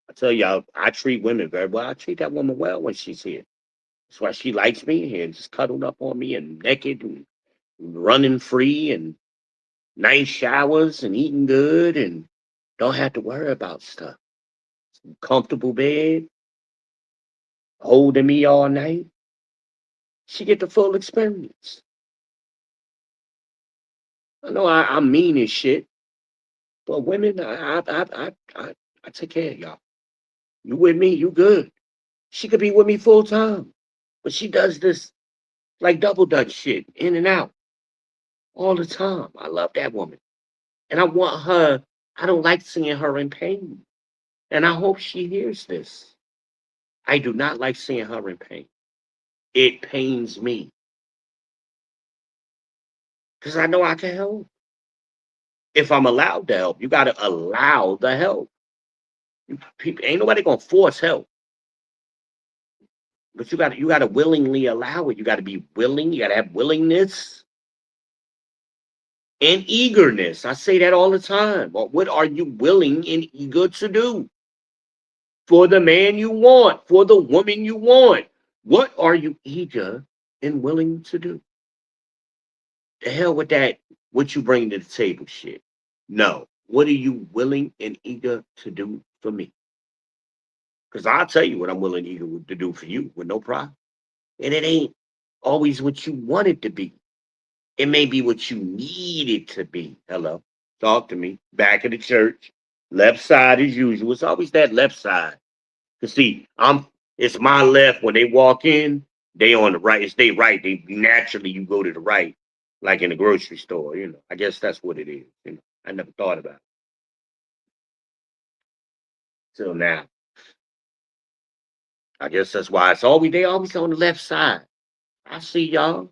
I tell y'all, I treat women very well. I treat that woman well when she's here. That's why she likes me and just cuddled up on me and naked and running free and nice showers and eating good and don't have to worry about stuff. Comfortable bed, holding me all night. She get the full experience. I know I'm mean as shit, but women, I take care of y'all. You with me? You good? She could be with me full time, but she does this like double dutch shit, in and out all the time. I love that woman, and I want her. I don't like seeing her in pain, and I hope she hears this. I do not like seeing her in pain. It pains me because I know I can help. If I'm allowed to help, you got to allow the help. People, ain't nobody gonna force help, but you got to willingly allow it. You got to be willing. You got to have willingness and eagerness. I say that all the time. But what are you willing and eager to do for the man you want, for the woman you want? What are you eager and willing to do? The hell with that, what you bring to the table shit. No. What are you willing and eager to do for me? Because I'll tell you what I'm willing and eager to do for you with no problem. And it ain't always what you want it to be. It may be what you need it to be. Hello. Talk to me. Back of the church. Left side as usual. It's always that left side. Cause see, it's my left when they walk in, they on the right. It's they right. They naturally you go to the right, like in the grocery store, I guess that's what it is. I never thought about it till now. I guess that's why they always on the left side. I see y'all.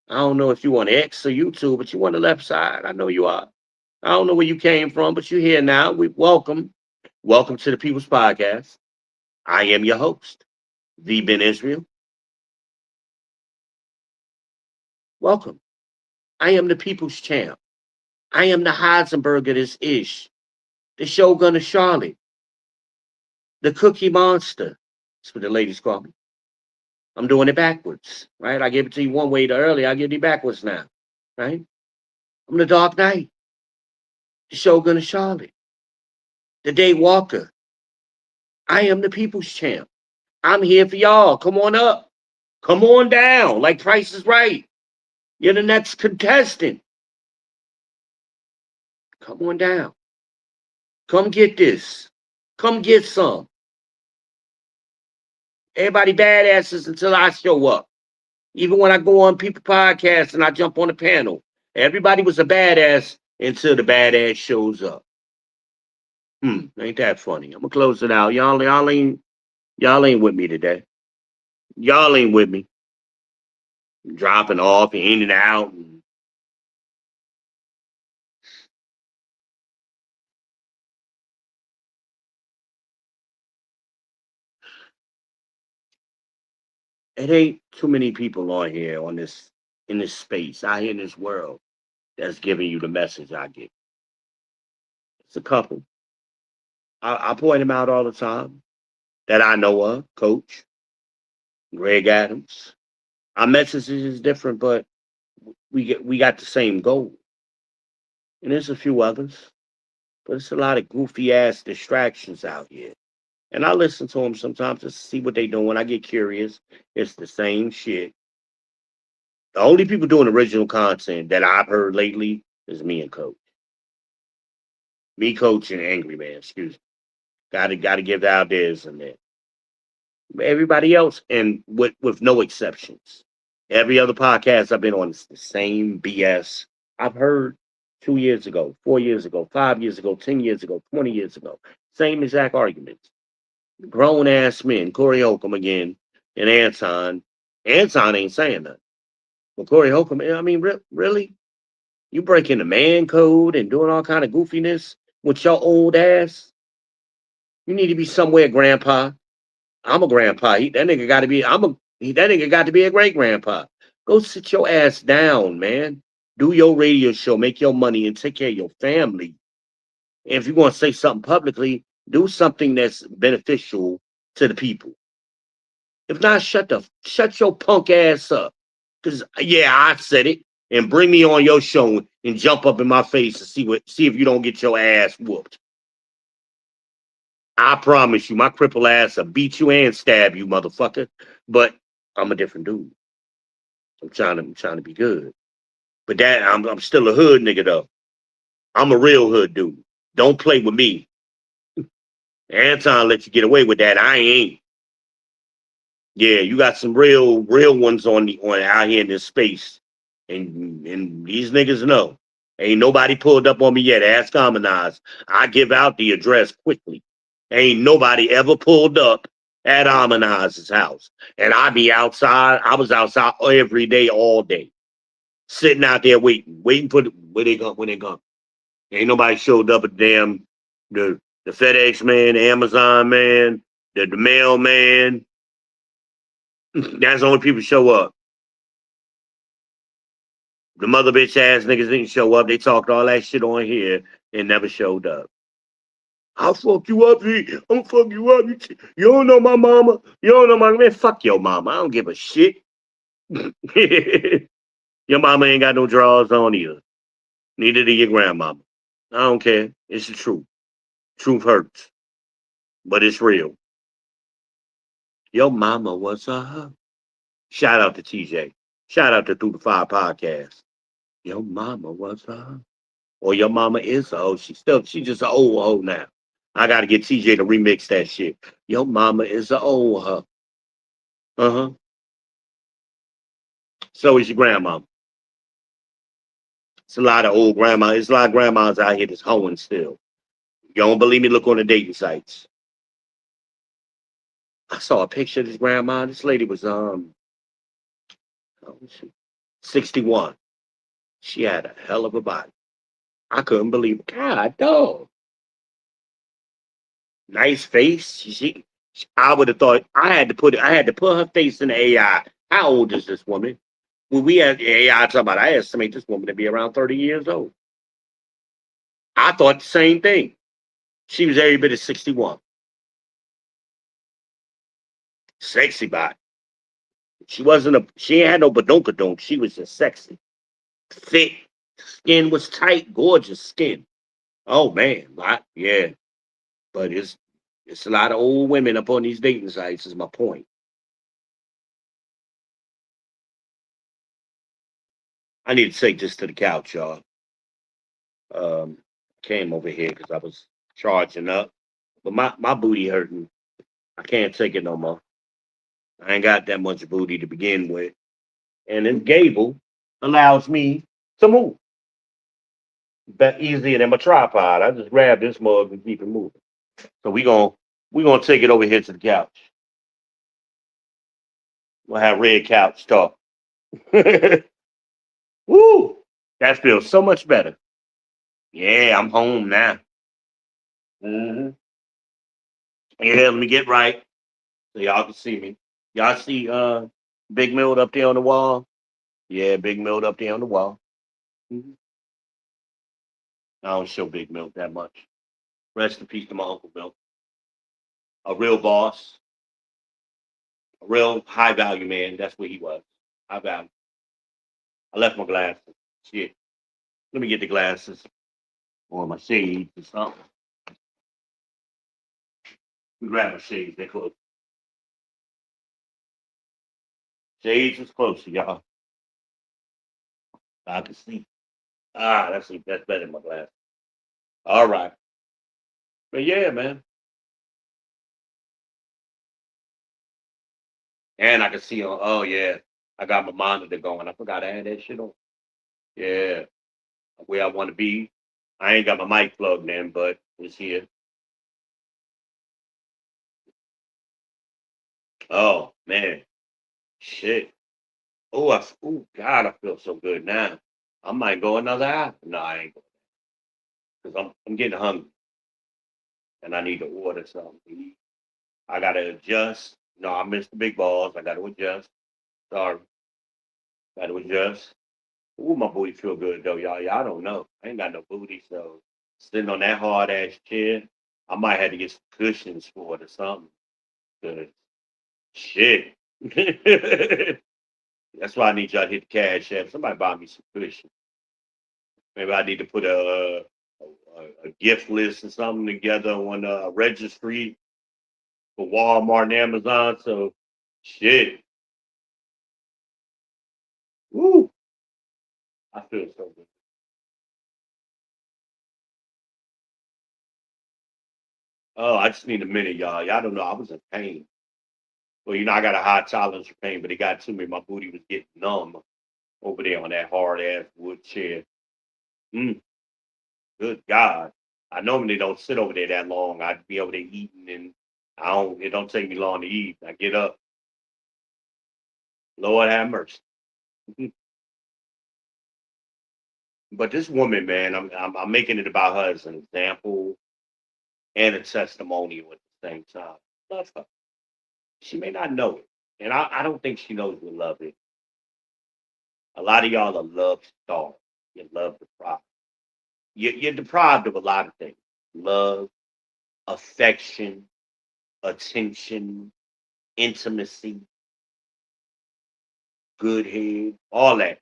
I don't know if you on X or YouTube, but you on the left side. I know you are. I don't know where you came from, but you're here now. We welcome. Welcome to the People's Podcast. I am your host, the Ben Israel. Welcome. I am the People's Champ. I am the Heisenberg of this ish, the Shogun of Charlotte, the Cookie Monster. That's what the ladies call me. I'm doing it backwards, right? I gave it to you one way earlier. I give it backwards now, right? I'm the Dark Knight, the Shogun of Charlotte, the Day Walker. I am the People's Champ. I'm here for y'all. Come on up. Come on down. Like Price is Right. You're the next contestant. Come on down. Come get this. Come get some. Everybody badasses until I show up. Even when I go on people podcasts and I jump on the panel, everybody was a badass until the badass shows up. Ain't that funny? I'm gonna close it out. Y'all ain't with me today. Y'all ain't with me. Dropping off and in and out. It ain't too many people on here in this space, out here in this world, that's giving you the message I get. It's a couple. I point them out all the time that I know of. Coach, Greg Adams. Our message is different, but we got the same goal. And there's a few others, but it's a lot of goofy ass distractions out here. And I listen to them sometimes to see what they doing. I get curious. It's the same shit. The only people doing original content that I've heard lately is me and Coach. Me, Coach, and Angry Man. Excuse me. Gotta give the ideas in there. Everybody else, and with no exceptions. Every other podcast I've been on is the same BS I've heard 2 years ago, 4 years ago, 5 years ago, 10 years ago, 20 years ago. Same exact arguments. Grown ass men, Corey Holcomb again, and Anton. Anton ain't saying nothing. But Corey Holcomb, I mean, really? You breaking the man code and doing all kind of goofiness with your old ass? You need to be somewhere, grandpa. I'm a grandpa. That nigga got to be. That nigga got to be a great grandpa. Go sit your ass down, man. Do your radio show, make your money, and take care of your family. And if you want to say something publicly, do something that's beneficial to the people. If not, shut your punk ass up. Cause yeah, I said it. And bring me on your show and jump up in my face and see if you don't get your ass whooped. I promise you, my cripple ass will beat you and stab you, motherfucker. But I'm a different dude. I'm trying to be good. But that I'm still a hood nigga though. I'm a real hood dude. Don't play with me. Anton let you get away with that. I ain't. Yeah, you got some real ones on out here in this space. And these niggas know. Ain't nobody pulled up on me yet. Ask Harmonize. I give out the address quickly. Ain't nobody ever pulled up at Harmonize's house. And I be outside. I was outside every day, all day. Sitting out there waiting for when they come. Ain't nobody showed up at the FedEx man, the Amazon man, the mailman. That's the only people show up. The mother bitch ass niggas didn't show up. They talked all that shit on here and never showed up. I'll fuck you up, G. I'm gonna fuck you up. You don't know my mama. You don't know my man. Fuck your mama. I don't give a shit. Your mama ain't got no drawers on either. Neither do your grandmama. I don't care. It's the truth. Truth hurts, but it's real. Your mama was a hoe. Shout out to TJ. Shout out to Through the Fire podcast. Your mama was a hoe. Or your mama is a hoe. She just an old hoe now. I gotta get TJ to remix that shit. Your mama is a old hoe. Uh-huh. So is your grandma. It's a lot of old grandma. There's a lot of grandmas out here that's hoeing still. You don't believe me? Look on the dating sites. I saw a picture of this grandma. This lady was 61. She had a hell of a body. I couldn't believe it. God, dog. Nice face. I would have thought I had to put her face in the AI. How old is this woman? When we had AI talking about, I estimate this woman to be around 30 years old. I thought the same thing. She was every bit of 61. Sexy body. She ain't had no badonkadonk. She was just sexy. Thick. Skin was tight, gorgeous skin. Oh man, yeah. But it's a lot of old women up on these dating sites, is my point. I need to take this to the couch, y'all. Um, Came over here because I was charging up. But my booty hurting. I can't take it no more. I ain't got that much booty to begin with. And then Gable allows me to move. But easier than my tripod. I just grab this mug and keep it moving. So we gonna take it over here to the couch. We'll have red couch talk. Woo! That feels so much better. Yeah, I'm home now. hmm Yeah, let me get right so y'all can see me. Y'all see Big Mill up there on the wall? Yeah, Big Mill up there on the wall. hmm I don't show Big Mill that much. Rest in peace to my Uncle Bill. A real boss, a real high value man. That's what he was. High value. I left my glasses. Shit. Let me get the glasses or my shades or something. Grab my shades. They're close. Shades is closer, y'all. I can see. That's better than my glass. All right. But yeah, man. And I can see on oh yeah. I got my monitor going. I forgot I had that shit on. Yeah. Where I want to be. I ain't got my mic plugged in, but it's here. Oh man. Shit. Oh God, I feel so good now. I might go another hour. No, I ain't going because I'm getting hungry and I need to order something. I gotta adjust. No, I missed the big balls. I gotta adjust. Sorry. That was just. Ooh, my booty feel good though, y'all. Y'all don't know. I ain't got no booty, so sitting on that hard ass chair, I might have to get some cushions for it or something. 'Cause shit. That's why I need y'all to hit the cash app. Somebody buy me some cushions. Maybe I need to put a gift list or something together on a registry for Walmart and Amazon. So shit. Woo. I feel so good. Oh, I just need a minute, y'all. Y'all don't know I was in pain. Well, I got a high tolerance for pain, but it got to me. My booty was getting numb over there on that hard ass wood chair. Mm, good God. I normally don't sit over there that long. I'd be over there eating and it don't take me long to eat. I get up. Lord have mercy. But this woman, man, I'm making it about her as an example and a testimonial at the same time. Love her. She may not know it. And I don't think she knows what love is. A lot of y'all are love starved. You love deprived. You're deprived of a lot of things. Love, affection, attention, intimacy, good head, all that.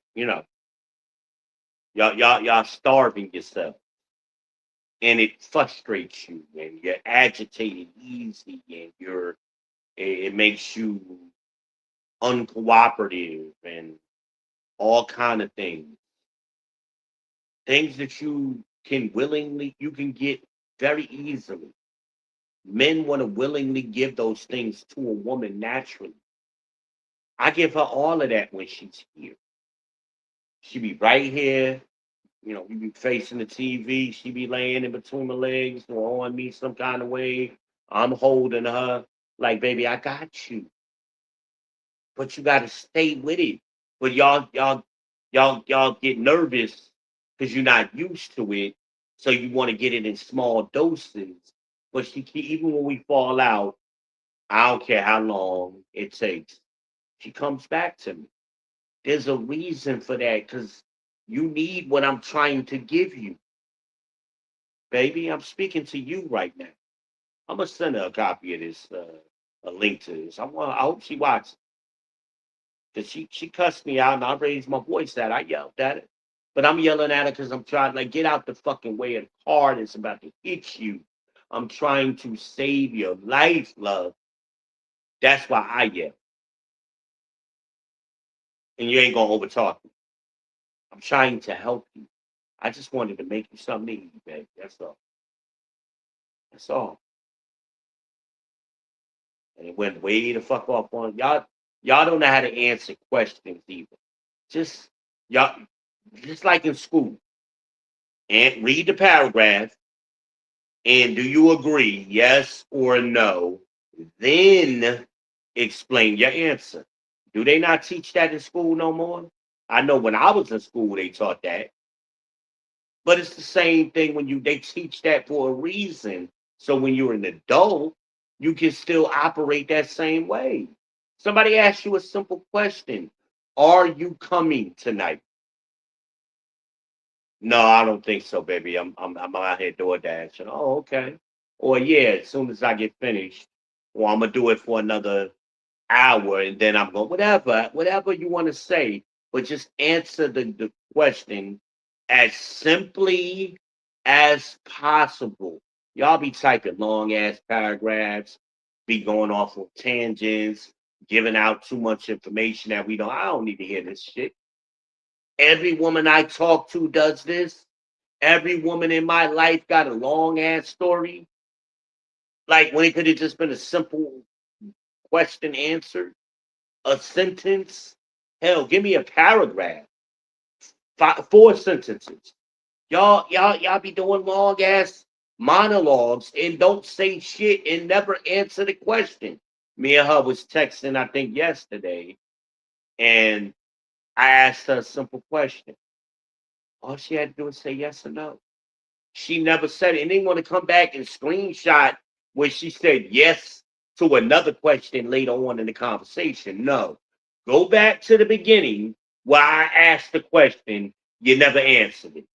Y'all starving yourself. And it frustrates you and you're agitated easy and it makes you uncooperative and all kind of things that you can get very easily. Men want to willingly give those things to a woman naturally. I give her all of that when she's here. She be right here. We be facing the TV. She be laying in between my legs or on me some kind of way. I'm holding her like, baby, I got you. But you got to stay with it. But y'all get nervous because you're not used to it, so you want to get it in small doses. But even when we fall out, I don't care how long it takes. She comes back to me. There's a reason for that because you need what I'm trying to give you, baby. I'm speaking to you right now. I'm gonna send her a copy of this, a link to this. I hope she watches. Cause she cussed me out and I raised my voice at her. I yelled at her. But I'm yelling at her because I'm trying like get out the fucking way of the car that's about to hit you. I'm trying to save your life, love. That's why I yell. And you ain't gonna overtalk me. I'm trying to help you. I just wanted to make you something to eat, baby. That's all. That's all. And it went way the fuck off on y'all. Y'all don't know how to answer questions either. Just y'all just like in school. And read the paragraph. And do you agree, yes or no? Then explain your answer. Do they not teach that in school no more? I know when I was in school, they taught that. But it's the same thing when they teach that for a reason. So when you're an adult, you can still operate that same way. Somebody asks you a simple question. Are you coming tonight? No, I don't think so, baby. I'm out here door dashing. Oh, okay. Or yeah, as soon as I get finished, or I'm gonna do it for another hour, and then I'm going whatever you want to say, but just answer the question as simply as possible. Y'all be typing long ass paragraphs, be going off on tangents, giving out too much information that we don't. I don't need to hear this shit. Every woman I talk to does this. Every woman in my life got a long ass story. Like when it could have just been a simple question answered, a sentence. Hell, give me a paragraph, four sentences. Y'all be doing long ass monologues and don't say shit and never answer the question. Me and her was texting, I think yesterday, and I asked her a simple question. All she had to do was say yes or no. She never said it. And then want to come back and screenshot where she said yes to another question later on in the conversation. No. Go back to the beginning Well, I asked the question, you never answered it.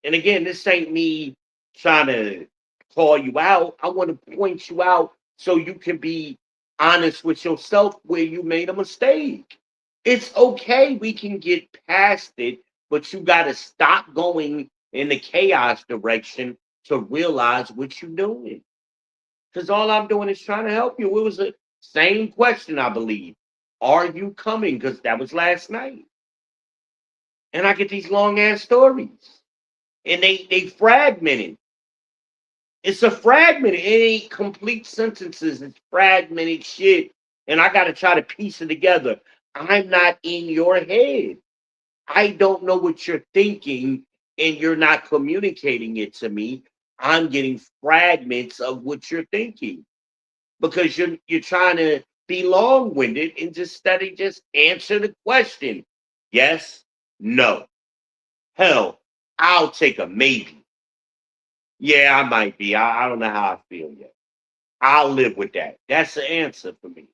And again, this ain't me trying to call you out. I want to point you out so you can be honest with yourself where you made a mistake. It's okay. We can get past it, but you got to stop going in the chaos direction to realize what you're doing. Because all I'm doing is trying to help you. It was the same question, I believe. Are you coming? Because that was last night. And I get these long ass stories. And they fragmented. It's a fragment. It ain't complete sentences. It's fragmented shit. And I got to try to piece it together. I'm not in your head. I don't know what you're thinking, and you're not communicating it to me. I'm getting fragments of what you're thinking because you're trying to be long-winded and just study, just answer the question. Yes, no. Hell, I'll take a maybe. Yeah, I might be. I don't know how I feel yet. I'll live with that. That's the answer for me.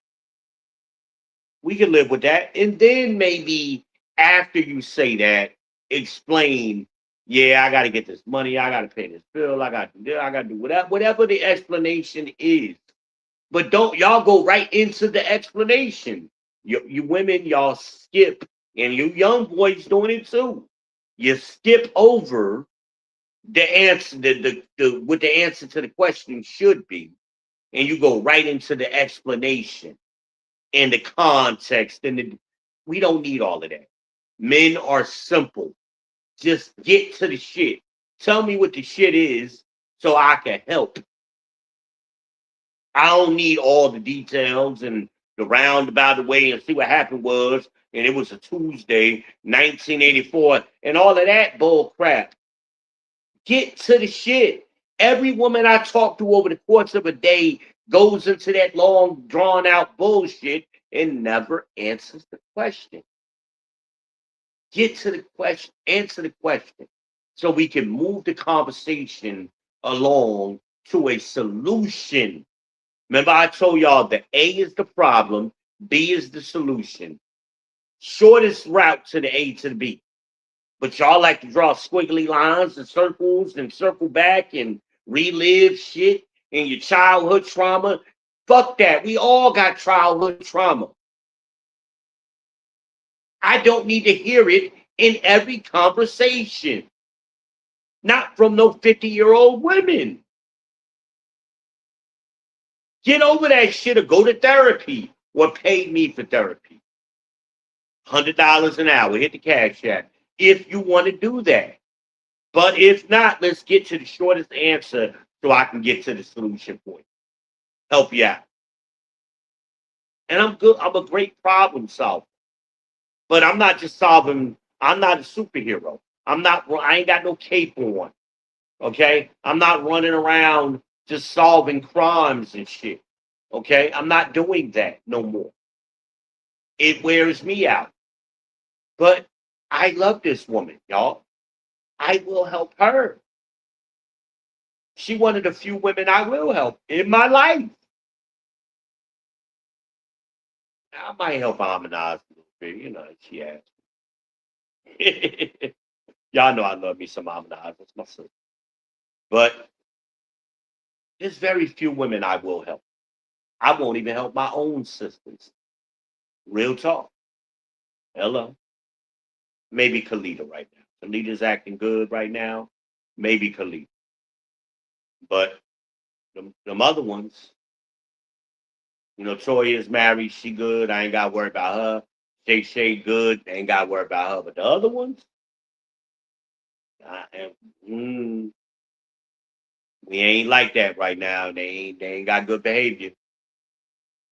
We can live with that. And then maybe after you say that, explain, yeah, I gotta get this money, I gotta pay this bill, I gotta do whatever the explanation is. But don't y'all go right into the explanation. You women, y'all skip, and you young boys doing it too. You skip over the answer, the what the answer to the question should be, and you go right into the explanation and the context we don't need all of that. Men are simple. Just get to the shit. Tell me what the shit is so I can help. I don't need all the details and the roundabout way and see what happened was, and it was a Tuesday, 1984, and all of that bull crap. Get to the shit. Every woman I talk to over the course of a day goes into that long, drawn out bullshit and never answers the question. Get to the question, answer the question, so we can move the conversation along to a solution. Remember, I told y'all that A is the problem, B is the solution. Shortest route to the A to the B. But y'all like to draw squiggly lines and circle back and relive shit in your childhood trauma. Fuck that. We all got childhood trauma. I don't need to hear it in every conversation. Not from no 50-year-old women. Get over that shit or go to therapy or pay me for therapy. $100 an hour. Hit the cash app if you want to do that. But if not, let's get to the shortest answer so I can get to the solution point. Help you out. And I'm good. I'm a great problem solver. But I'm not just solving, I'm not a superhero. I ain't got no cape on. Okay? I'm not running around just solving crimes and shit. Okay? I'm not doing that no more. It wears me out. But I love this woman, y'all. I will help her. She one of the few women I will help in my life. I might help harmonize a little bit, she asked me. Y'all know I love me some harmonize. That's my sister. But there's very few women I will help. I won't even help my own sisters. Real talk. Hello. Maybe Kalita right now. Kalita's acting good right now. Maybe Kalita. But them other ones, Toya is married. She good. I ain't got to worry about her. Shay good. Ain't got to worry about her. But the other ones, I am, we ain't like that right now. They ain't got good behavior.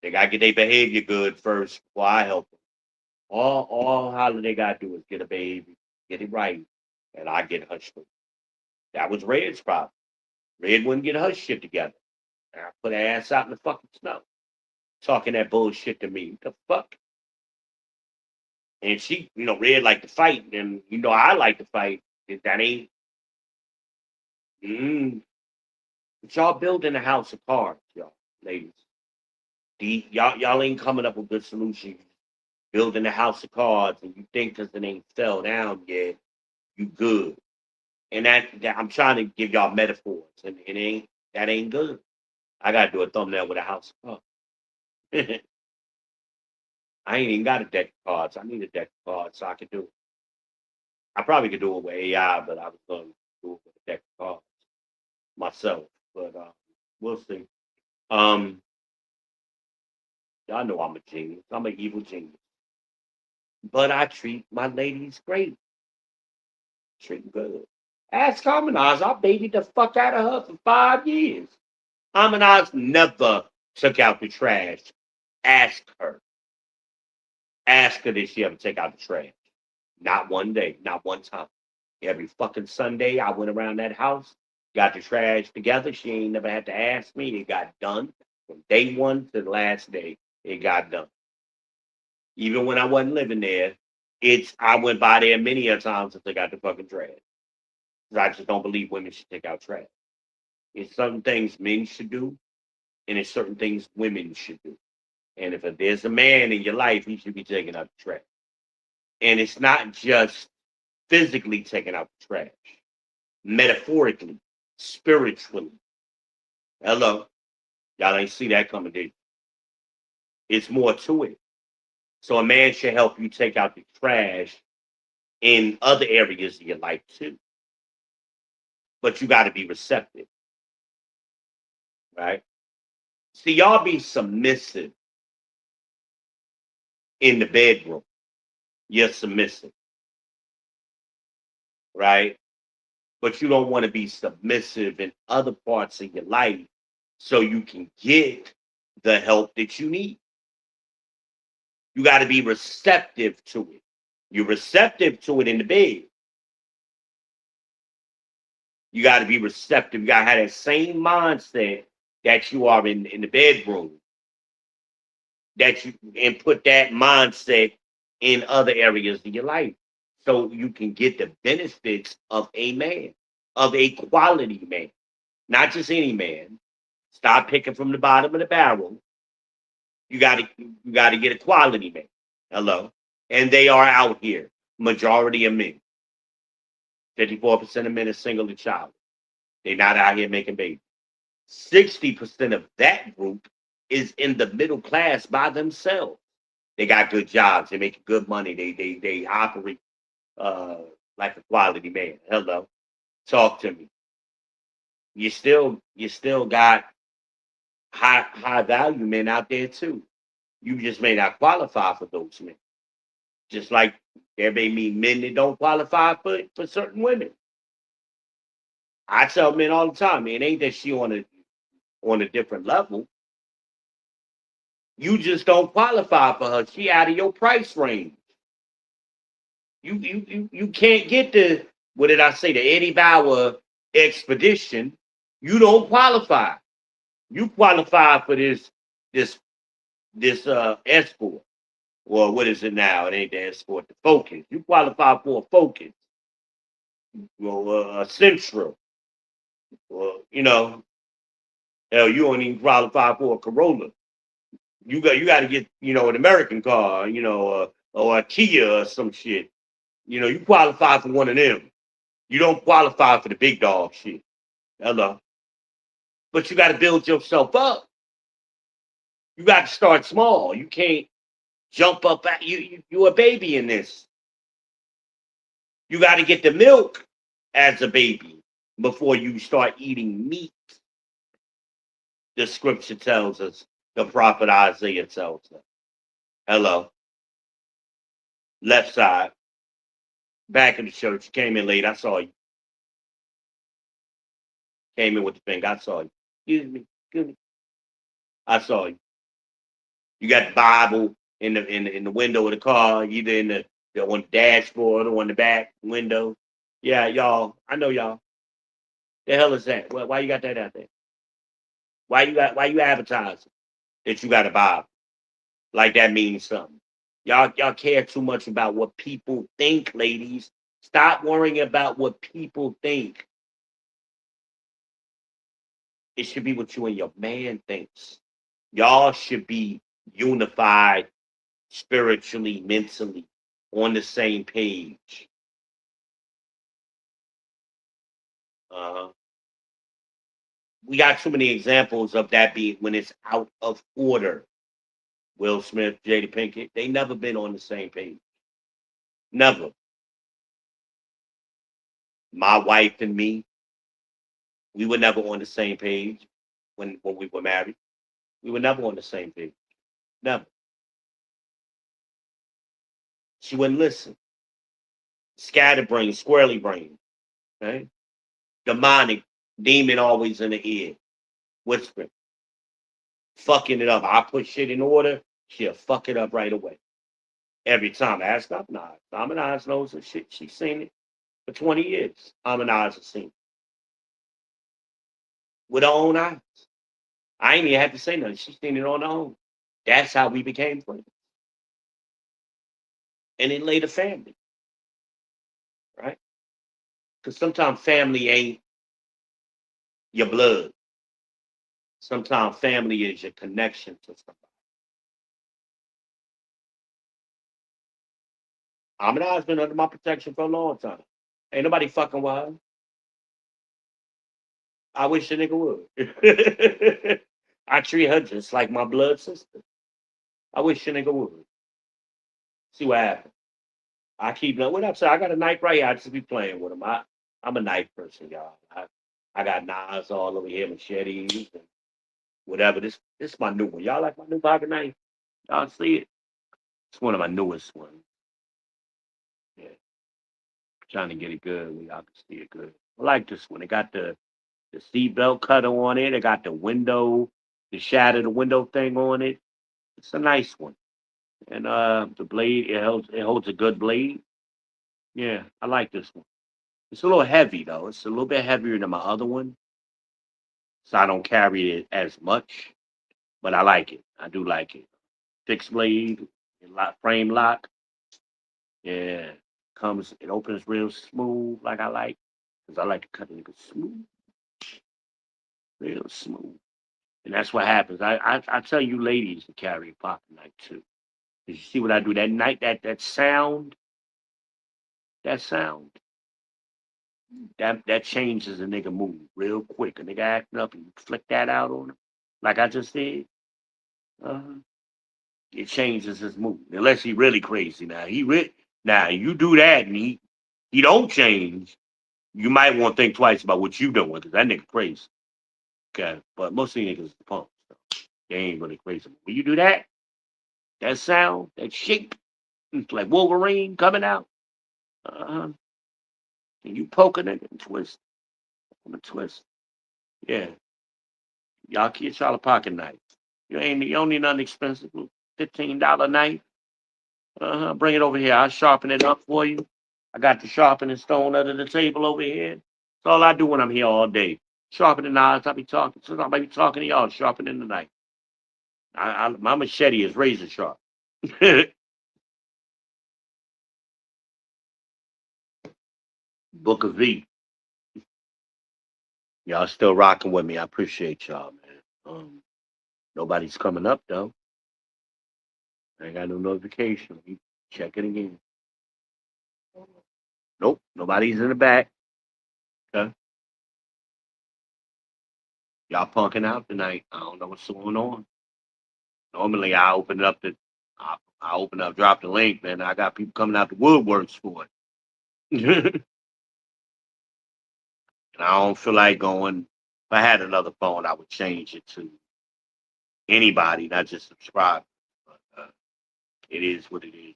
They got to get their behavior good first before I help them. All Holiday got to do is get a baby, get it right, and I get her straight. That was Red's problem. Red wouldn't get her shit together. And I put her ass out in the fucking snow. Talking that bullshit to me. What the fuck? And she, Red like to fight, and I like to fight. That ain't. Mm, but y'all building a house of cards, y'all, ladies. Y'all ain't coming up with good solutions. Building a house of cards, and you think because it ain't fell down yet, you good. And that I'm trying to give y'all metaphors, and that ain't good. I gotta do a thumbnail with a house of cards. I ain't even got a deck of cards. I need a deck of cards so I can do it. I probably could do it with AI, but I was going to do it with a deck of cards myself. But we'll see. Um, y'all know I'm a genius. I'm an evil genius. But I treat my ladies great. Treat good. Ask Harmonize. I babied the fuck out of her for 5 years. Harmonize never took out the trash. Ask her. Ask her did she ever take out the trash. Not one day, not one time. Every fucking Sunday, I went around that house, got the trash together. She ain't never had to ask me. It got done from day one to the last day. It got done. Even when I wasn't living there, I went by there many a times to take out the fucking trash. 'Cause I just don't believe women should take out trash. It's certain things men should do, and it's certain things women should do. And if there's a man in your life, he should be taking out the trash. And it's not just physically taking out the trash, metaphorically, spiritually. Hello. Y'all ain't see that coming, did you? It's more to it. So a man should help you take out the trash in other areas of your life too. But you got to be receptive, right? See, y'all be submissive in the bedroom. You're submissive, right? But you don't want to be submissive in other parts of your life so you can get the help that you need. You got to be receptive to it. You're receptive to it in the bed. You got to be receptive. You got to have that same mindset that you are in the bedroom. That you and put that mindset in other areas of your life, so you can get the benefits of a man, of a quality man, not just any man. Stop picking from the bottom of the barrel. You got to get a quality man. Hello, and they are out here. Majority of men. 54% of men are single and child. They're not out here making babies. 60% of that group is in the middle class by themselves. They got good jobs. They make good money. They operate uh, like a quality man. Hello, talk to me. You still got high value men out there too. You just may not qualify for those men. Just like there may be men that don't qualify for certain women. I tell men all the time, man, ain't that she on a different level? You just don't qualify for her. She out of your price range. You can't get the, what did I say, the Eddie Bauer expedition. You don't qualify. You qualify for this escort. Well, what is it now? It ain't the escort, the Focus. You qualify for a Focus. Well, a Central. Well, hell, you don't even qualify for a Corolla. You got to get an American car, or a Kia or some shit. You qualify for one of them. You don't qualify for the big dog shit. Hello. But you got to build yourself up. You got to start small. You can't jump up at you a baby in this. You got to get the milk as a baby before you start eating meat. The scripture tells us, the prophet Isaiah tells us. Hello. Left side. Back in the church. You came in late. I saw you. Came in with the finger. I saw you. Excuse me. Excuse me. I saw you. You got the Bible in the window of the car, either in the on the dashboard or on the back window. Yeah, y'all. I know y'all. The hell is that? Why you got that out there? Why you advertising that you got a Bible? Like that means something. Y'all care too much about what people think, ladies. Stop worrying about what people think. It should be what you and your man thinks. Y'all should be unified spiritually, mentally, on the same page. Uh, we got too many examples of that being when it's out of order. Will Smith, Jada Pinkett, they never been on the same page. Never. My wife and me, we were never on the same page when we were married. We were never on the same page. Never. She wouldn't listen. Scatterbrain, squirrely brain, right? Demonic, demon always in the ear, whispering, fucking it up. I put shit in order, she'll fuck it up right away. Every time. Ask Amanaz. Amanaz knows the shit. She's seen it for 20 years. Amanaz has seen it with her own eyes. I ain't even had to say nothing. She's seen it on her own. That's how we became friends. And then later family, right? Because sometimes family ain't your blood. Sometimes family is your connection to somebody. Amanaz been under my protection for a long time. Ain't nobody fucking wild. I wish the nigga would. I treat her just like my blood sister. I wish the nigga would. See what happens. I keep what up, sir. I got a knife right here. I just be playing with him. I'm a knife person, y'all. I got knives all over here, machetes and whatever. This my new one. Y'all like my new pocket knife? Y'all see it? It's one of my newest ones. Yeah, trying to get it good. Y'all can see it good. I like this one. It got the seat belt cutter on it. It got the window, the shatter the window thing on it. It's a nice one. And the blade, it holds a good blade. Yeah, I like this one. It's a little heavy though. It's a little bit heavier than my other one, so I don't carry it as much. But I like it. I do like it. Fixed blade, frame lock. Yeah, it opens real smooth, like I like, because I like to cut it smooth, real smooth. And that's what happens. I tell you, ladies to carry a pocket knife too. 'Cause you see what I do that night, that sound, that changes a nigga mood real quick. A nigga acting up and you flick that out on him, like I just did. Uh, it changes his mood. Unless he really crazy now. Now you do that and he don't change. You might want to think twice about what you doing because that nigga crazy. Okay, but most of these niggas is punks. So they ain't really crazy. When you do that, that sound, that shake, it's like Wolverine coming out. Uh-huh. And you poke a nigga and twist. I'm a twist. Yeah. Y'all get y'all a pocket knife. You don't need nothing expensive. $15 knife. Uh-huh. Bring it over here. I'll sharpen it up for you. I got the sharpening stone under the table over here. That's all I do when I'm here all day. Sharpening knives. I be talking. Sometimes I be talking to y'all, sharpening the knife. My machete is razor sharp. Book of V. Y'all still rocking with me. I appreciate y'all, man. Nobody's coming up though. I ain't got no notification. Check it again. Nope, nobody's in the back. Okay. Y'all punking out tonight. I don't know what's going on. Normally I open up, drop the link, man. I got people coming out the woodworks for it. And I don't feel like going. If I had another phone, I would change it to anybody, not just subscribe. But it is what it is.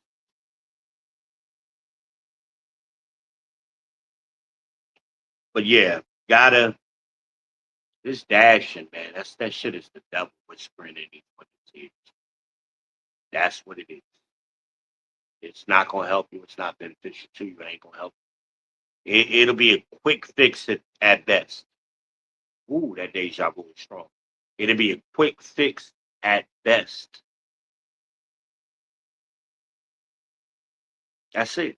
But yeah, gotta this dashing, man. That shit is the devil whispering in these fucking ears. That's what it is. It's not gonna help you. It's not beneficial to you. It ain't gonna help you. It'll be a quick fix at best. Ooh, that deja vu is strong. It'll be a quick fix at best. That's it.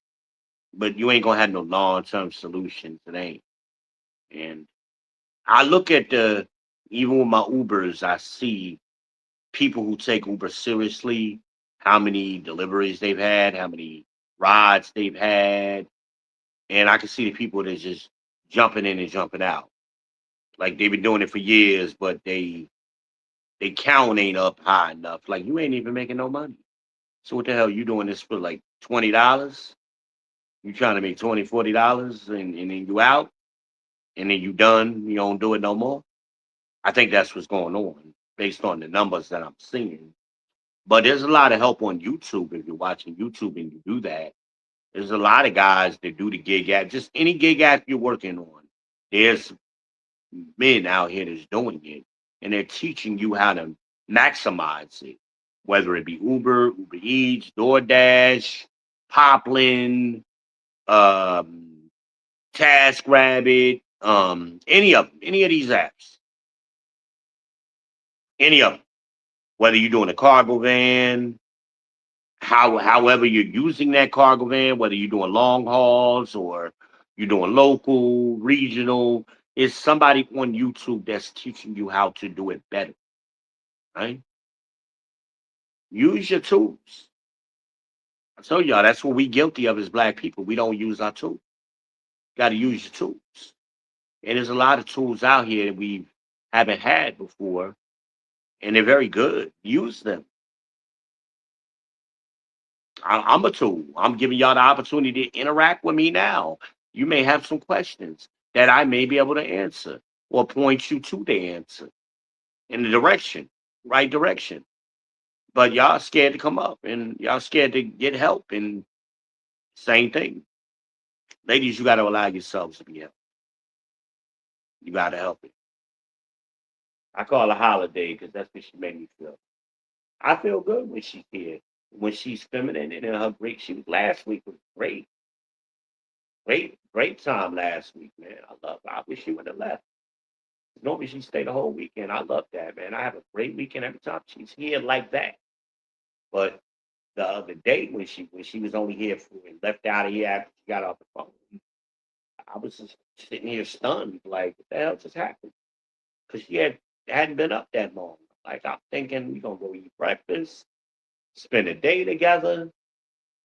But you ain't gonna have no long term solutions. It ain't. And I look at even with my Ubers, I see people who take Uber seriously, how many deliveries they've had, how many rides they've had, and I can see the people that's just jumping in and jumping out. Like they've been doing it for years, but they count ain't up high enough. Like you ain't even making no money. So what the hell you doing this for like $20? You trying to make $20, $40 and then you out and then you done, you don't do it no more. I think that's what's going on based on the numbers that I'm seeing. But there's a lot of help on YouTube if you're watching YouTube and you do that. There's a lot of guys that do the gig app, just any gig app you're working on. There's men out here that's doing it, and they're teaching you how to maximize it, whether it be Uber, Uber Eats, DoorDash, Poplin, um, TaskRabbit, any of these apps, any of them. Whether you're doing a cargo van, however you're using that cargo van, whether you're doing long hauls or you're doing local, regional, it's somebody on YouTube that's teaching you how to do it better, right? Use your tools. I told y'all that's what we guilty of as black people. We don't use our tools. Got to use your tools. And there's a lot of tools out here that we haven't had before, and they're very good. Use them. I'm a tool. I'm giving y'all the opportunity to interact with me now. You may have some questions that I may be able to answer or point you to the answer in the direction, right direction. But y'all scared to come up and y'all scared to get help. And same thing. Ladies, you got to allow yourselves to be helped. You got to help it. I call her Holiday because that's what she made me feel. I feel good when she's here, when she's feminine and in her great. She was last week was great. Great time last week, man. I love her. I wish she would have left. Normally she stayed the whole weekend. I love that, man. I have a great weekend every time she's here like that. But the other day when she was only here for and left out of here after she got off the phone, I was just sitting here stunned, like what the hell just happened? Because she hadn't been up that long. Like I'm thinking we gonna go eat breakfast, spend a day together.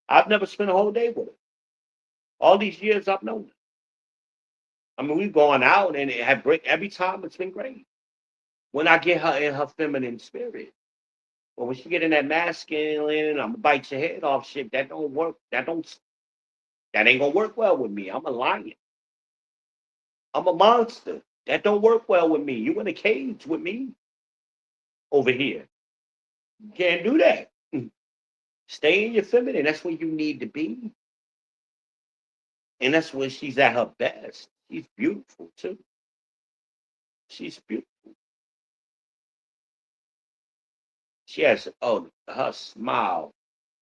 I've never spent a whole day with her. All these years I've known her. I mean, we've gone out and it had great every time. It's been great. When I get her in her feminine spirit, but when she get in that masculine, I'm gonna bite your head off. Shit, that don't work. That ain't gonna work well with me. I'm a lion. I'm a monster. That don't work well with me. You in a cage with me over here. You can't do that. Stay in your feminine. That's where you need to be, and that's where she's at her best. She's beautiful too. She's beautiful. She has her smile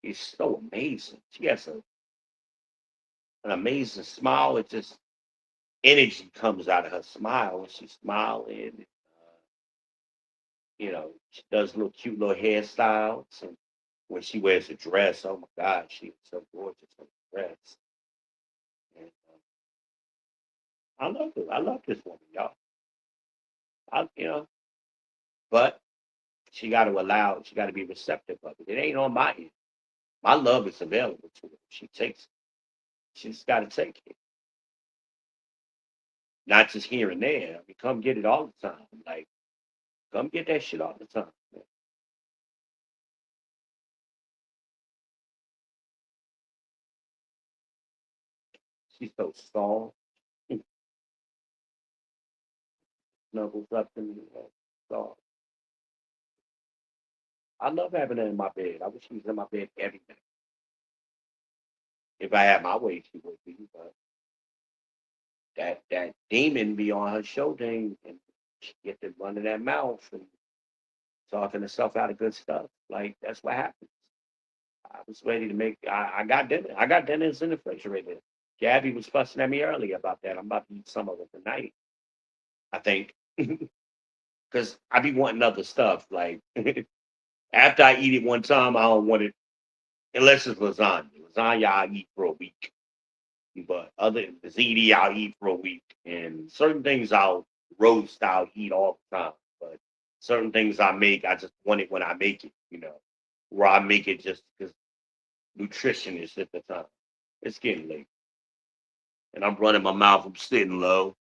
is so amazing. She has an amazing smile. It just energy comes out of her smile when she's smiling. She does little cute little hairstyles, and when she wears a dress, oh my God, she is so gorgeous in a dress. And I love her. I love this woman, y'all. But she got to allow. She got to be receptive of it. It ain't on my end. My love is available to her. She takes it. She's got to take it, not just here and there. I mean, come get it all the time. Like, come get that shit all the time. Man. She's so soft. Snuggles up to me. Soft. I love having her in my bed. I wish she was in my bed every night. If I had my way, she would be. But that demon be on her shoulder and she get to running that mouth and talking herself out of good stuff. Like that's what happens. I was ready to make. I got dinner. I got dinners in the refrigerator. Gabby was fussing at me earlier about that. I'm about to eat some of it tonight. I think because I be wanting other stuff. Like after I eat it one time, I don't want it unless it's lasagna. Lasagna I eat for a week. But other ziti I'll eat for a week, and certain things I'll roast, I'll eat all the time. But certain things I make, I just want it when I make it, where I make it just because nutrition is at the time. It's getting late, and I'm running my mouth. I'm sitting low.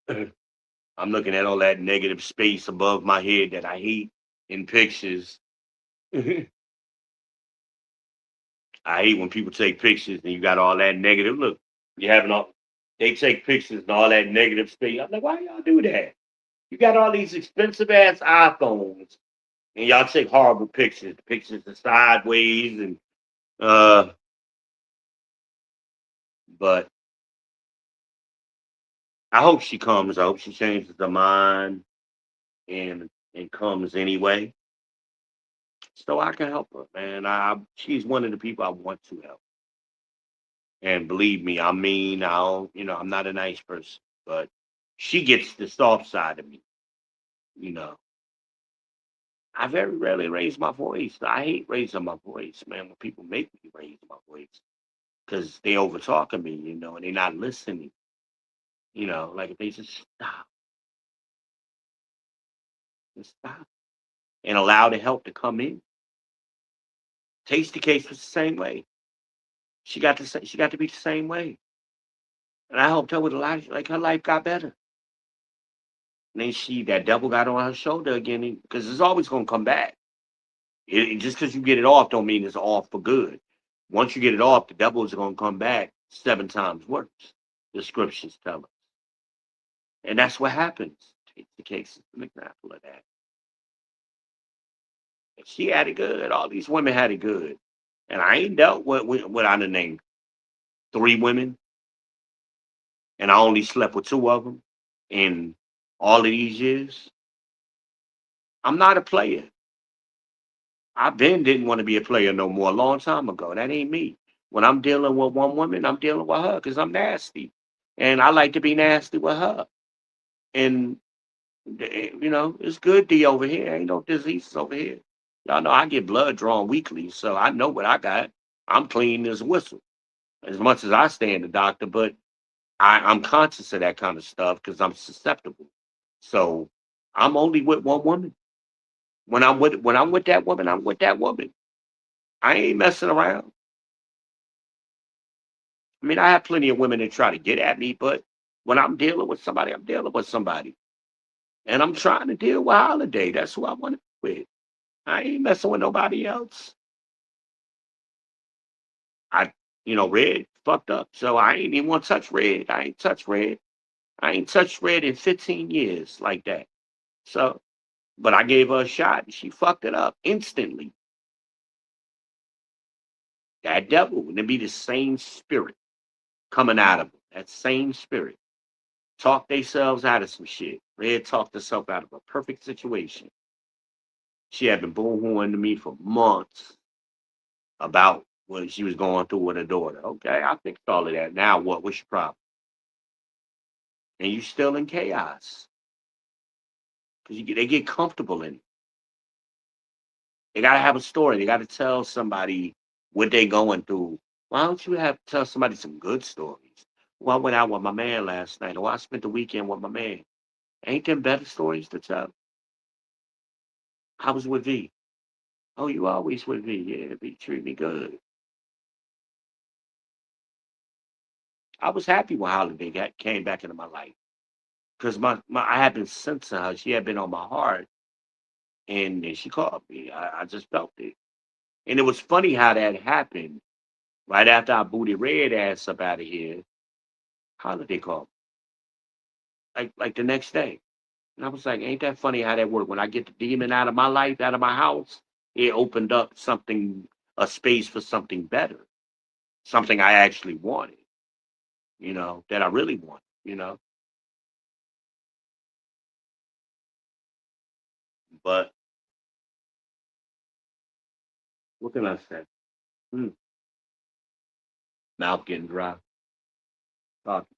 I'm looking at all that negative space above my head that I hate in pictures. I hate when people take pictures and you got all that negative. Look, you having all they take pictures and all that negative space. I'm like, why y'all do that? You got all these expensive ass iPhones and y'all take horrible pictures. Pictures are sideways and uh but I hope she comes. I hope she changes her mind and comes anyway. So I can help her, man. She's one of the people I want to help. And believe me, I mean, I'm not a nice person, but she gets the soft side of me. You know, I very rarely raise my voice. I hate raising my voice, man. When people make me raise my voice because they over talking me, and they're not listening. Like if they just stop, and allow the help to come in. Tasty Case was the same way. She got to be the same way, and I helped her with a lot. Like her life got better. And then that devil got on her shoulder again because it's always gonna come back. Just because you get it off don't mean it's off for good. Once you get it off, the devil is gonna come back 7 times worse. The scriptures tell us, and that's what happens. Take the case is an example of that. And she had it good. All these women had it good, and I ain't dealt with what I done named 3 women, and I only slept with 2 of them in all of these years. I'm not a player. I then didn't want to be a player no more a long time ago. That ain't me. When I'm dealing with one woman, I'm dealing with her because I'm nasty. And I like to be nasty with her. And, it's good D over here. Ain't no diseases over here. Y'all know I get blood drawn weekly, so I know what I got. I'm clean as a whistle, as much as I stay in the doctor, but I'm conscious of that kind of stuff because I'm susceptible. So I'm only with one woman. When I'm with that woman, I'm with that woman. I ain't messing around. I mean, I have plenty of women that try to get at me, but when I'm dealing with somebody, I'm dealing with somebody. And I'm trying to deal with Holiday. That's who I want to be with. I ain't messing with nobody else. I, Red fucked up. So I ain't even want to touch Red. I ain't touched Red. I ain't touched Red in 15 years like that. So, but I gave her a shot and she fucked it up instantly. That devil, and it be the same spirit coming out of them. That same spirit. Talk themselves out of some shit. Red talked herself out of a perfect situation. She had been boo-hooing to me for months about what she was going through with her daughter. Okay, I fixed all of that. Now what? What's your problem? And you still in chaos because they get comfortable in it. They gotta have a story. They gotta tell somebody what they going through. Why don't you have tell somebody some good stories? Well, I went out with my man last night, or I spent the weekend with my man. Ain't them better stories to tell? I was with V. Oh, you always with V. Yeah, V treat me good. I was happy when Holiday came back into my life because I had been sensing her. She had been on my heart, and then she called me. I just felt it, and it was funny how that happened. Right after I booted Red ass up out of here, Holiday called me, like the next day, and I was like, "Ain't that funny how that worked? When I get the demon out of my life, out of my house, it opened up a space for something better, something I actually wanted, that I really want, But what can I say? Hmm, mouth getting dry. Talking,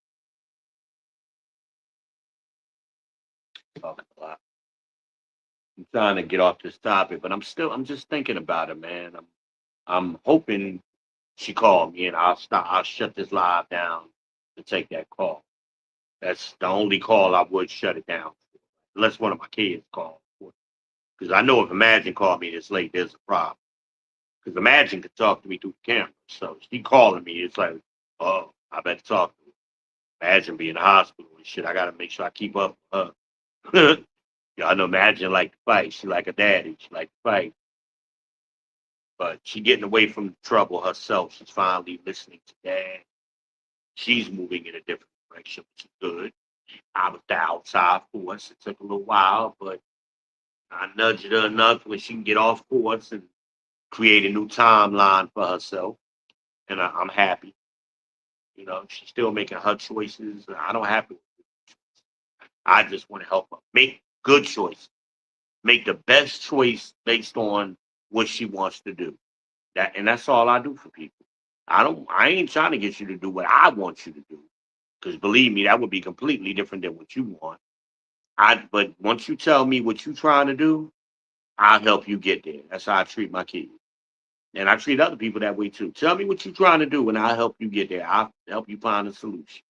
talking a lot. I'm trying to get off this topic, but I'm just thinking about it, man. I'm hoping she called me and I'll shut this live down to take that call. That's the only call I would shut it down. Unless one of my kids called. Because I know if Imagine called me this late, there's a problem. Because Imagine could talk to me through the camera. So she calling me, it's like, oh, I better talk to her. Imagine being in the hospital and shit. I got to make sure I keep up with her. Y'all know Imagine like to fight. She like a daddy. She like to fight. But she getting away from trouble herself. She's finally listening to dad. She's moving in a different direction, which is good. I was the outside force. It took a little while, but I nudged her enough where she can get off course and create a new timeline for herself. And I'm happy. You know, she's still making her choices. I don't have to. I just want to help her make good choices, make the best choice based on what she wants to do. That's all I do for people. I ain't trying to get you to do what I want you to do. Because believe me, that would be completely different than what you want. But once you tell me what you're trying to do, I'll help you get there. That's how I treat my kids. And I treat other people that way too. Tell me what you're trying to do, and I'll help you get there. I'll help you find a solution.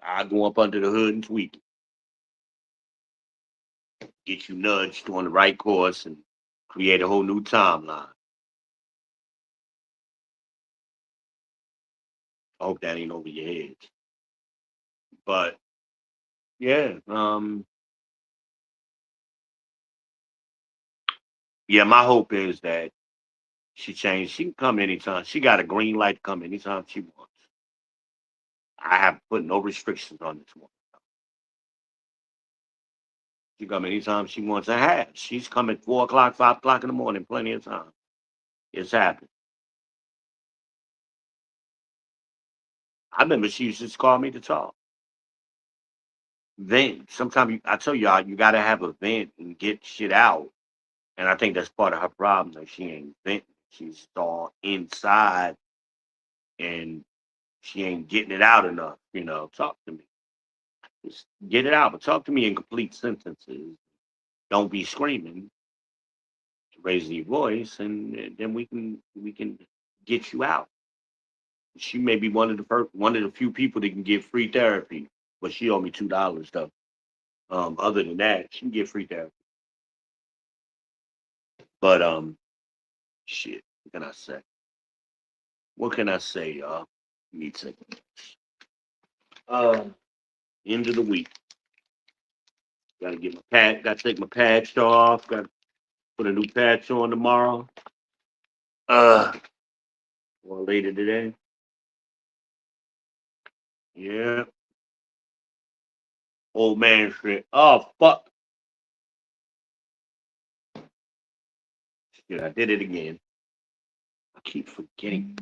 I'll go up under the hood and tweak it, get you nudged on the right course, and create a whole new timeline. I hope that ain't over your head. But yeah, yeah, my hope is that she changed. She can come anytime. She got a green light to come anytime she wants. I have put no restrictions on this one. She come anytime she wants. I have. She's come at 4 o'clock, 5 o'clock in the morning, plenty of time. It's happened. I remember she used to just call me to talk. Vent. Sometimes I tell y'all, you gotta have a vent and get shit out. And I think that's part of her problem that she ain't venting. She's all inside and she ain't getting it out enough. Talk to me. Just get it out, but talk to me in complete sentences. Don't be screaming. Raise your voice, and then we can get you out. She may be one of the few people that can get free therapy, but she owe me $2 though. Other than that, she can get free therapy. But shit, what can I say? What can I say, y'all? Give me a second. End of the week. Gotta get my patch. Gotta take my patch off. Gotta put a new patch on tomorrow. Uh, or later today. Yeah. Old man shit. Oh fuck. Shit, I did it again. I keep forgetting.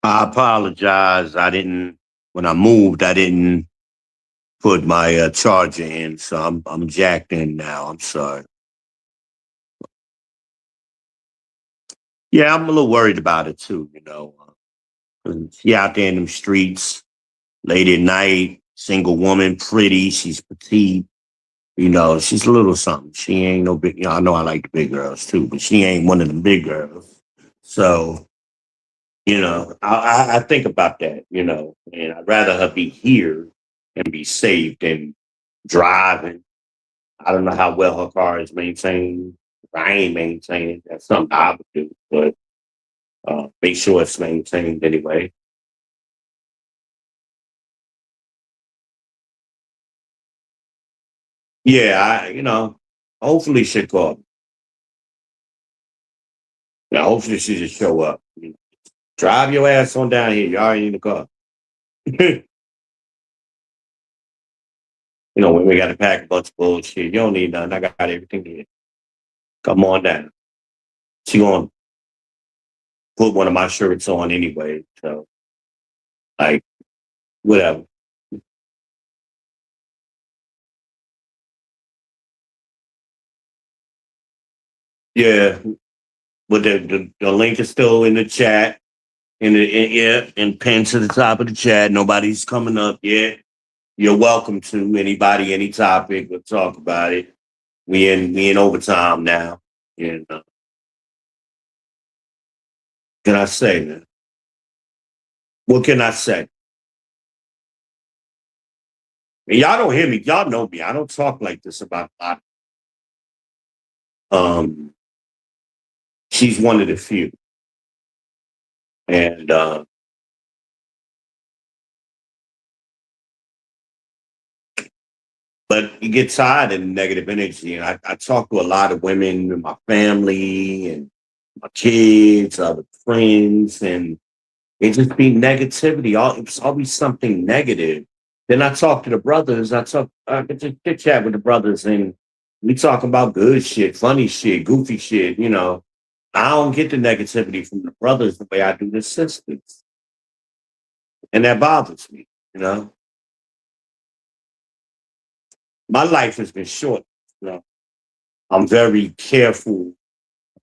I apologize. When I moved, I didn't put my charger in, so I'm jacked in now. I'm sorry. Yeah, I'm a little worried about it too. She out there in them streets late at night, single woman, pretty. She's petite. She's a little something. She ain't no big. I know I like the big girls too, but she ain't one of the big girls. So I think about that. And I'd rather her be here and be safe than driving. I don't know how well her car is maintained. If I ain't maintained, that's something I would do, but make sure it's maintained anyway. Yeah, hopefully she'll call me. Yeah, hopefully she just show up. Drive your ass on down here. You already in the car. When we got to pack a bunch of bullshit, you don't need nothing. I got everything here. Come on down. She gonna put one of my shirts on anyway. So, like, whatever. Yeah, but the link is still in the chat. Yeah, and pinned to the top of the chat. Nobody's coming up yet. You're welcome to anybody, any topic. We'll talk about it. We in overtime now. And can I say, man? What can I say? And y'all don't hear me. Y'all know me. I don't talk like this about a lot. Um, she's one of the few, and but you get tired of the negative energy. And I talk to a lot of women in my family and my kids, other friends, and it just be negativity. It's always something negative. Then I talk to the brothers. I get to chit chat with the brothers, and we talk about good shit, funny shit, goofy shit. I don't get the negativity from the brothers the way I do the sisters, and that bothers me. You know, my life has been short. You know, I'm very careful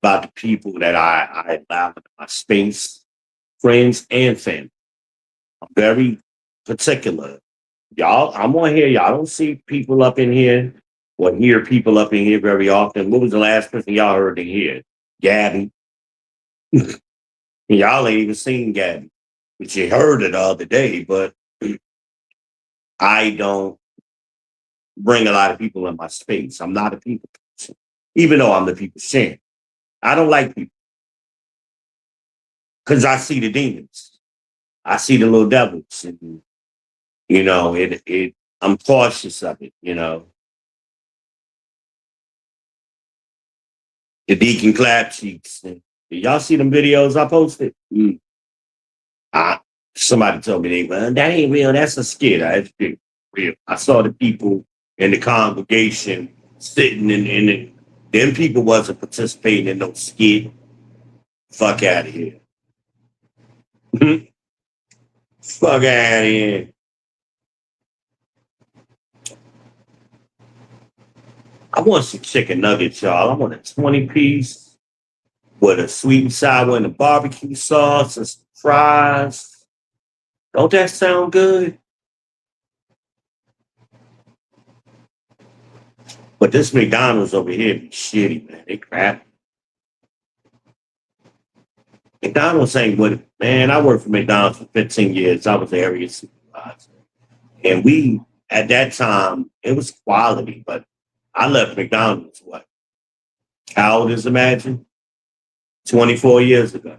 about the people that I allow into my space, friends and family. I'm very particular. Y'all, I'm on here. Y'all don't see people up in here or hear people up in here very often. What was the last person y'all heard in here? Gabby. Y'all ain't even seen Gabby, but you heard it the other day. But I don't bring a lot of people in my space. I'm not a people person, even though I'm the people champ. I don't like people because I see the demons. I see the little devils, and it. I'm cautious of it. The Deacon Clap Cheeks. And did y'all see them videos I posted? I, somebody told me that ain't real. That's a skit. It's real. I saw the people in the congregation sitting in it. Them people wasn't participating in no skit. Fuck out of here. Fuck out of here. I want some chicken nuggets, y'all. I want a 20-piece with a sweet and sour and a barbecue sauce and some fries. Don't that sound good? But this McDonald's over here be shitty, man. They crap. McDonald's ain't what it, man. I worked for McDonald's for 15 years. I was the area supervisor. And at that time, it was quality, but I left McDonald's, what? How old is Imagine? 24 years ago.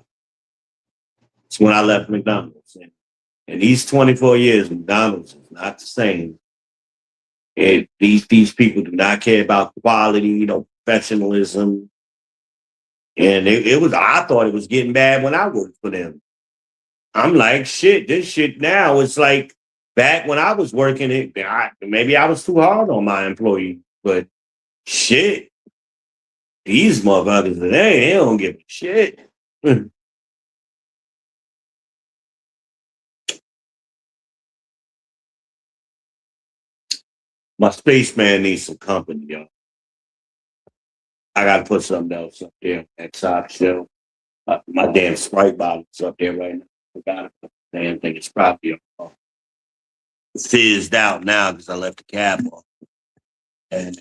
It's when I left McDonald's. And these 24 years, McDonald's is not the same. These people do not care about quality, professionalism. And I thought it was getting bad when I worked for them. I'm like, shit, this shit now is like back when I was working it. Maybe I was too hard on my employee, but shit, these motherfuckers today, they don't give a shit. My spaceman needs some company, yo. I gotta put something else up there at top shelf. My damn Sprite bottle's up there right now. Forgot about the damn thing. It's probably fizzed out now because I left the cap on. And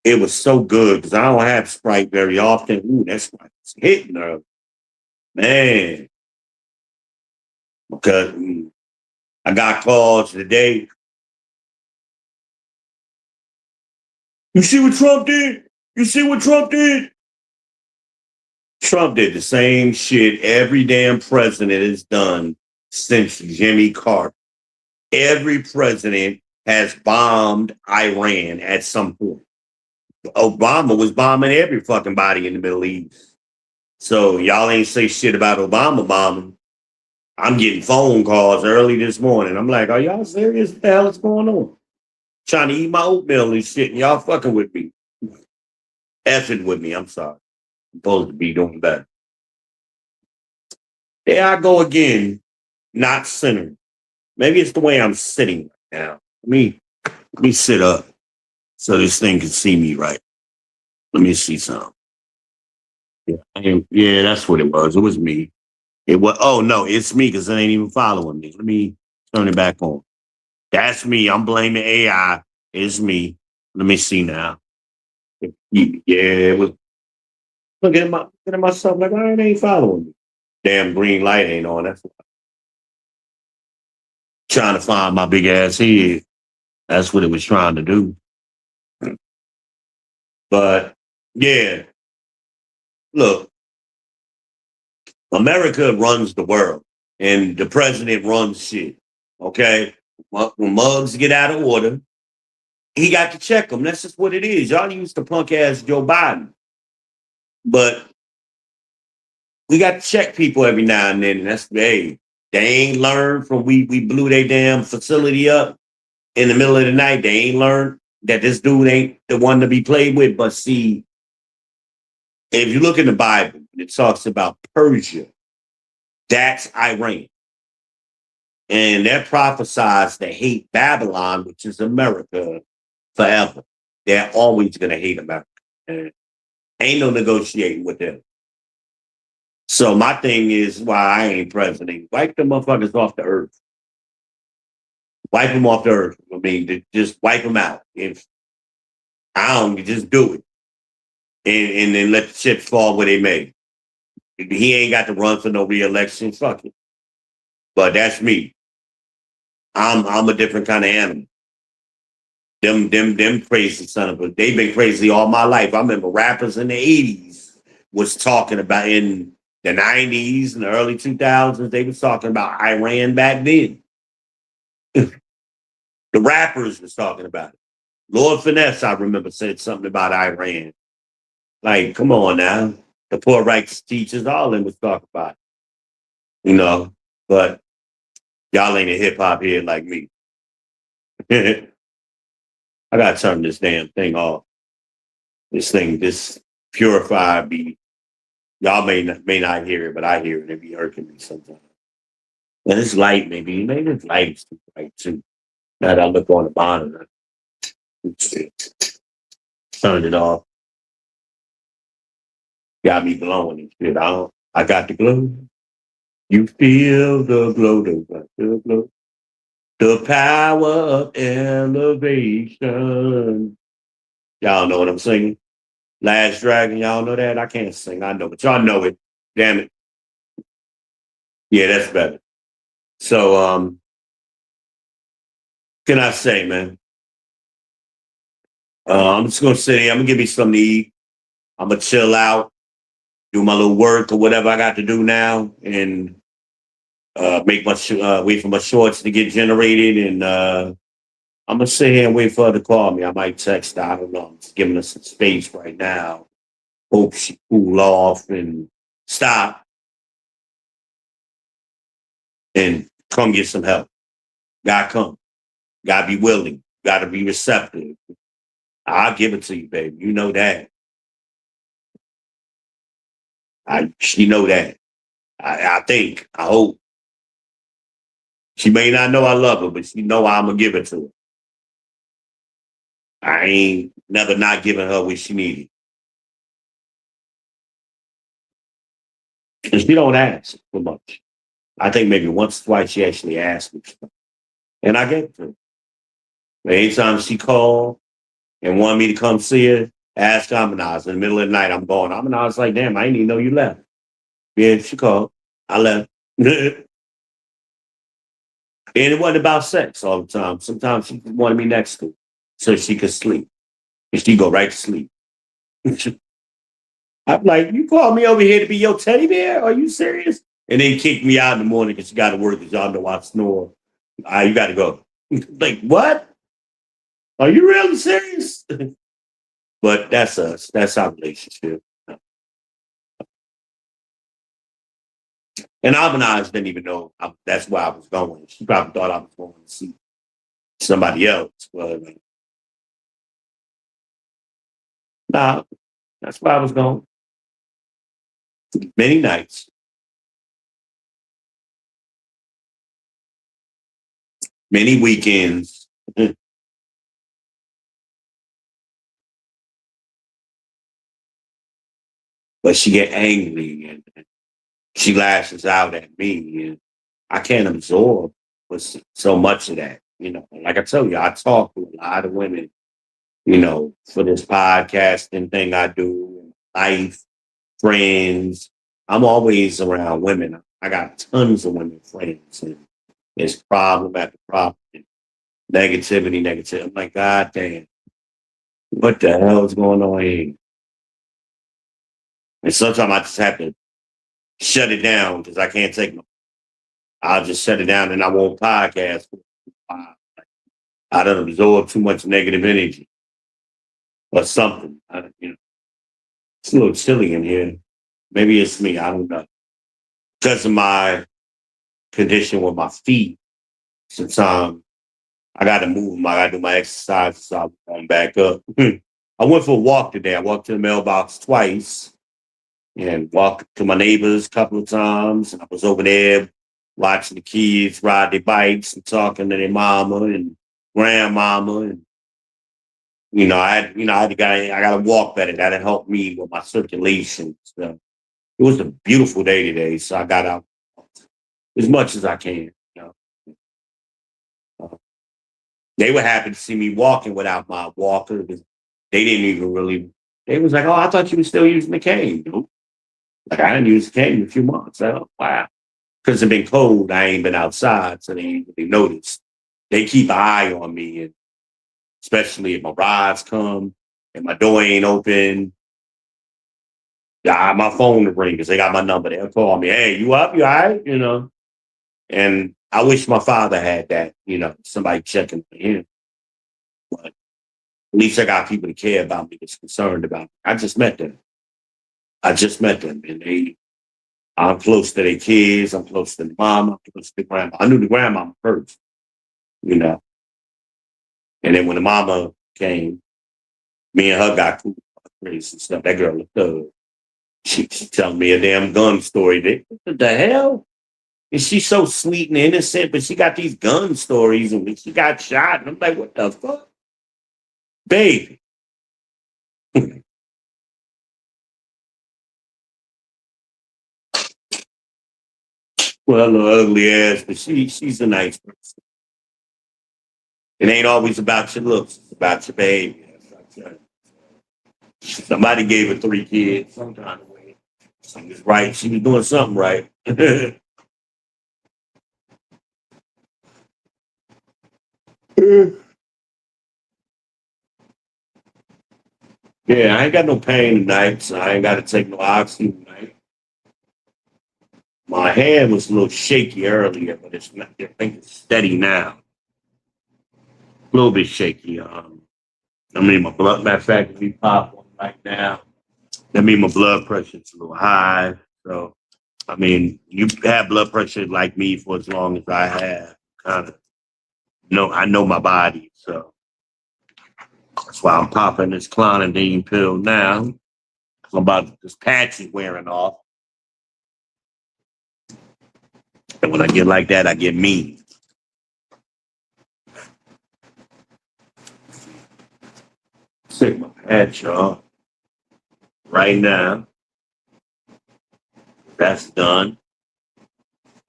it was so good because I don't have Sprite very often. Ooh, that Sprite's hitting her. Man. Because I got calls today. You see what Trump did? You see what Trump did? Trump did the same shit every damn president has done since Jimmy Carter. Every president has bombed Iran at some point. Obama was bombing every fucking body in the Middle East. So y'all ain't say shit about Obama bombing. I'm getting phone calls early this morning. I'm like, are y'all serious? What the hell is going on? Trying to eat my oatmeal and shit, and y'all fucking with me. Effing with me, I'm sorry. I'm supposed to be doing better. There I go again, not centered. Maybe it's the way I'm sitting right now. Let me sit up so this thing can see me right. Let me see something. Yeah, that's what it was. It was me. It was. Oh no, it's me because it ain't even following me. Let me turn it back on. That's me. I'm blaming AI. It's me. Let me see now. Yeah, it was. Look at myself like I ain't following me. Damn green light ain't on. That's trying to find my big ass head. That's what it was trying to do. But yeah, look, America runs the world, and the president runs shit. Okay, when mugs get out of order, he got to check them. That's just what it is. Y'all used to punk ass Joe Biden, but we got to check people every now and then. And that's hey, they ain't learned from we blew their damn facility up in the middle of the night. They ain't learned that this dude ain't the one to be played with. But see, if you look in the Bible, it talks about Persia. That's Iran. And that prophesies to hate Babylon, which is America, forever. They're always going to hate America. And ain't no negotiating with them. So my thing is why I ain't president. Wipe the motherfuckers off the earth. Wipe them off the earth. I mean, just wipe them out. If I don't, just do it. And then let the chips fall where they may. If he ain't got to run for no re-election, fuck it. But that's me. I'm a different kind of animal. Them crazy son of a. They've been crazy all my life. I remember rappers in the '80s was talking about in the '90s and the early 2000s. They was talking about Iran back then. The rappers was talking about it. Lord Finesse, I remember, said something about Iran. Like, come on now. The poor rights teachers, all of them was talking about it. You know, but y'all ain't a hip hop head like me. I gotta turn this damn thing off. This purified beat. Y'all may not hear it, but I hear it. It be irking me sometimes. And this light, maybe this light is too bright too. Now that I look on the monitor, turn it off. Got me glowing and shit. I got the glow. You feel the glow, the glow. The power of elevation. Y'all know what I'm singing? Last Dragon, y'all know that? I can't sing, I know, but y'all know it. Damn it. Yeah, that's better. So, can I say, man? I'm just gonna sit here. I'm gonna give me something to eat. I'm gonna chill out, do my little work or whatever I got to do now, and make my wait for my shorts to get generated. And I'm gonna sit here and wait for her to call me. I might text her. I don't know. I'm just giving her some space right now. Hope she cool off and stop and come get some help. Gotta come. Gotta be willing. Gotta be receptive. I'll give it to you, baby. You know that. She know that. I think. I hope. She may not know I love her, but she know I'm gonna give it to her. I ain't never not giving her what she needed. And she don't ask for much. I think maybe once, twice she actually asked me. And I gave it to her. But anytime she called and wanted me to come see her, ask Amaniz in the middle of the night, I'm going. Amaniz like, damn, I didn't even know you left. Yeah, she called. I left. And it wasn't about sex all the time. Sometimes she wanted me next to her so she could sleep. And she'd go right to sleep. I'm like, you called me over here to be your teddy bear? Are you serious? And they kicked me out in the morning because she got to work because y'all know I snore. You got to go. Like, what? Are you really serious? But that's us. That's our relationship. And Albanaz didn't even know that's where I was going. She probably thought I was going to see somebody else. But nah, that's where I was going. Many nights. Many weekends. But she get angry and she lashes out at me. And I can't absorb so much of that. You know, like I tell you, I talk to a lot of women, you know, for this podcasting thing I do, life, friends. I'm always around women. I got tons of women friends, and it's problem after problem, negativity, negativity. I'm like, God damn, what the hell is going on here? And sometimes I just have to shut it down because I can't take no. I'll just shut it down and I won't podcast. I don't absorb too much negative energy or something. You know, it's a little chilly in here. Maybe it's me. I don't know. Because of my condition with my feet, sometimes I got to move them. I got to do my exercise. So I'm going back up. I went for a walk today. I walked to the mailbox twice and walked to my neighbors a couple of times. And I was over there watching the kids ride their bikes and talking to their mama and grandmama. And, I got to walk better. That'll help me with my circulation. So it was a beautiful day today. So I got out as much as I can. Uh, they were happy to see me walking without my walker. They didn't even really, they was like, oh, I thought you were still using the cane. Like, I didn't use the cane in a few months. Oh, wow. Because it's been cold. I ain't been outside, so they ain't really noticed. They keep an eye on me, and especially if my rides come and my door ain't open. My phone will ring because they got my number. They'll call me, hey, you up? You all right? And I wish my father had that, somebody checking for him. But at least I got people to care about me, that's concerned about me. I just met them. And I'm close to their kids. I'm close to the mom. I'm close to the grandma. I knew the grandma first, you know. And then when the mama came, me and her got cool crazy and stuff. That girl looked up. She telling me a damn gun story. What the hell? And she's so sweet and innocent, but she got these gun stories and when she got shot. And I'm like, what the fuck? Baby. Well, her ugly ass, but she's a nice person. It ain't always about your looks, it's about your behavior. Somebody gave her 3 kids some kind of way. Something was right. She was doing something right. Yeah, I ain't got no pain tonight, so I ain't got to take no oxygen tonight. My hand was a little shaky earlier, but it's not, I think it's steady now. A little bit shaky. My blood, matter of fact, if we pop one right now, that means my blood pressure is a little high. So, you have blood pressure like me for as long as I have. Kind of, I know my body. So that's why I'm popping this clonidine pill now. This patch is wearing off. And when I get like that, I get mean. Take my hat, y'all. Right now, that's done.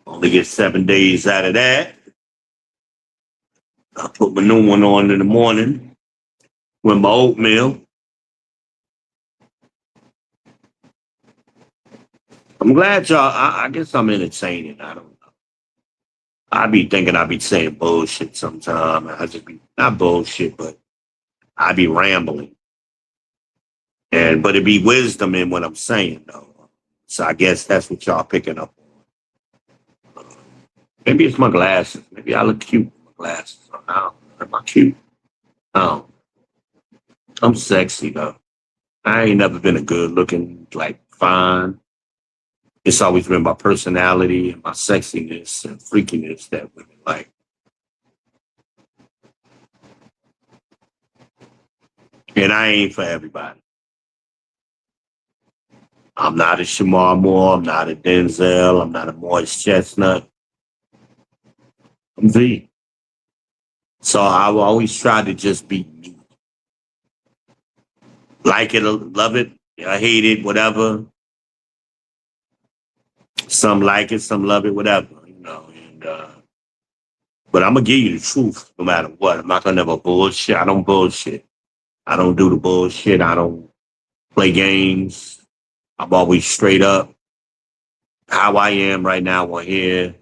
Only get 7 days out of that. I put my new one on in the morning with my oatmeal. I'm glad y'all. I guess I'm entertaining. I don't know. I be thinking I be saying bullshit sometimes. I just be not bullshit, but I be rambling. But it be wisdom in what I'm saying though. So I guess that's what y'all picking up on. Maybe it's my glasses. Maybe I look cute with my glasses. I don't know. Am I cute? No. I'm sexy though. I ain't never been a good looking, like fine. It's always been my personality and my sexiness and freakiness that women like. And I ain't for everybody. I'm not a Shamar Moore. I'm not a Denzel. I'm not a Morris Chestnut. I'm V. So I will always try to just be me. Like it, love it, I hate it, whatever. Some like it, some love it, whatever, you know. But I'm gonna give you the truth no matter what. I'm not gonna never bullshit. I don't bullshit. I don't do the bullshit. I don't play games. I'm always straight up. How I am right now on here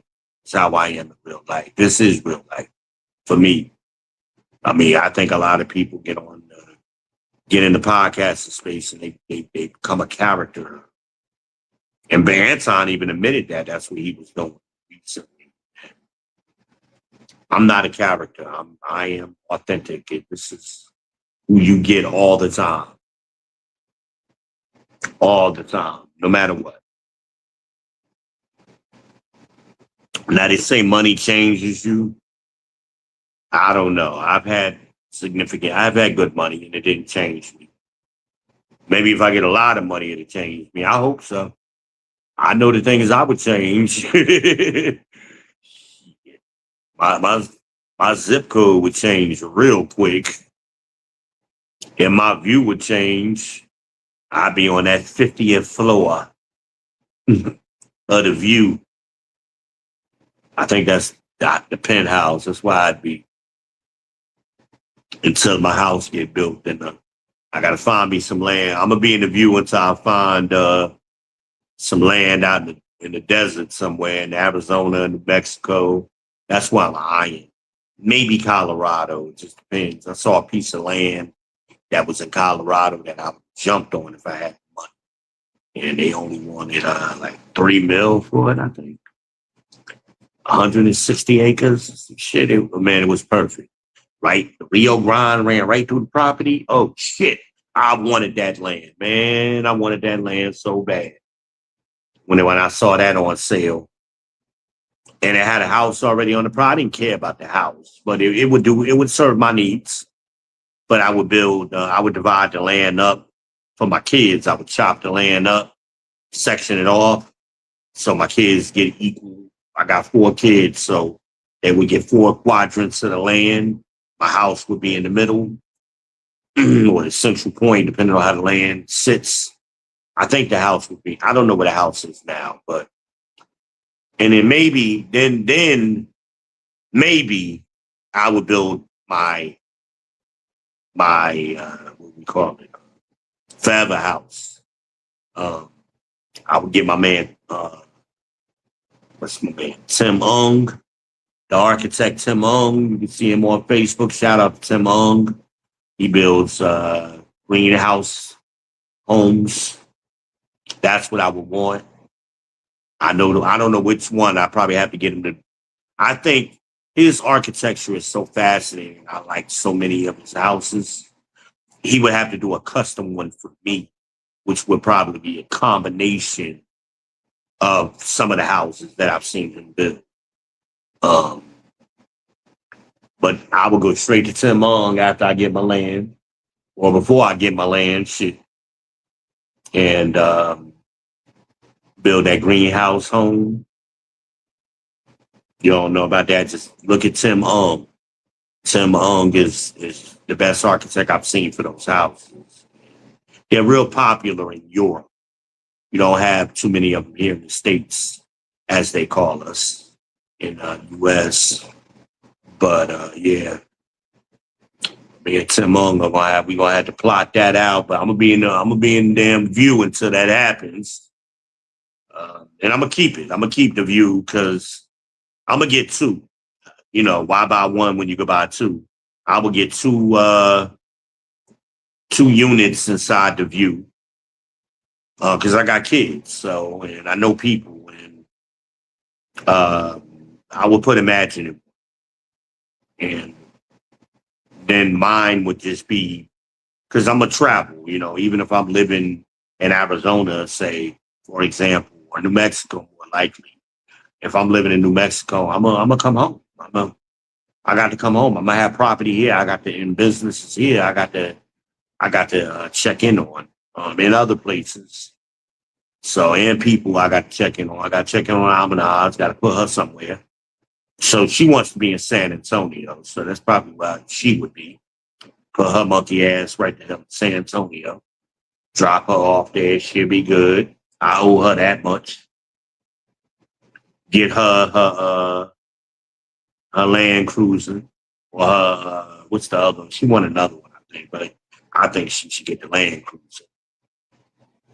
is how I am in real life. This is real life for me. I mean, I think a lot of people get in the podcasting space and they become a character. And Anton even admitted that that's what he was doing recently. I'm not a character. I am authentic. This is who you get all the time. All the time, no matter what. Now they say money changes you. I don't know. I've had good money and it didn't change me. Maybe if I get a lot of money, it'll change me. I hope so. I know the things I would change. my zip code would change real quick. And my view would change. I'd be on that 50th floor of the view. I think that's the penthouse. That's why I'd be until my house get built. Then I gotta find me some land. I'm gonna be in the view until I find some land out in the desert somewhere in Arizona, New Mexico. That's why I'm eyeing. Maybe Colorado. It just depends. I saw a piece of land that was in Colorado that I jumped on if I had money. And they only wanted like $3 million for it, I think. 160 acres. Shit, it was perfect. Right? The Rio Grande ran right through the property. Oh, shit. I wanted that land, man. I wanted that land so bad. When I saw that on sale, and it had a house already on the property, I didn't care about the house, but it would serve my needs. But I would I would divide the land up for my kids. I would chop the land up, section it off, so my kids get equal. I got 4 kids, so they would get 4 quadrants of the land. My house would be in the middle, or the central point, depending on how the land sits. I think the house would be, I don't know where the house is now, but, and then maybe I would build my what we call it, forever house. I would get my man, what's my man, Tim Ung, the architect Tim Ung. You can see him on Facebook. Shout out to Tim Ung. He builds greenhouse homes. That's what I would want. I don't know which one. I probably have to get him to. I think his architecture is so fascinating. I like so many of his houses. He would have to do a custom one for me, which would probably be a combination of some of the houses that I've seen him build. But I would go straight to Tim Ung after I get my land, or before I get my land, shit, and build that greenhouse home. You don't know about that? Just look at Tim Ung. Tim Ung is the best architect I've seen for those houses. They're real popular in Europe. You don't have too many of them here in the States, as they call us in U.S. But yeah, me and Tim Ung we gonna have to plot that out. But I'm gonna be in damn View until that happens, and I'm gonna keep it. I'm gonna keep the View because I'm gonna get two. You know, why buy one when you could buy two? I will get two units inside the View because I got kids, so and I know people, and I would put Imagine, and then mine would just be because I'm a travel. You know, even if I'm living in Arizona, say for example, or New Mexico, more likely. If I'm living in New Mexico, I'm gonna come home. I got to come home. I'm gonna have property here. I got to in businesses here. I got to check in on in other places. So and people I got to check in on. I got to check in on Almanaz. Got to put her somewhere. So she wants to be in San Antonio. So that's probably where she would be. Put her monkey ass right to San Antonio. Drop her off there. She'll be good. I owe her that much. Get her Land Cruiser or her, what's the other one? She won another one, I think, but I think she should get the Land Cruiser.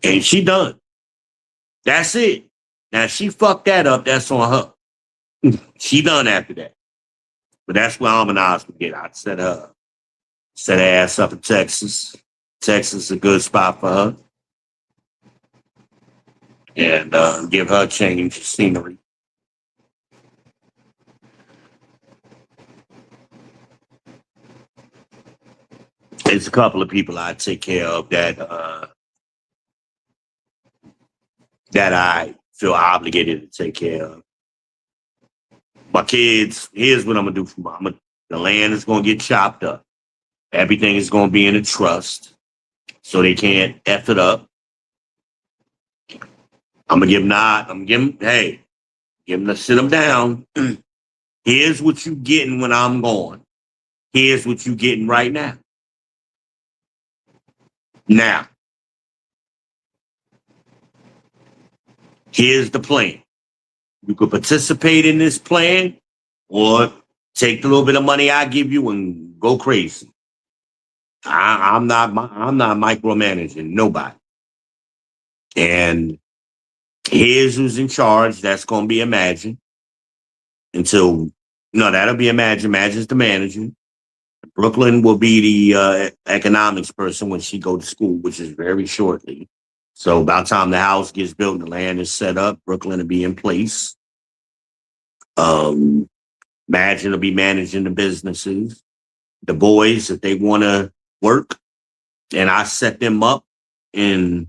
And she done. That's it. Now, if she fucked that up, that's on her. She done after that. But that's where Almanaz would get. I'd set her ass up in Texas. Texas is a good spot for her. And give her a change of scenery. There's a couple of people I take care of that I feel obligated to take care of. My kids, here's what I'm gonna do for them. The land is gonna get chopped up. Everything is gonna be in a trust, so they can't F it up. I'm gonna give them, hey, give them to sit them down. Here's what you getting when I'm gone. Here's what you getting right now. Now, here's the plan. You could participate in this plan or take the little bit of money I give you and go crazy. I'm not micromanaging nobody. And here's who's in charge. That's going to be Imagine. That'll be Imagine. Imagine's the manager. Brooklyn will be the economics person when she go to school, which is very shortly. So by the time the house gets built and the land is set up, Brooklyn will be in place. Imagine will be managing the businesses. The boys, if they want to work, and I set them up and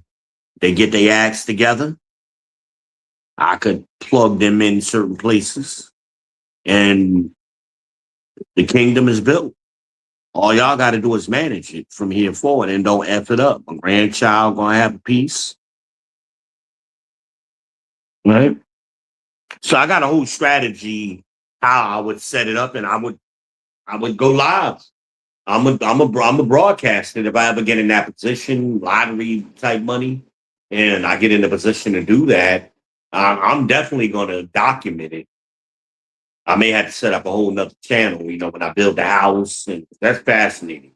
they get their acts together, I could plug them in certain places and the kingdom is built. All y'all got to do is manage it from here forward and don't F it up. My grandchild going to have a piece. Right? So I got a whole strategy how I would set it up, and I would go live. I'm a broadcaster if I ever get in that position, lottery type money, and I get in the position to do that. I'm definitely going to document it. I may have to set up a whole nother channel, when I build the house, and that's fascinating.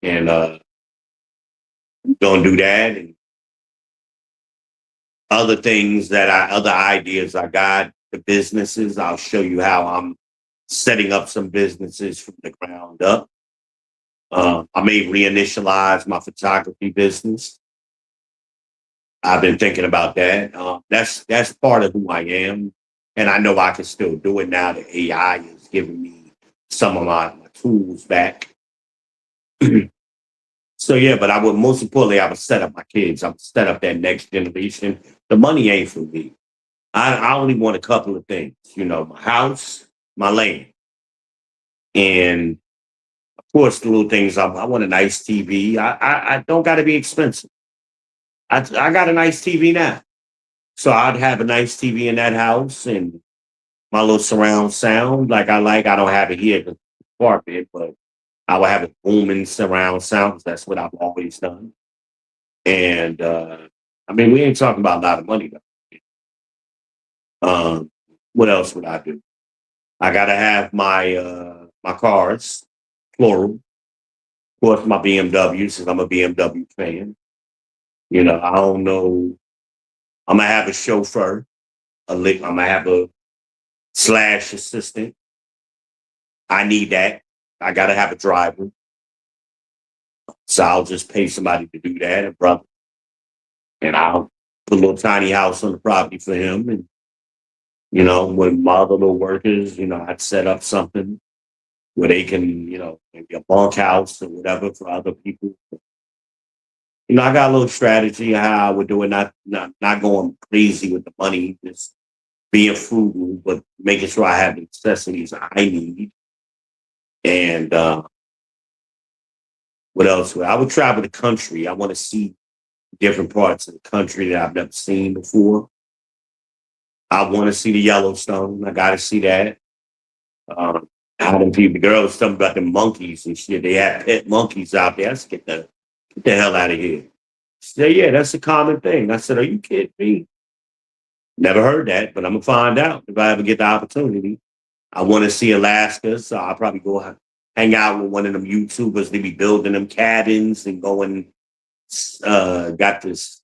And going to do that, and other things other ideas I got, the businesses. I'll show you how I'm setting up some businesses from the ground up. I may reinitialize my photography business. I've been thinking about that. That's part of who I am, and I know I can still do it now that AI is giving me some of my tools back. So yeah, but most importantly, I would set up my kids. I would set up that next generation. The money ain't for me. I only want a couple of things, my house, my land, and of course the little things. I want a nice TV. I don't got to be expensive. I got a nice TV now, so I'd have a nice TV in that house and my little surround sound like I like. I don't have it here because it's carpet, but I would have a booming surround sound 'cause that's what I've always done. And I mean, we ain't talking about a lot of money though. What else would I do? I gotta have my cars, plural. Of course, my BMWs, since I'm a BMW fan. You know, I don't know. I'm gonna have a chauffeur. I'm gonna have a slash assistant. I need that. I gotta have a driver. So I'll just pay somebody to do that, a brother, and I'll put a little tiny house on the property for him. And with my other little workers, I'd set up something where they can, maybe a bunkhouse or whatever for other people. I got a little strategy how I would do it, not going crazy with the money, just being frugal, but making sure I have the necessities I need. And what else? I would travel the country. I want to see different parts of the country that I've never seen before. I want to see the Yellowstone. I got to see that. How them people, the girl was talking about the monkeys and shit. They had pet monkeys out there. I said, get the hell out of here. She said, yeah, that's a common thing. I said, are you kidding me? Never heard that, but I'm gonna find out if I ever get the opportunity. I want to see Alaska, so I'll probably go hang out with one of them YouTubers. They be building them cabins and going. Got this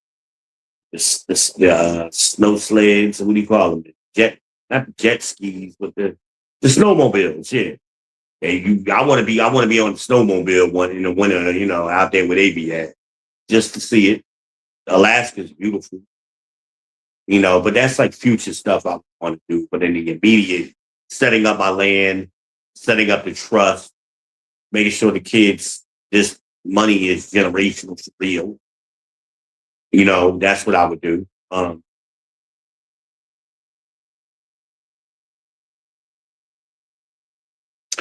snow sleds. What do you call them? Not jet skis, but the snowmobiles. Yeah. Hey, I want to be on the snowmobile one in the winter. Out there where they be at, just to see it. Alaska's beautiful. But that's like future stuff I want to do. But in the immediate, setting up my land, setting up the trust, making sure the kids, this money is generational for real. That's what I would do.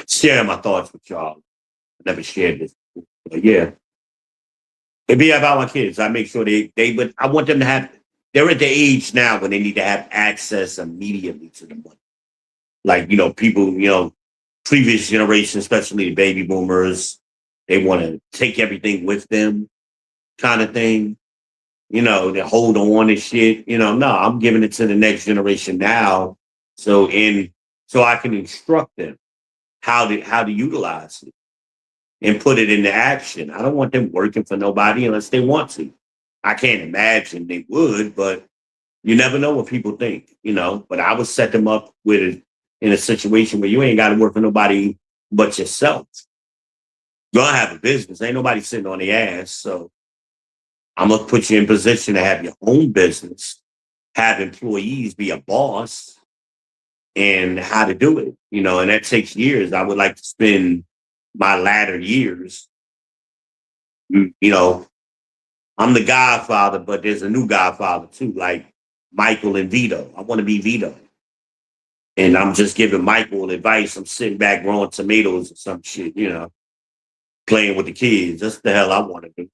Sharing my thoughts with y'all. I never shared this before. But yeah, it'd be about my kids. I make sure but I want them to they're at the age now when they need to have access immediately to the money. Like, people, previous generation, especially the baby boomers, they want to take everything with them kind of thing. They hold on and shit. No, I'm giving it to the next generation now. So I can instruct them how to utilize it and put it into action. I don't want them working for nobody unless they want to. I can't imagine they would, but you never know what people think, But I would set them up in a situation where you ain't got to work for nobody but yourself. You're gonna have a business. Ain't nobody sitting on the ass. So I'm gonna put you in position to have your own business, have employees, be a boss, and how to do it. And that takes years. I would like to spend my latter years. mm, You know, I'm the Godfather, but there's a new Godfather too, like Michael and Vito. I want to be Vito. And I'm just giving Michael advice. I'm sitting back growing tomatoes or some shit, playing with the kids. That's the hell I want to do.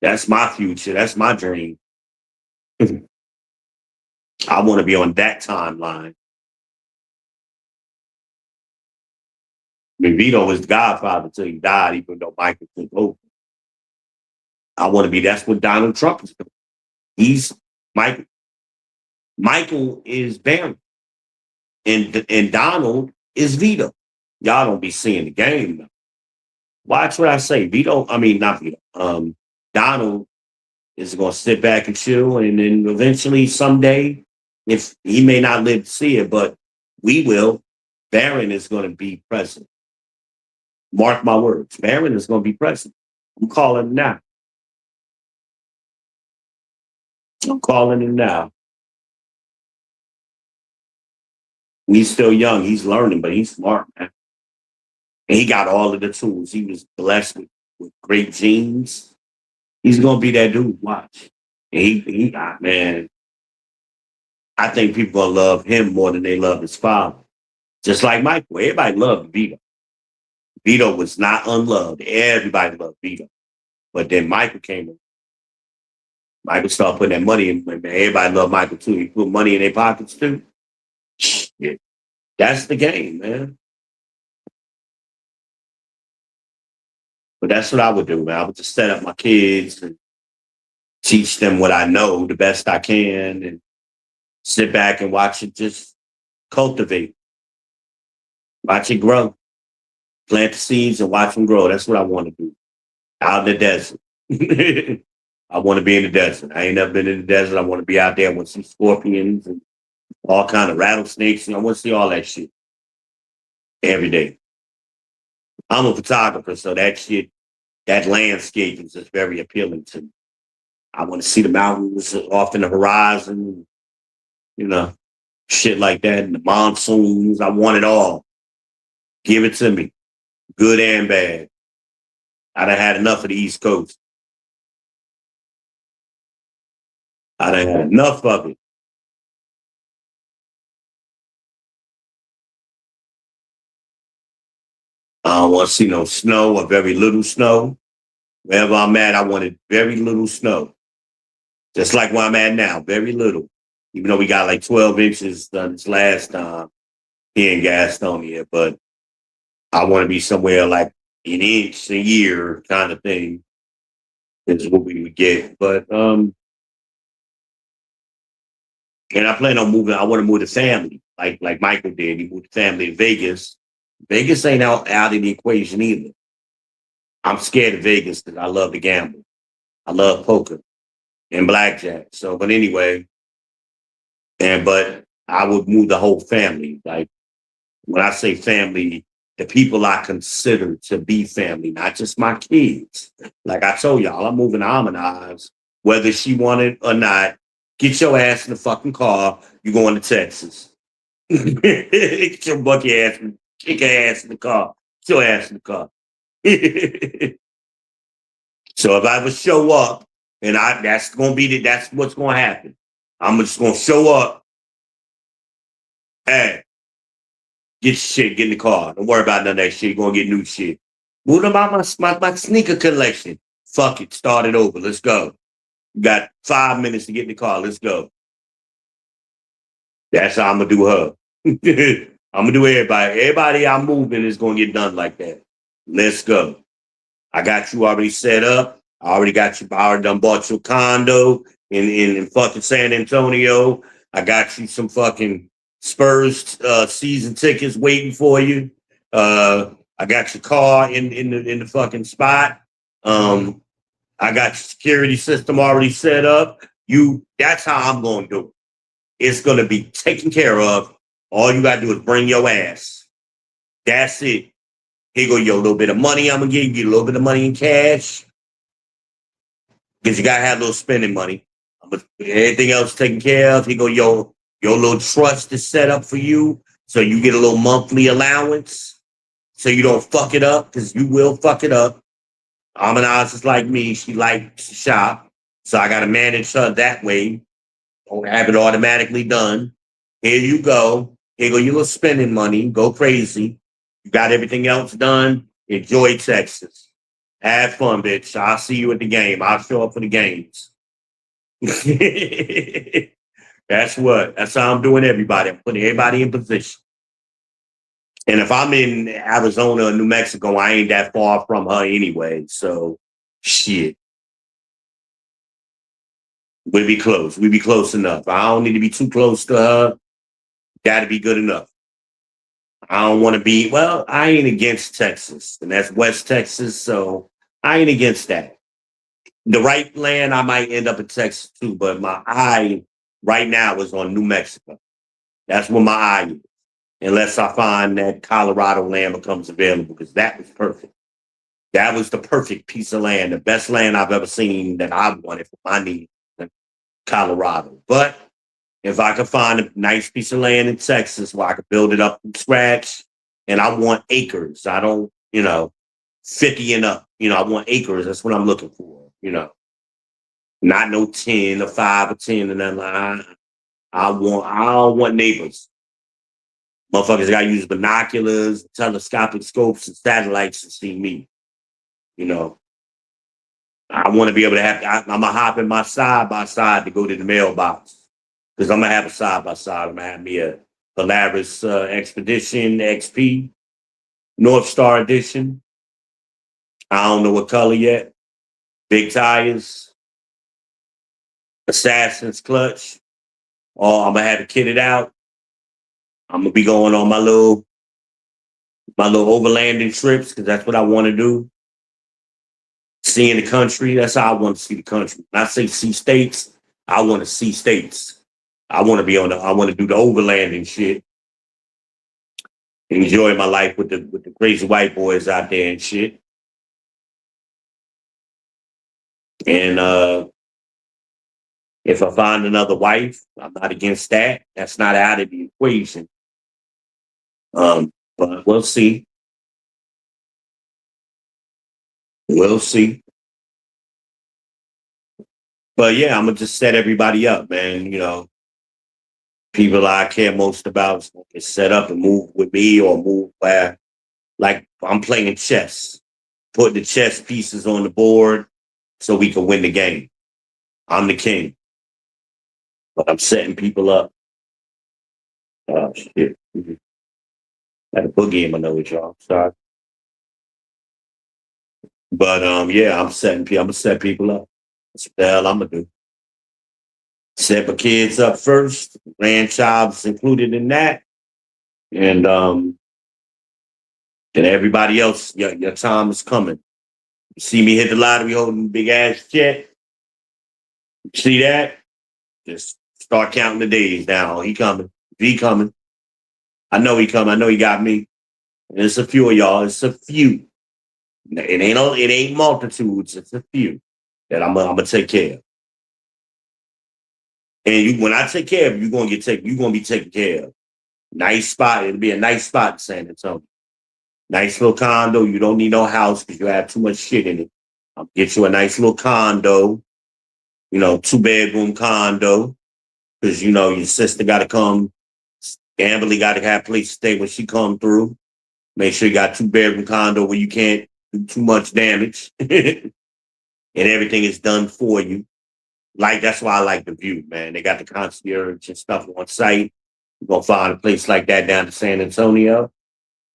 That's my future. That's my dream. I want to be on that timeline. I mean, Vito was the Godfather till he died, even though Michael took over. That's what Donald Trump is doing. He's Michael. Michael is Barry, and Donald is Vito. Y'all don't be seeing the game though. Watch what I say. Vito, I mean not Vito. Donald is going to sit back and chill, and then eventually someday, if he may not live to see it, but we will. Barron is going to be president. Mark my words. Barron is going to be president. I'm calling him now. I'm calling him now. He's still young. He's learning, but he's smart, man. And he got all of the tools. He was blessed with great genes. He's going to be that dude. Watch. And man, I think people going to love him more than they love his father. Just like Michael. Everybody loved Vito. Vito was not unloved. Everybody loved Vito. But then Michael came in. Michael started putting that money in. Man, everybody loved Michael too. He put money in their pockets too. Yeah. That's the game, man. But that's what I would do, man. I would just set up my kids and teach them what I know the best I can and sit back and watch it just cultivate, watch it grow, plant the seeds and watch them grow. That's what I want to do out in the desert. I want to be in the desert. I ain't never been in the desert. I want to be out there with some scorpions and all kind of rattlesnakes. And I want to see all that shit every day. I'm a photographer, so that shit, that landscape is just very appealing to me. I want to see the mountains off in the horizon, you know, shit like that, and the monsoons. I want it all. Give it to me, good and bad. I done had enough of the East Coast. I done had enough of it. I don't want to see no snow or very little snow. Wherever I'm at, I wanted very little snow. Just like where I'm at now, very little. Even though we got like 12 inches done this last time here in Gastonia, but I want to be somewhere like an inch a year kind of thing is what we would get. But and I plan on moving. I want to move the family, like Michael did. He moved the family to Vegas. Vegas ain't out of the equation either. I'm scared of Vegas because I love to gamble. I love poker and blackjack. So, but anyway, but I would move the whole family. Like when I say family, the people I consider to be family, not just my kids. Like I told y'all, I'm moving to Harmonize, whether she wanted or not. Get your ass in the fucking car. You going to Texas. Get your bucket ass, kick your ass in the car. Get your ass in the car. So if I ever show up, and that's gonna be that's what's gonna happen. I'm just gonna show up. Hey, get your shit, get in the car. Don't worry about none of that shit. You're gonna get new shit. What about my sneaker collection? Fuck it. Start it over. Let's go. You got 5 minutes to get in the car. Let's go. That's how I'm gonna do her. I'm gonna do everybody. Everybody I'm moving is gonna get done like that. Let's go. I got you already set up. I already got you. I already done bought your condo in fucking San Antonio. I got you some fucking Spurs season tickets waiting for you. I got your car in the fucking spot. I got your security system already set up. That's how I'm gonna do it. It's gonna be taken care of. All you gotta do is bring your ass. That's it. Here go your little bit of money. I'm gonna give you a little bit of money in cash because you gotta have a little spending money. Everything else taken care of. Here go your little trust is set up for you, so you get a little monthly allowance, so you don't fuck it up because you will fuck it up. Harmonize is like me. She likes to shop, so I gotta manage her that way. Don't have it automatically done. Here you go. Here go your little spending money. Go crazy. You got everything else done. Enjoy Texas. Have fun, bitch. I'll see you at the game. I'll show up for the games. That's how I'm doing everybody. I'm putting everybody in position. And if I'm in Arizona or New Mexico, I ain't that far from her anyway. So shit. We'll be close. We'll be close enough. I don't need to be too close to her. That'd be good enough. I don't want to be, well, I ain't against Texas, and that's West Texas, so I ain't against that. The right land, I might end up in Texas too, but my eye right now is on New Mexico. That's where my eye is, unless I find that Colorado land becomes available, because that was perfect. That was the perfect piece of land, the best land I've ever seen that I wanted for my needs, Colorado. But if I could find a nice piece of land in Texas where I could build it up from scratch, and I want acres. I don't, 50 and up. I want acres. That's what I'm looking for, not no 10 or 5 or 10 and then I don't want neighbors. Motherfuckers got to use binoculars, telescopic scopes, and satellites to see me. I want to be able to I'm going to hop in my side by side to go to the mailbox. Because I'm going to have a side by side. I'm going to have me a Polaris Expedition XP, North Star Edition. I don't know what color yet. Big tires, Assassin's clutch. Oh, I'm gonna have it kitted out. I'm gonna be going on my little overlanding trips because that's what I want to do. Seeing the country, that's how I want to see the country. When I say see states, I want to see states. I want to be I want to do the overlanding shit. Enjoy my life with the crazy white boys out there and shit. And if I find another wife, I'm not against that. That's not out of the equation. But we'll see. We'll see. But yeah, I'm gonna just set everybody up, man. You know, people I care most about is set up and move with me or move where, like I'm playing chess, put the chess pieces on the board so we can win the game. I'm the king, but I'm setting people up. Oh shit! Had a boogie in my nose, y'all. Sorry, but yeah, I'm gonna set people up. That's what the hell I'm gonna do. Set my kids up first. Grandchild's included in that, and then everybody else, your time is coming. You see me hit the lottery holding a big ass check. See that? Just start counting the days down. He coming. V coming. I know he coming. I know he got me. And it's a few of y'all. It's a few. It ain't multitudes. It's a few that I'm gonna take care of. And when I take care of you, you're gonna be taken care of. Nice spot. It'll be a nice spot in San Antonio. Nice little condo. You don't need no house because you have too much shit in it. I'll get you a nice little condo, 2-bedroom condo. Because your sister gotta come. Amberly gotta have a place to stay when she come through. Make sure you got 2-bedroom condo where you can't do too much damage. And everything is done for you. Like that's why I like the view, man. They got the concierge and stuff on site. You're gonna find a place like that down to San Antonio.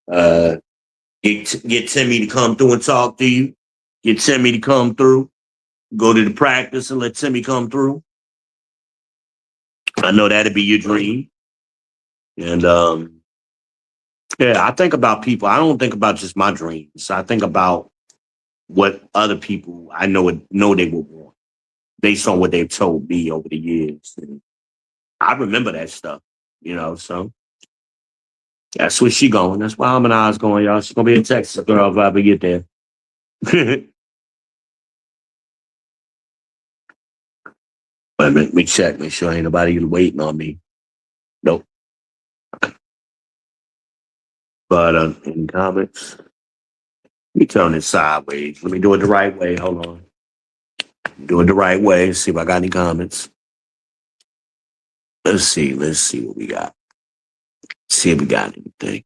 Get Timmy to come through and talk to you. Get Timmy to come through. Go to the practice and let Timmy come through. I know that'd be your dream. And yeah, I think about people. I don't think about just my dreams. I think about what other people I know they would want based on what they've told me over the years. And I remember that stuff, so that's where she going. That's why I'm and I's going, y'all. She's gonna be in Texas, girl, if I ever get there. But let me check, make sure ain't nobody waiting on me. Nope. But in comments, let me turn it sideways. Let me do it the right way. Hold on. Do it the right way. See if I got any comments. Let's see what we got. See if we got anything.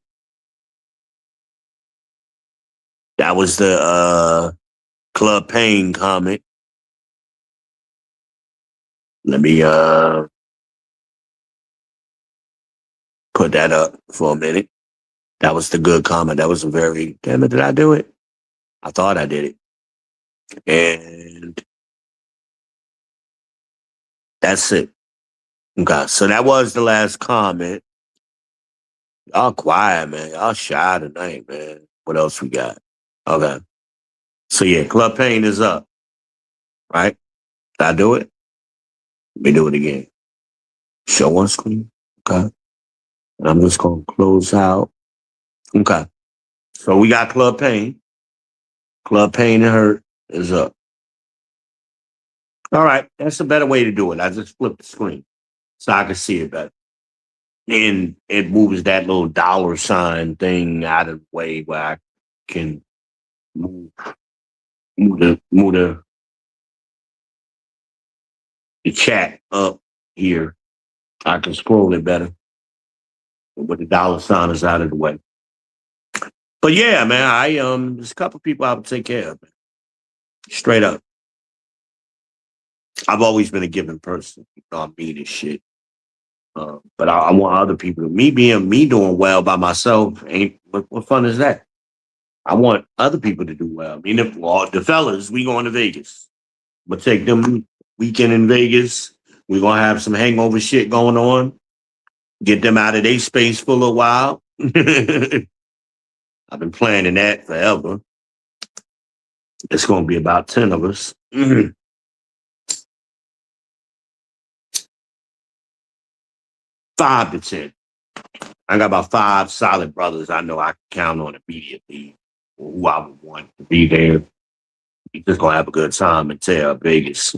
That was the Club Pain comment. Let me put that up for a minute. That was the good comment. That was a very, damn it, did I do it? I thought I did it. And that's it. Okay, so that was the last comment. Y'all quiet, man. Y'all shy tonight, man. What else we got? Okay. So yeah, Club Pain is up. Right? Did I do it? Let me do it again. Show on screen. Okay. And I'm just gonna close out. Okay. So we got Club Pain. Club Pain and Hurt is up. All right. That's a better way to do it. I just flipped the screen so I can see it better. And it moves that little $ thing out of the way where I can move the chat up here. I can scroll it better with the $ is out of the way. But yeah, man, there's a couple people I would take care of, man. Straight up. I've always been a giving person. I'm mean as shit. But I want other people. Me doing well by myself ain't what fun is that? I want other people to do well. I mean, well, the fellas, we going to Vegas. But take them weekend in Vegas. We're gonna have some hangover shit going on. Get them out of their space for a little while. I've been planning that forever. It's gonna be about 10 of us. 5 to 10. I got about 5 solid brothers I know I can count on immediately, who I would want to be there. We just gonna have a good time and tear up Vegas.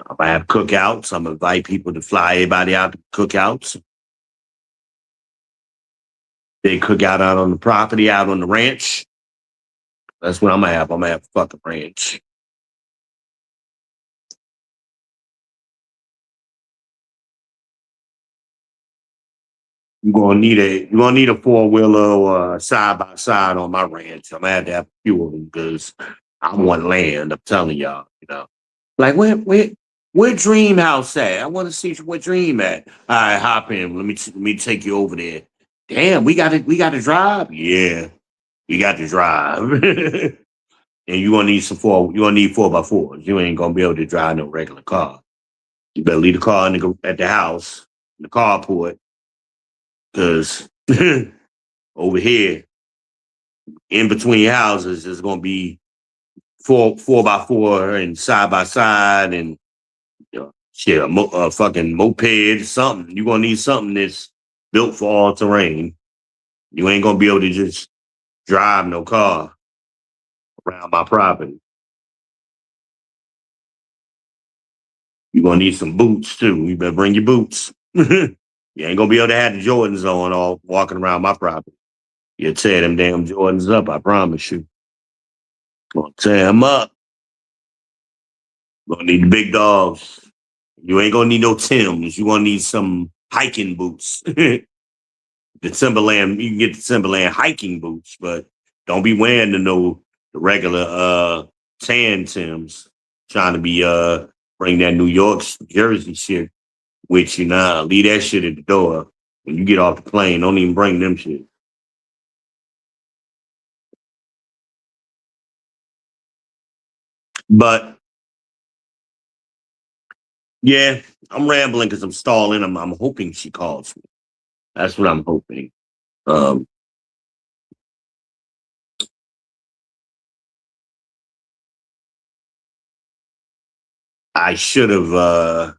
I'm gonna have cookouts. I'm gonna invite people to fly everybody out to cookouts. Big cookout out on the property, out on the ranch. That's what I'm gonna have. I'm gonna have a fucking ranch. You're gonna need a 4-wheeler or side by side on my ranch. I'm gonna have to have a few of them because I want land. I'm telling y'all, Like where Dream House at? I want to see where Dream at. All right, hop in. Let me take you over there. Damn, we got to drive. Yeah, we got to drive. And you gonna need 4x4s. You ain't gonna be able to drive no regular car. You better leave the car at the house, in the carport, because over here, in between houses, there's gonna be 4x4 and side by side and shit, a fucking moped, something. You're gonna need something that's built for all terrain. You ain't gonna be able to just drive no car around my property. You're gonna need some boots too. You better bring your boots. You ain't gonna be able to have the Jordans on all walking around my property. You'll tear them damn Jordans up, I promise you. Gonna tear them up. Gonna need the big dogs. You ain't gonna need no Timbs. You gonna need some hiking boots. The Timberland, you can get the Timberland hiking boots, but don't be wearing the regular tan Timbs. Trying to bring that New York Jersey shit with you now. Leave that shit at the door. When you get off the plane, don't even bring them shit. But yeah, I'm rambling because I'm stalling. I'm hoping she calls me. That's what I'm hoping. Um, I should have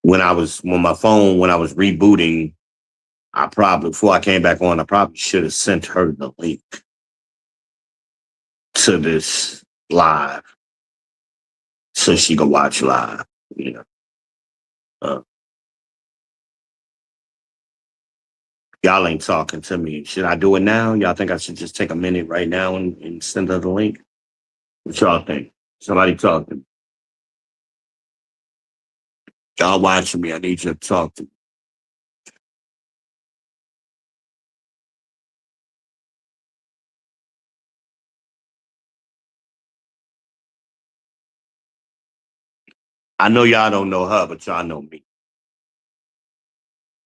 when I was rebooting, I probably before I came back on, I probably should have sent her the link to this live so she could watch live. You know, uh, y'all ain't talking to me. Should I do it now? Y'all think I should just take a minute right now and send her the link? What y'all think? Somebody talk to me. Y'all watching me. I need you to talk to me. I know y'all don't know her, but y'all know me.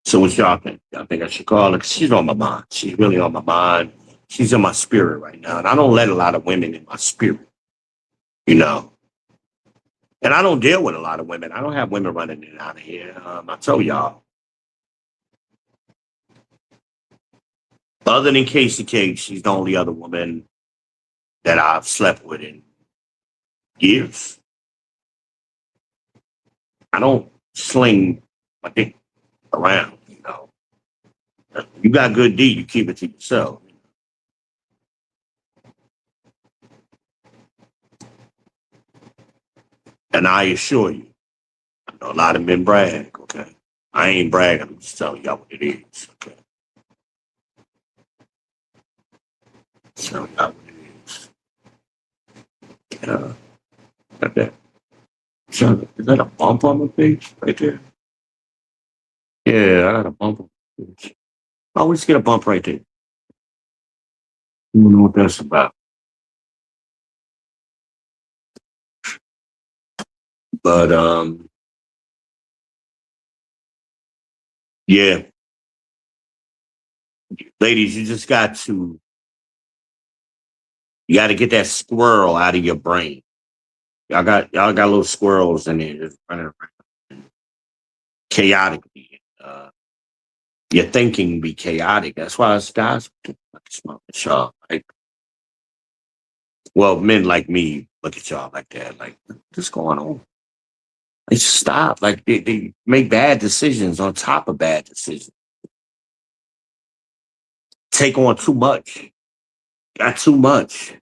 So what y'all think? Y'all think I should call her? 'Cause she's on my mind. She's really on my mind. She's in my spirit right now. And I don't let a lot of women in my spirit, you know. And I don't deal with a lot of women. I don't have women running in and out of here. I tell y'all, other than Casey Cage, she's the only other woman that I've slept with in years. I don't sling my dick around, you know. You got good D, you keep it to yourself. And I assure you, I know a lot of men brag, okay? I ain't bragging, I'm just telling y'all what it is, okay? Telling y'all what it is. Got that. Is that a bump on my face right there? Yeah, I got a bump on my face. I always get a bump right there. I don't know what that's about. But yeah, Ladies, you just got to get that squirrel out of your brain. Y'all got little squirrels in there just running around chaotically. Your thinking be chaotic. That's why us guys look at y'all like, well, men like me look at y'all like that. Like, what's going on? They stop. Like they make bad decisions on top of bad decisions. Take on too much. Got too much.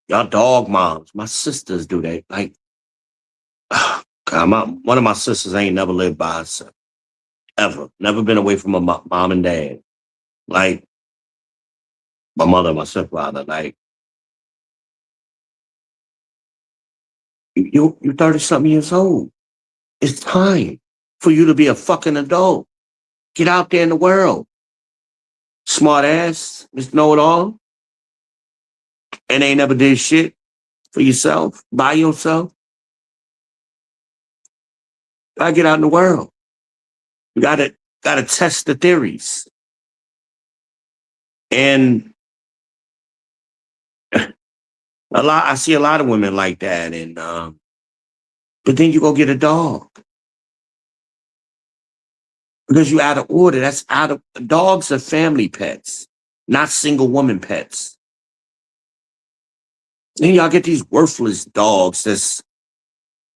Y'all dog moms. My sisters do that. Like, God, one of my sisters ain't never lived by herself. Ever. Never been away from her mom and dad. Like, my mother, my stepfather. Like, you're 30-something years old. It's time for you to be a fucking adult. Get out there in the world. Smart ass, Mr. Know-it-all. And ain't never did shit for yourself, by yourself. Gotta get out in the world. You gotta test the theories. And I see a lot of women like that. And but then you go get a dog. Because you out of order. That's out of dogs are family pets, not single woman pets. Then y'all get these worthless dogs that's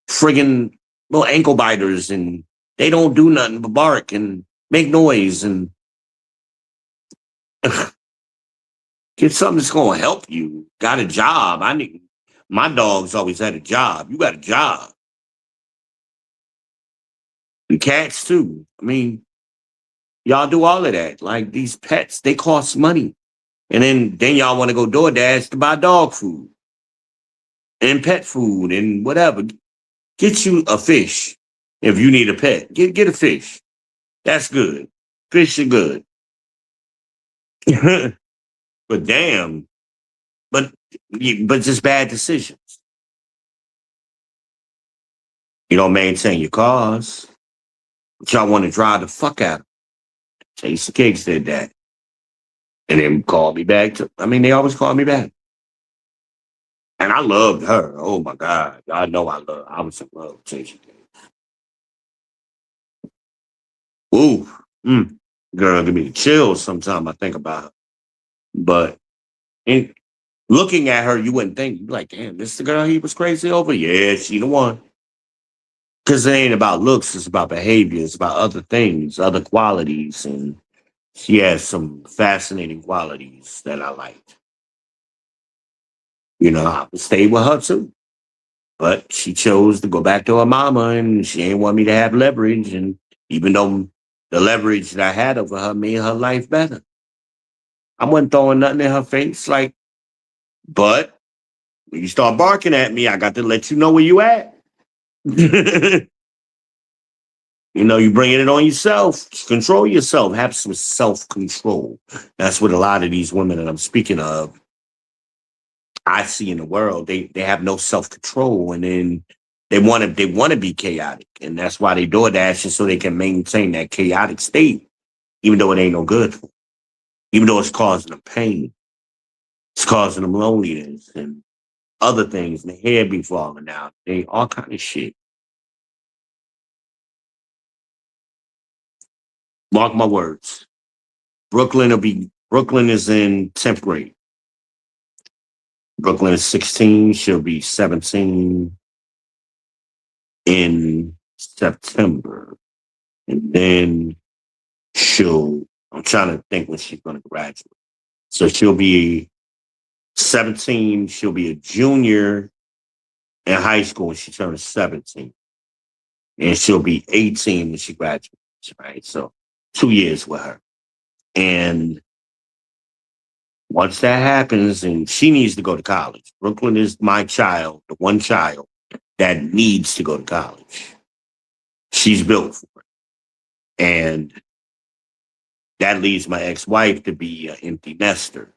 friggin' little ankle biters and they don't do nothing but bark and make noise and get something that's gonna help you. Got a job. My dog's always had a job. You got a job. And cats too. I mean, y'all do all of that. Like these pets, they cost money. And then y'all want to go DoorDash to buy dog food and pet food and whatever. Get you a fish if you need a pet. Get a fish. That's good. Fish are good. But damn, but just bad decisions. You don't maintain your cars, but y'all want to drive the fuck out of them. Chase the Cakes did that. And then called me back. They always call me back. And I loved her. Oh my God. I know I was in love with Chase the Cakes. Ooh. Girl, give me the chills sometime I think about her. But looking at her, you wouldn't think, you'd be like, damn, this is the girl he was crazy over? Yeah, she the one. Because it ain't about looks, it's about behavior, it's about other things, other qualities. And she has some fascinating qualities that I liked. I would stay with her too. But she chose to go back to her mama and she ain't want me to have leverage. And even though the leverage that I had over her made her life better, I wasn't throwing nothing in her face. Like, but when you start barking at me, I got to let you know where you at. You bringing it on yourself. Control yourself. Have some self-control. That's what a lot of these women that I'm speaking of, I see in the world. They have no self-control, and then they want to be chaotic, and that's why they DoorDash so they can maintain that chaotic state, even though it ain't no good for them. Even though it's causing them pain, it's causing them loneliness and other things. And the hair be falling out. They all kind of shit. Mark my words. Brooklyn is in 10th grade. Brooklyn is 16. She'll be 17 in September. And then I'm trying to think when she's going to graduate. So she'll be 17. She'll be a junior in high school when she turns 17. And she'll be 18 when she graduates, right? So 2 years with her. And once that happens, and she needs to go to college. Brooklyn is my child, the one child that needs to go to college. She's built for it. And that leaves my ex-wife to be an empty nester.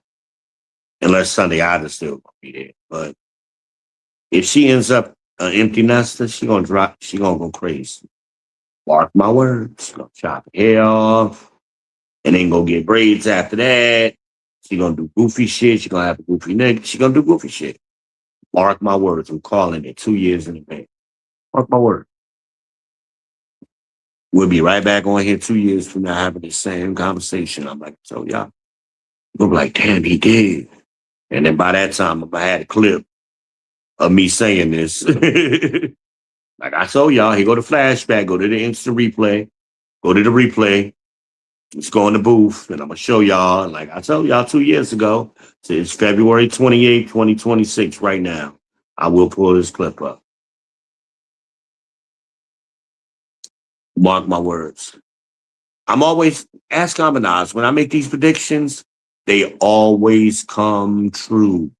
Unless Sunday Ida still gonna be there. But if she ends up an empty nester, she gonna go crazy. Mark my words. She's gonna chop her hair off. and then go get braids after that. She gonna do goofy shit. She gonna have a goofy nigga. She gonna do goofy shit. Mark my words. I'm calling it 2 years in advance. Mark my word. We'll be right back on here 2 years from now having the same conversation. I'm like, so y'all. We'll be like, damn, he did. And then by that time, I had a clip of me saying this. Like I told y'all, here go the flashback, go to the instant replay, go to the replay. Let's go in the booth, and I'm going to show y'all, like I told y'all 2 years ago, so it's February 28th, 2026 right now. I will pull this clip up. Mark my words. I'm always, ask Amanaz, when I make these predictions, they always come true.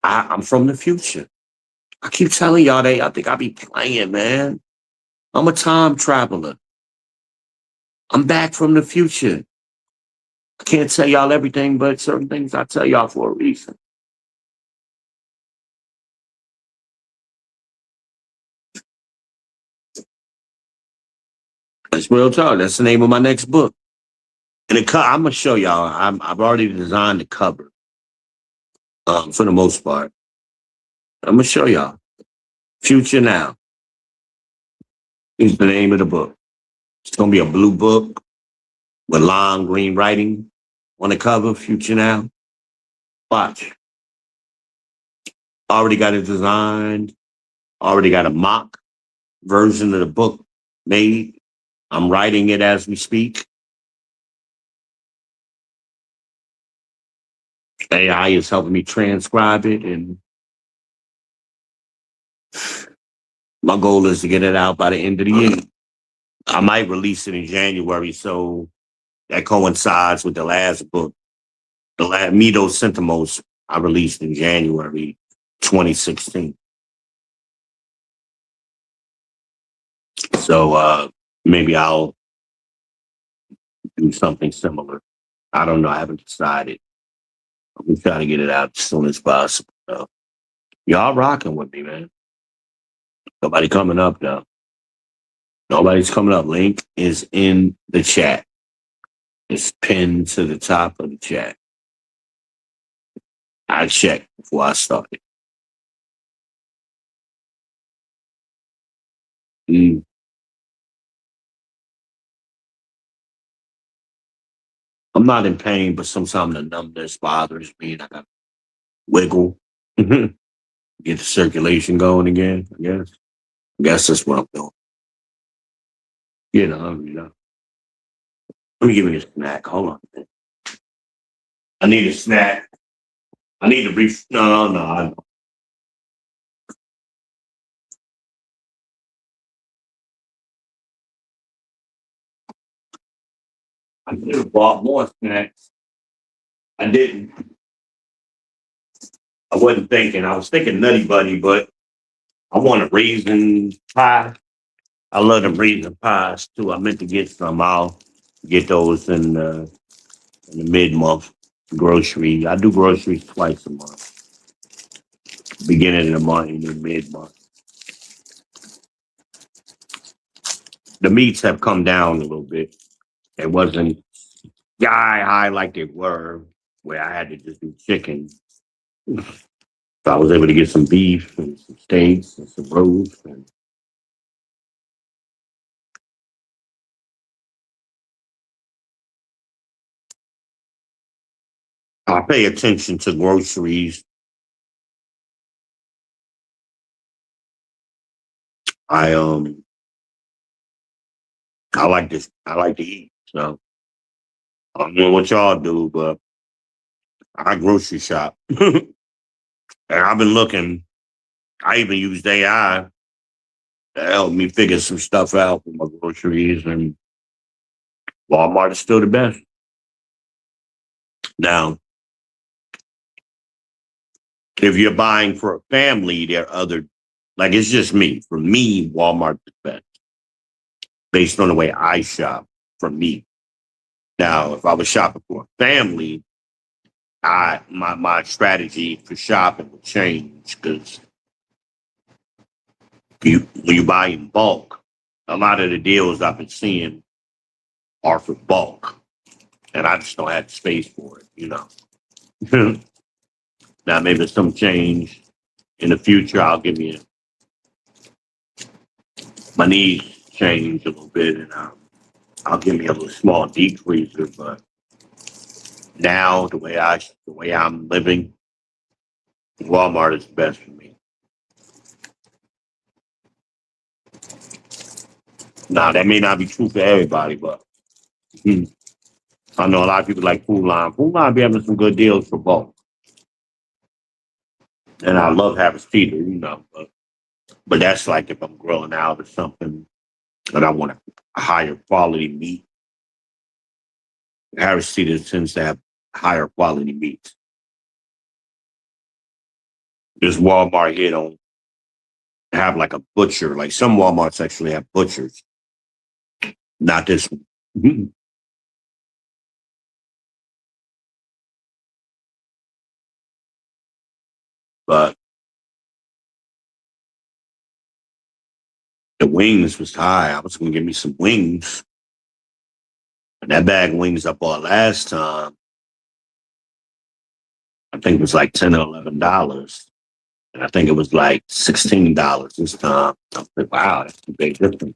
I'm from the future. I keep telling y'all that I think I be playing, man. I'm a time traveler. I'm back from the future. I can't tell y'all everything, but certain things I tell y'all for a reason. That's real talk. That's the name of my next book. And I'm gonna show y'all. I've already designed the cover, for the most part. I'm gonna show y'all. Future Now is the name of the book. It's gonna be a blue book with lime green writing on the cover. Future Now. Watch. Already got it designed. Already got a mock version of the book made. I'm writing it as we speak. AI is helping me transcribe it, and my goal is to get it out by the end of the year. I might release it in January, so that coincides with the last book. The last Mido Sentimos I released in January 2016. So maybe I'll do something similar. I don't know. I haven't decided. I'm trying to get it out as soon as possible. So, y'all rocking with me, man. Nobody coming up though. Nobody's coming up. Link is in the chat. It's pinned to the top of the chat. I checked before I started. Mm. I'm not in pain, but sometimes the numbness bothers me, and I got to wiggle, get the circulation going again. I guess that's what I'm doing. Let me give me a snack. Hold on. I need a snack. I need to brief. No. I could have bought more snacks. I didn't. I wasn't thinking. I was thinking Nutty Buddy, but I want a raisin pie. I love them raisin pies too. I meant to get some. I'll get those in the mid-month grocery. I do groceries twice a month. Beginning of the month and then mid-month. The meats have come down a little bit. It wasn't high like they were, where I had to just do chicken. So I was able to get some beef and some steaks and some roast. And I pay attention to groceries. I I like this. I like to eat. So I don't know what y'all do, but I grocery shop. And I've been looking. I even used AI to help me figure some stuff out with my groceries, and Walmart is still the best. Now, if you're buying for a family, there are other, like it's just me. For me, Walmart is best based on the way I shop for me. Now, if I was shopping for a family, my strategy for shopping would change because when you buy in bulk, a lot of the deals I've been seeing are for bulk, and I just don't have the space for it. Now maybe some change in the future. I'll give you my needs change a little bit, and I'll give me a little small decreaser. But now the way I'm living, Walmart is the best for me. Now that may not be true for everybody, but I know a lot of people like Food Line. Food Line be having some good deals for both. And I love having Cedar, but that's like if I'm grilling out or something and I want a higher quality meat. Harris Teeter tends to have higher quality meats. This Walmart here don't have like a butcher. Like some Walmarts actually have butchers. Not this one. But the wings was high. I was gonna give me some wings. And that bag of wings I bought last time, I think it was like $10 or $11. And I think it was like $16 this time. I was like, wow, that's a big difference.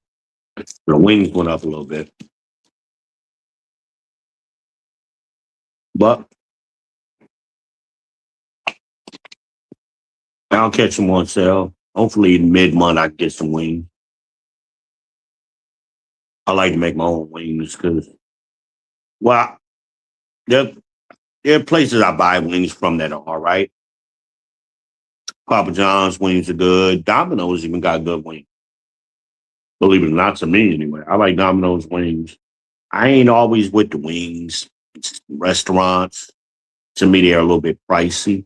The wings went up a little bit. But I'll catch them on sale. Hopefully mid-month I can get some wings. I like to make my own wings because, well, there are places I buy wings from that are all right. Papa John's wings are good. Domino's even got good wings. Believe it or not, to me anyway. I like Domino's wings. I ain't always with the wings. Restaurants, to me, they're a little bit pricey.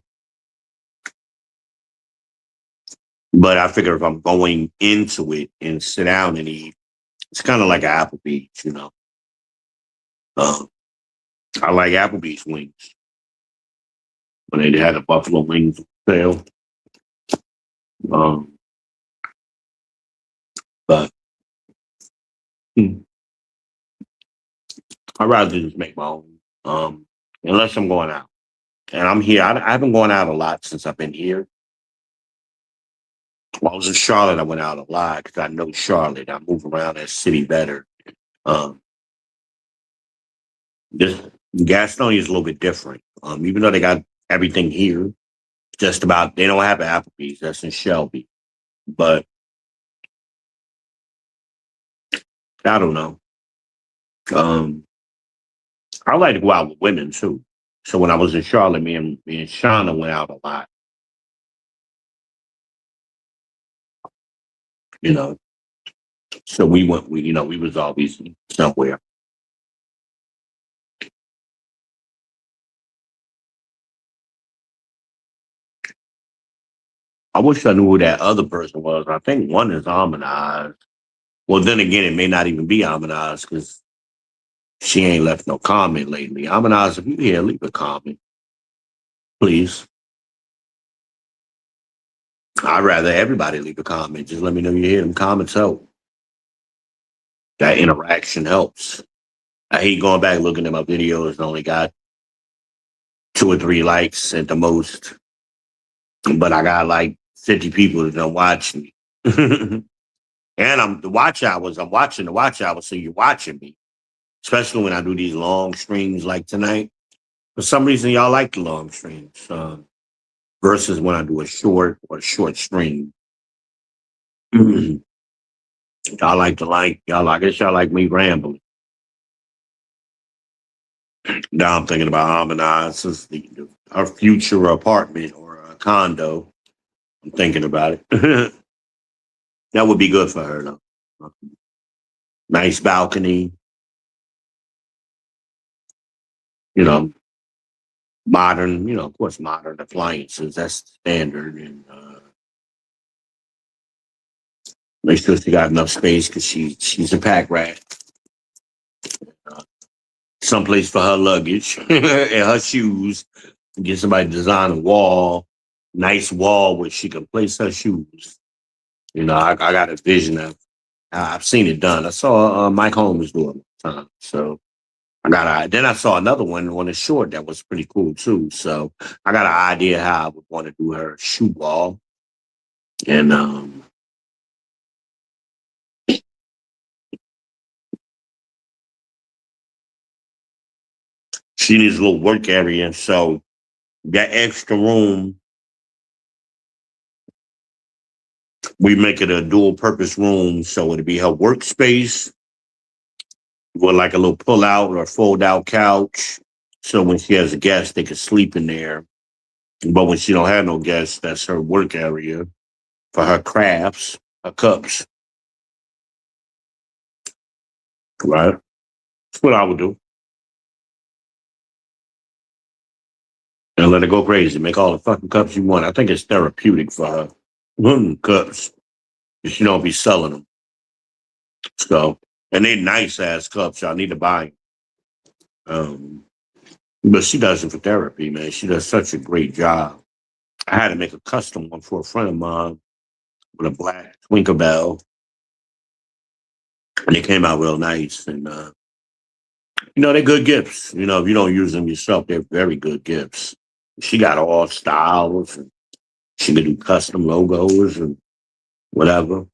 But I figure if I'm going into it and sit down and eat, it's kind of like an Applebee's. I like Applebee's wings. When they had a buffalo wings sale. But I'd rather just make my own. Unless I'm going out. And I'm here. I haven't gone out a lot since I've been here. While I was in Charlotte, I went out a lot because I know Charlotte. I move around that city better. This Gastonia is a little bit different. Even though they got everything here, just about they don't have an Applebee's. That's in Shelby. But I don't know. I like to go out with women too. So when I was in Charlotte, me and Shauna went out a lot. So we went. We was always somewhere. I wish I knew who that other person was. I think one is Harmonized. Well, then again, it may not even be Harmonized because she ain't left no comment lately. Harmonized, if you here, leave a comment, please. I'd rather everybody leave a comment. Just let me know you hear them comments help. That interaction helps. I hate going back looking at my videos and only got 2 or 3 likes at the most. But I got like 50 people that don't watch me. And I'm watching the watch hours, so you're watching me. Especially when I do these long streams like tonight. For some reason, y'all like the long streams versus when I do a short stream. Y'all I guess y'all like me rambling. Now I'm thinking about Harmonize our future apartment or a condo. I'm thinking about it. That would be good for her though. Nice balcony. Modern, of course, modern appliances. That's standard. And make sure she got enough space because she's a pack rat. Someplace for her luggage and her shoes. Get somebody to design a nice wall where she can place her shoes. I got a vision of. I've seen it done. I saw Mike Holmes do it. time. So then I saw another one on the short that was pretty cool too. So I got an idea how I would want to do her shoe wall. And she needs a little work area. So that extra room, we make it a dual purpose room. So it'd be her workspace with like a little pull out or fold out couch. So when she has a guest, they can sleep in there. But when she don't have no guests, that's her work area for her crafts, her cups. Right? That's what I would do. And let her go crazy. Make all the fucking cups you want. I think it's therapeutic for her. Cups. She don't be selling them. So, and they nice ass cups. Y'all need to buy 'em. But she does it for therapy, man. She does such a great job. I had to make a custom one for a friend of mine with a black Tinkerbell. And they came out real nice. And, they're good gifts. If you don't use them yourself, they're very good gifts. She got all styles. And she can do custom logos and whatever.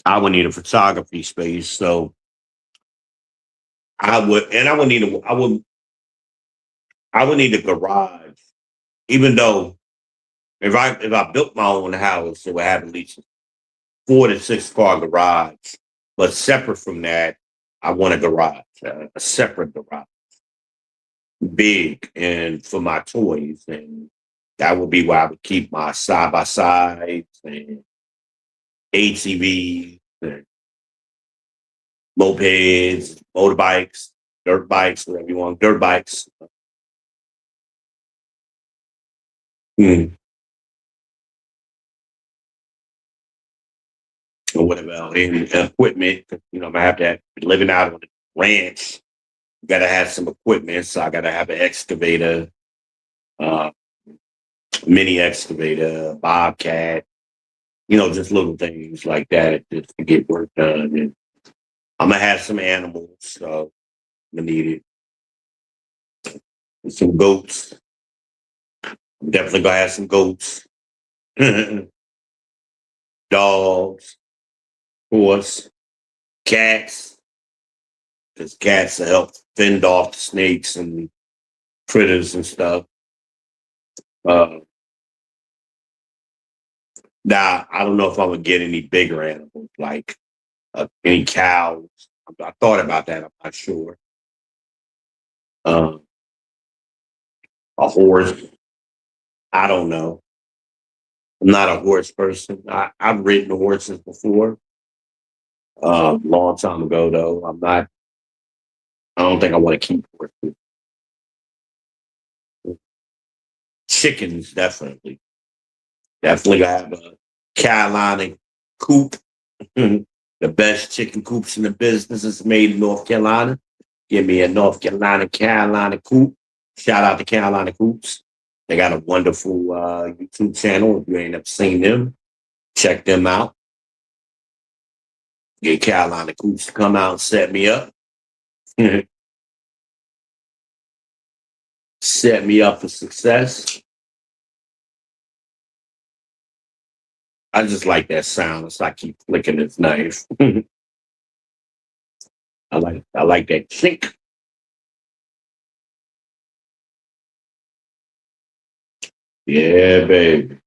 I would need a photography space. So I would need a garage. Even though if I built my own house, it would have at least 4 to 6 car garage. But separate from that, I want a garage, a separate garage, big and for my toys, and that would be where I would keep my side by sides and ATVs and mopeds, motorbikes, dirt bikes, whatever you want, dirt bikes. Mm. Or whatever else, and equipment. I'm gonna have to living out on the ranch. Gotta have some equipment, so I gotta have an excavator, uh, mini excavator, bobcat. Just little things like that just to get work done. And I'm gonna have some animals, so I'm gonna need it. And some goats. I'm definitely gonna have some goats. Dogs, horse, cats, because cats will help fend off the snakes and critters and stuff. Uh, Now, I don't know if I'm gonna get any bigger animals, like any cows. I thought about that. I'm not sure. Um, a horse. I don't know. I'm not a horse person. I've ridden horses before. Long time ago, though. I'm not. I don't think I want to keep horses. Chickens, definitely. Definitely have a Carolina coop. The best chicken coops in the business is made in North Carolina. Give me a North Carolina coop. Shout out to Carolina Coops. They got a wonderful YouTube channel. If you ain't ever seen them, check them out. Get Carolina Coops to come out and set me up. Set me up for success. I just like that sound. So I keep flicking this knife. I like that chink. Yeah, baby.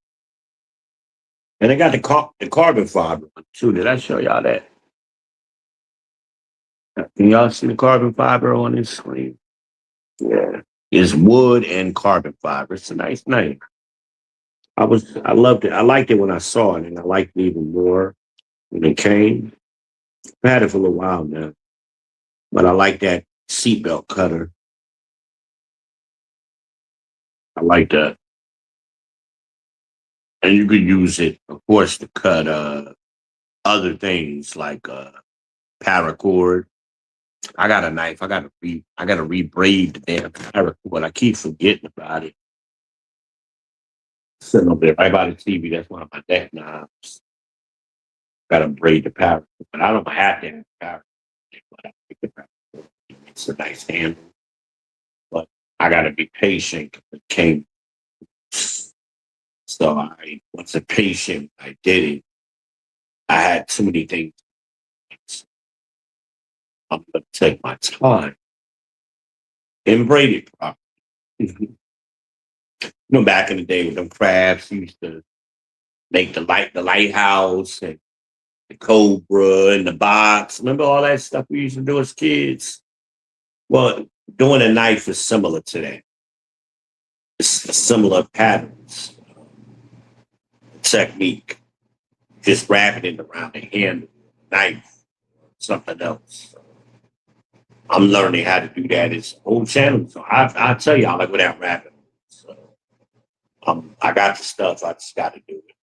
And I got the carbon fiber one too. Did I show y'all that? Can y'all see the carbon fiber on this screen? Yeah. It's wood and carbon fiber. It's a nice knife. I loved it. I liked it when I saw it, and I liked it even more when it came. I've had it for a little while now. But I like that seatbelt cutter. I like that. And you could use it, of course, to cut other things like paracord. I got a knife. I gotta rebraid the damn paracord. I keep forgetting about it. Sitting over there right by the TV. That's one of my neck knobs. Got to braid the paracord, but I don't have to have paracord. But I think the paracord, it's a nice handle, but I got to be patient because it came. So I was a patient. I did it. I had too many things. I'm going to take my time and braid it properly. Back in the day with them crafts, used to make the lighthouse and the cobra and the box. Remember all that stuff we used to do as kids? Well, doing a knife is similar to that. It's similar patterns, technique. Just wrapping it around the handle, knife, something else. I'm learning how to do that. It's a whole channel. So I'll tell y'all like without wrapping. So I got the stuff. I just got to do it.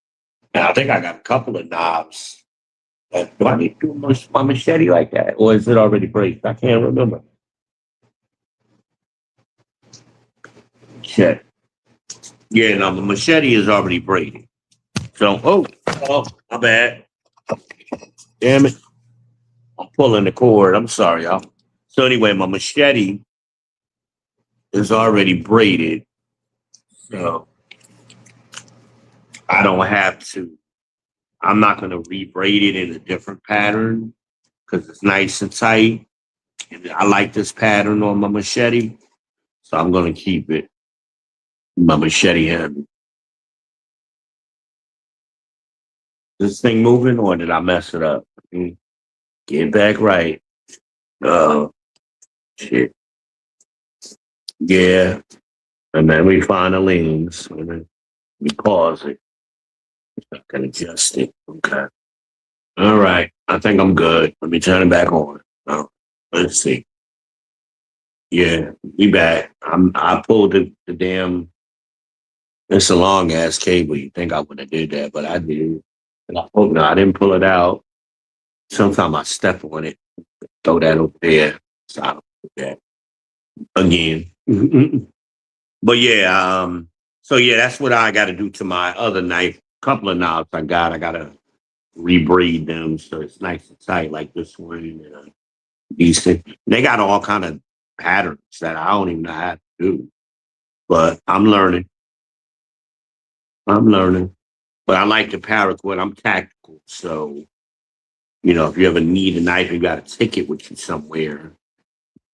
And I think I got a couple of knobs. Do I need to do my machete like that? Or is it already braced? I can't remember. Shit. Yeah, no, the machete is already braided. So, oh, my bad. Damn it. I'm pulling the cord. I'm sorry, y'all. So anyway, my machete is already braided. So I don't have to. I'm not going to re-braid it in a different pattern because it's nice and tight. And I like this pattern on my machete. So I'm going to keep it. My machete handle. This thing moving or did I mess it up? Get back right. Oh, shit. Yeah. And then we find the leans. And then we pause it. I can adjust it. Okay. All right. I think I'm good. Let me turn it back on. Oh, let's see. Yeah, we back. I pulled the damn. It's a long ass cable. You think I would have did that, but I did. And I hope no, I didn't pull it out. Sometimes I step on it, throw that over there. So I don't do that again. But yeah, so yeah, that's what I got to do to my other knife. Couple of knobs I gotta rebraid them so it's nice and tight like this one. Decent. They got all kind of patterns that I don't even know how to do, but I'm learning. I'm learning. But I like the paracord. I'm tactical, so if you ever need a knife, you got a ticket with you somewhere.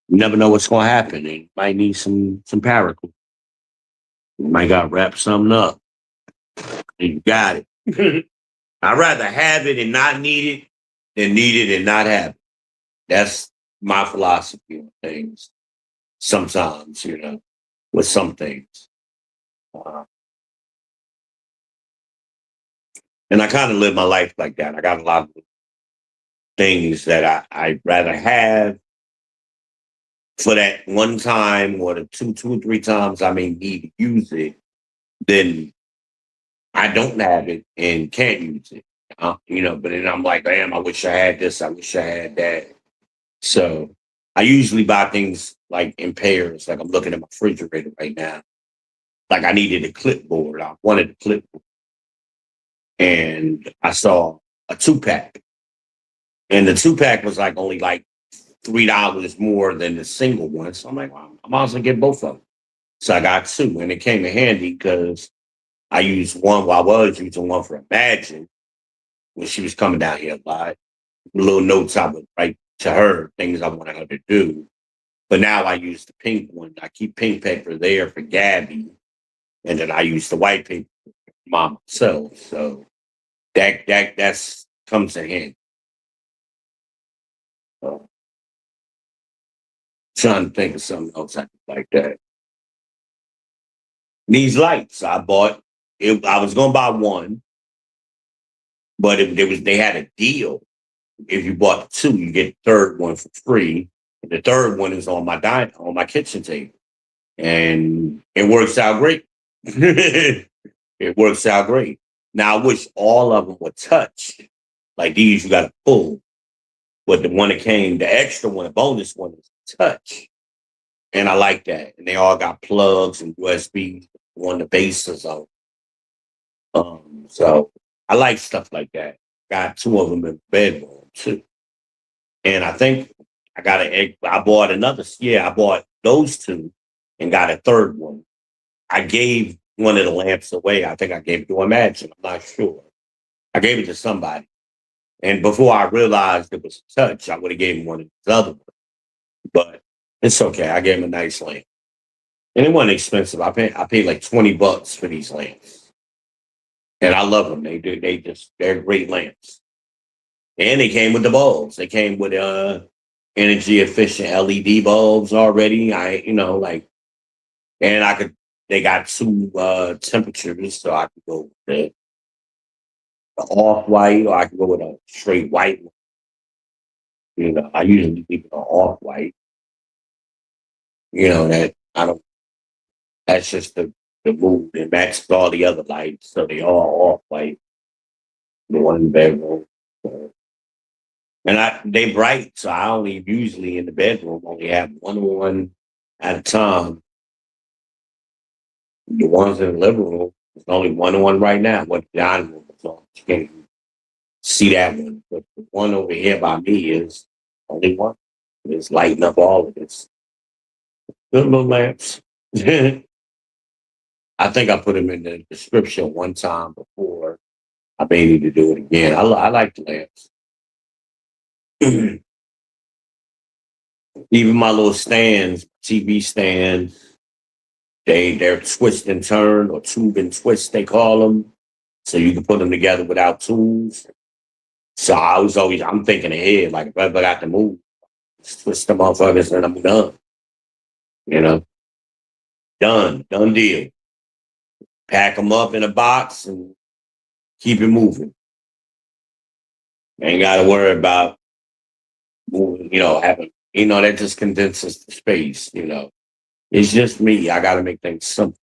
You never know what's gonna happen. And you might need some paracord. You might got to wrap something up. And you got it. I'd rather have it and not need it than need it and not have it. That's my philosophy on things. Sometimes, with some things. And I kind of live my life like that. I got a lot of things that I'd rather have for that one time or the two or three times I may need to use it, then I don't have it and can't use it. But then I'm like, damn, I wish I had this. I wish I had that. So I usually buy things like in pairs. Like I'm looking at my refrigerator right now. Like I needed a clipboard. I wanted a clipboard. And I saw a 2-pack. And the 2-pack was like only like $3 more than the single one. So I'm like, well, I might as well get both of them. So I got two. And it came in handy because I used one while I was using one for Imagine when she was coming down here a lot. Little notes I would write to her, things I wanted her to do. But now I use the pink one. I keep pink paper there for Gabby. And then I use the white paper for myself. So that's comes in handy. Trying to think of something else like that. These lights I bought. I was gonna buy one, but they had a deal. If you bought two, you get the third one for free. And the third one is on my kitchen table, and it works out great. It works out great. Now I wish all of them were touch. Like these, you got to pull. But the one that came, the extra one, the bonus one, is touch. And I like that. And they all got plugs and USB on the bases of. So I like stuff like that. Got two of them in the bedroom too. And I think I got I bought another, yeah, I bought those two and got a third one. I gave one of the lamps away. I think I gave it to Imagine. I'm not sure. I gave it to somebody. And before I realized it was a touch, I would have gave him one of the other ones. But it's okay. I gave him a nice lamp. And it wasn't expensive. I paid like $20 for these lamps. And I love them. They're great lamps. And they came with the bulbs. They came with energy efficient LED bulbs already. And they got two temperatures, so I could go with the off white, or I could go with a straight white one. I usually keep it off white. That I don't. That's just the mood. It matches all the other lights, so they all off white. The one in the bedroom, and they bright, so I only usually in the bedroom only have one at a time. The ones in the living room, there's only one right now. What the dining room is on. You can't even see that one. But the one over here by me is only one. It's lighting up all of this. Good little lamps. I think I put them in the description one time before. I may need to do it again. I like the lamps. Even my little stands, TV stands, they're twist and turn or tube and twist, they call them. So you can put them together without tools. So I'm thinking ahead, like if I ever got to move, just twist the motherfuckers and I'm done. You know, done deal. Pack them up in a box and keep it moving. Ain't got to worry about moving, having, that just condenses the space, It's just me. I got to make things simple.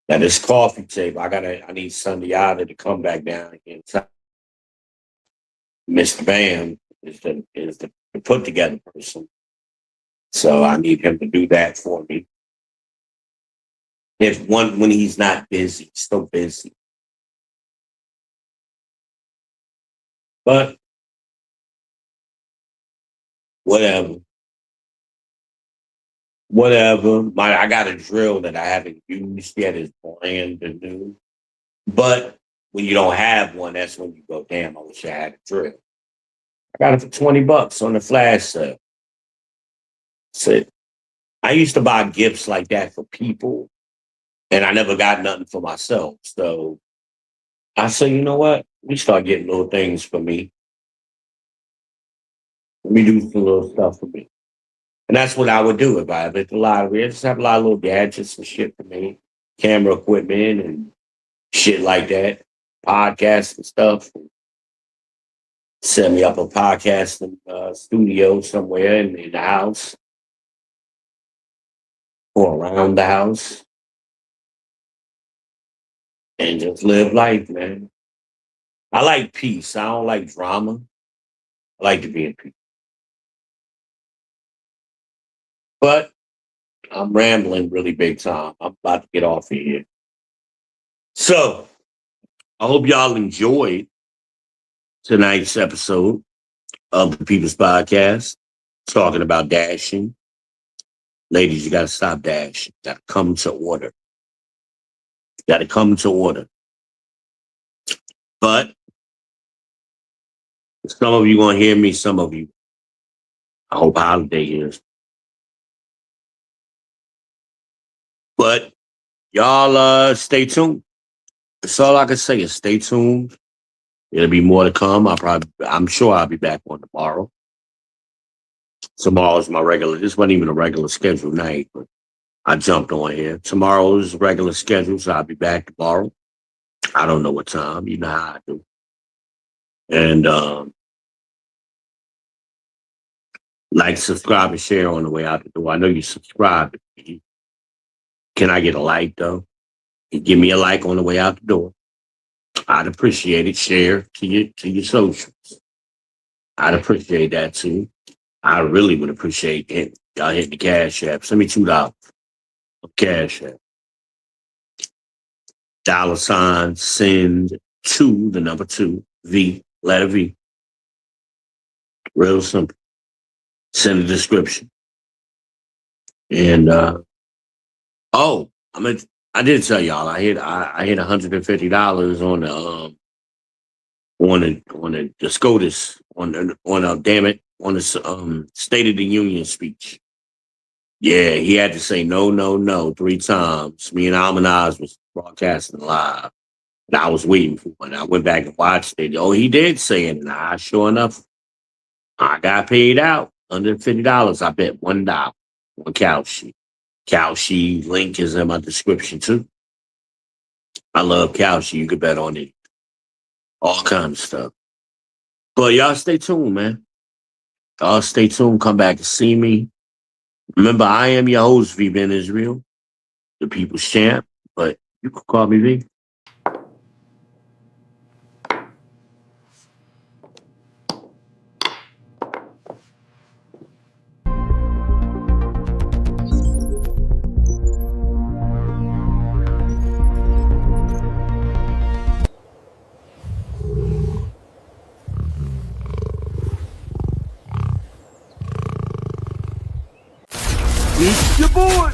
Now, this coffee table, I need Sunday to come back down again. Mr. Bam is the put together person. So I need him to do that for me. When he's not busy, still busy. But whatever. Whatever. I got a drill that I haven't used yet. It's brand new. But when you don't have one, that's when you go, damn, I wish I had a drill. I got it for $20 on the flash sale. That's it. I used to buy gifts like that for people, and I never got nothing for myself. So I said, you know what? We start getting little things for me. Let me do some little stuff for me. And that's what I would do if I ever hit the lottery. I just have a lot of little gadgets and shit for me, camera equipment and shit like that, podcasts and stuff. Set me up a podcasting studio somewhere in the house or around the house and just live life, man. I like peace. I don't like drama. I like to be in peace. But I'm rambling really big time. I'm about to get off of here. So I hope y'all enjoyed tonight's episode of the People's Podcast, talking about dashing. Ladies, you got to stop dashing. You got to come to order. You got to come to order. But some of you going to hear me, some of you, I hope holiday is. But y'all stay tuned. That's all I can say is stay tuned. There'll be more to come. I'm sure I'll be back on tomorrow. Tomorrow's my regular. This wasn't even a regular scheduled night, but I jumped on here. Tomorrow's regular schedule, so I'll be back tomorrow. I don't know what time. You know how I do. And like, subscribe, and share on the way out the door. I know you subscribe. Can I get a like though? Give me a like on the way out the door. I'd appreciate it. Share to your socials. I'd appreciate that too. I really would appreciate it. Y'all hit the Cash App. Send me $2 of Cash App. $ send to the number 2 V, letter V. Real simple. Send a description. And I did tell y'all I hit $150 on the SCOTUS on the State of the Union speech. Yeah, he had to say no, no, no 3 times. Me and Almanaz was broadcasting live. And I was waiting for it. I went back and watched it. Oh, he did say it. And sure enough, I got paid out $150. I bet $1 on Kalshi. Kalshi link is in my description too. I love Kalshi. You could bet on it. All kinds of stuff. But y'all stay tuned, man. Y'all stay tuned. Come back and see me. Remember, I am your host, V Ben Israel, the people's champ. But you can call me V. It's your boy.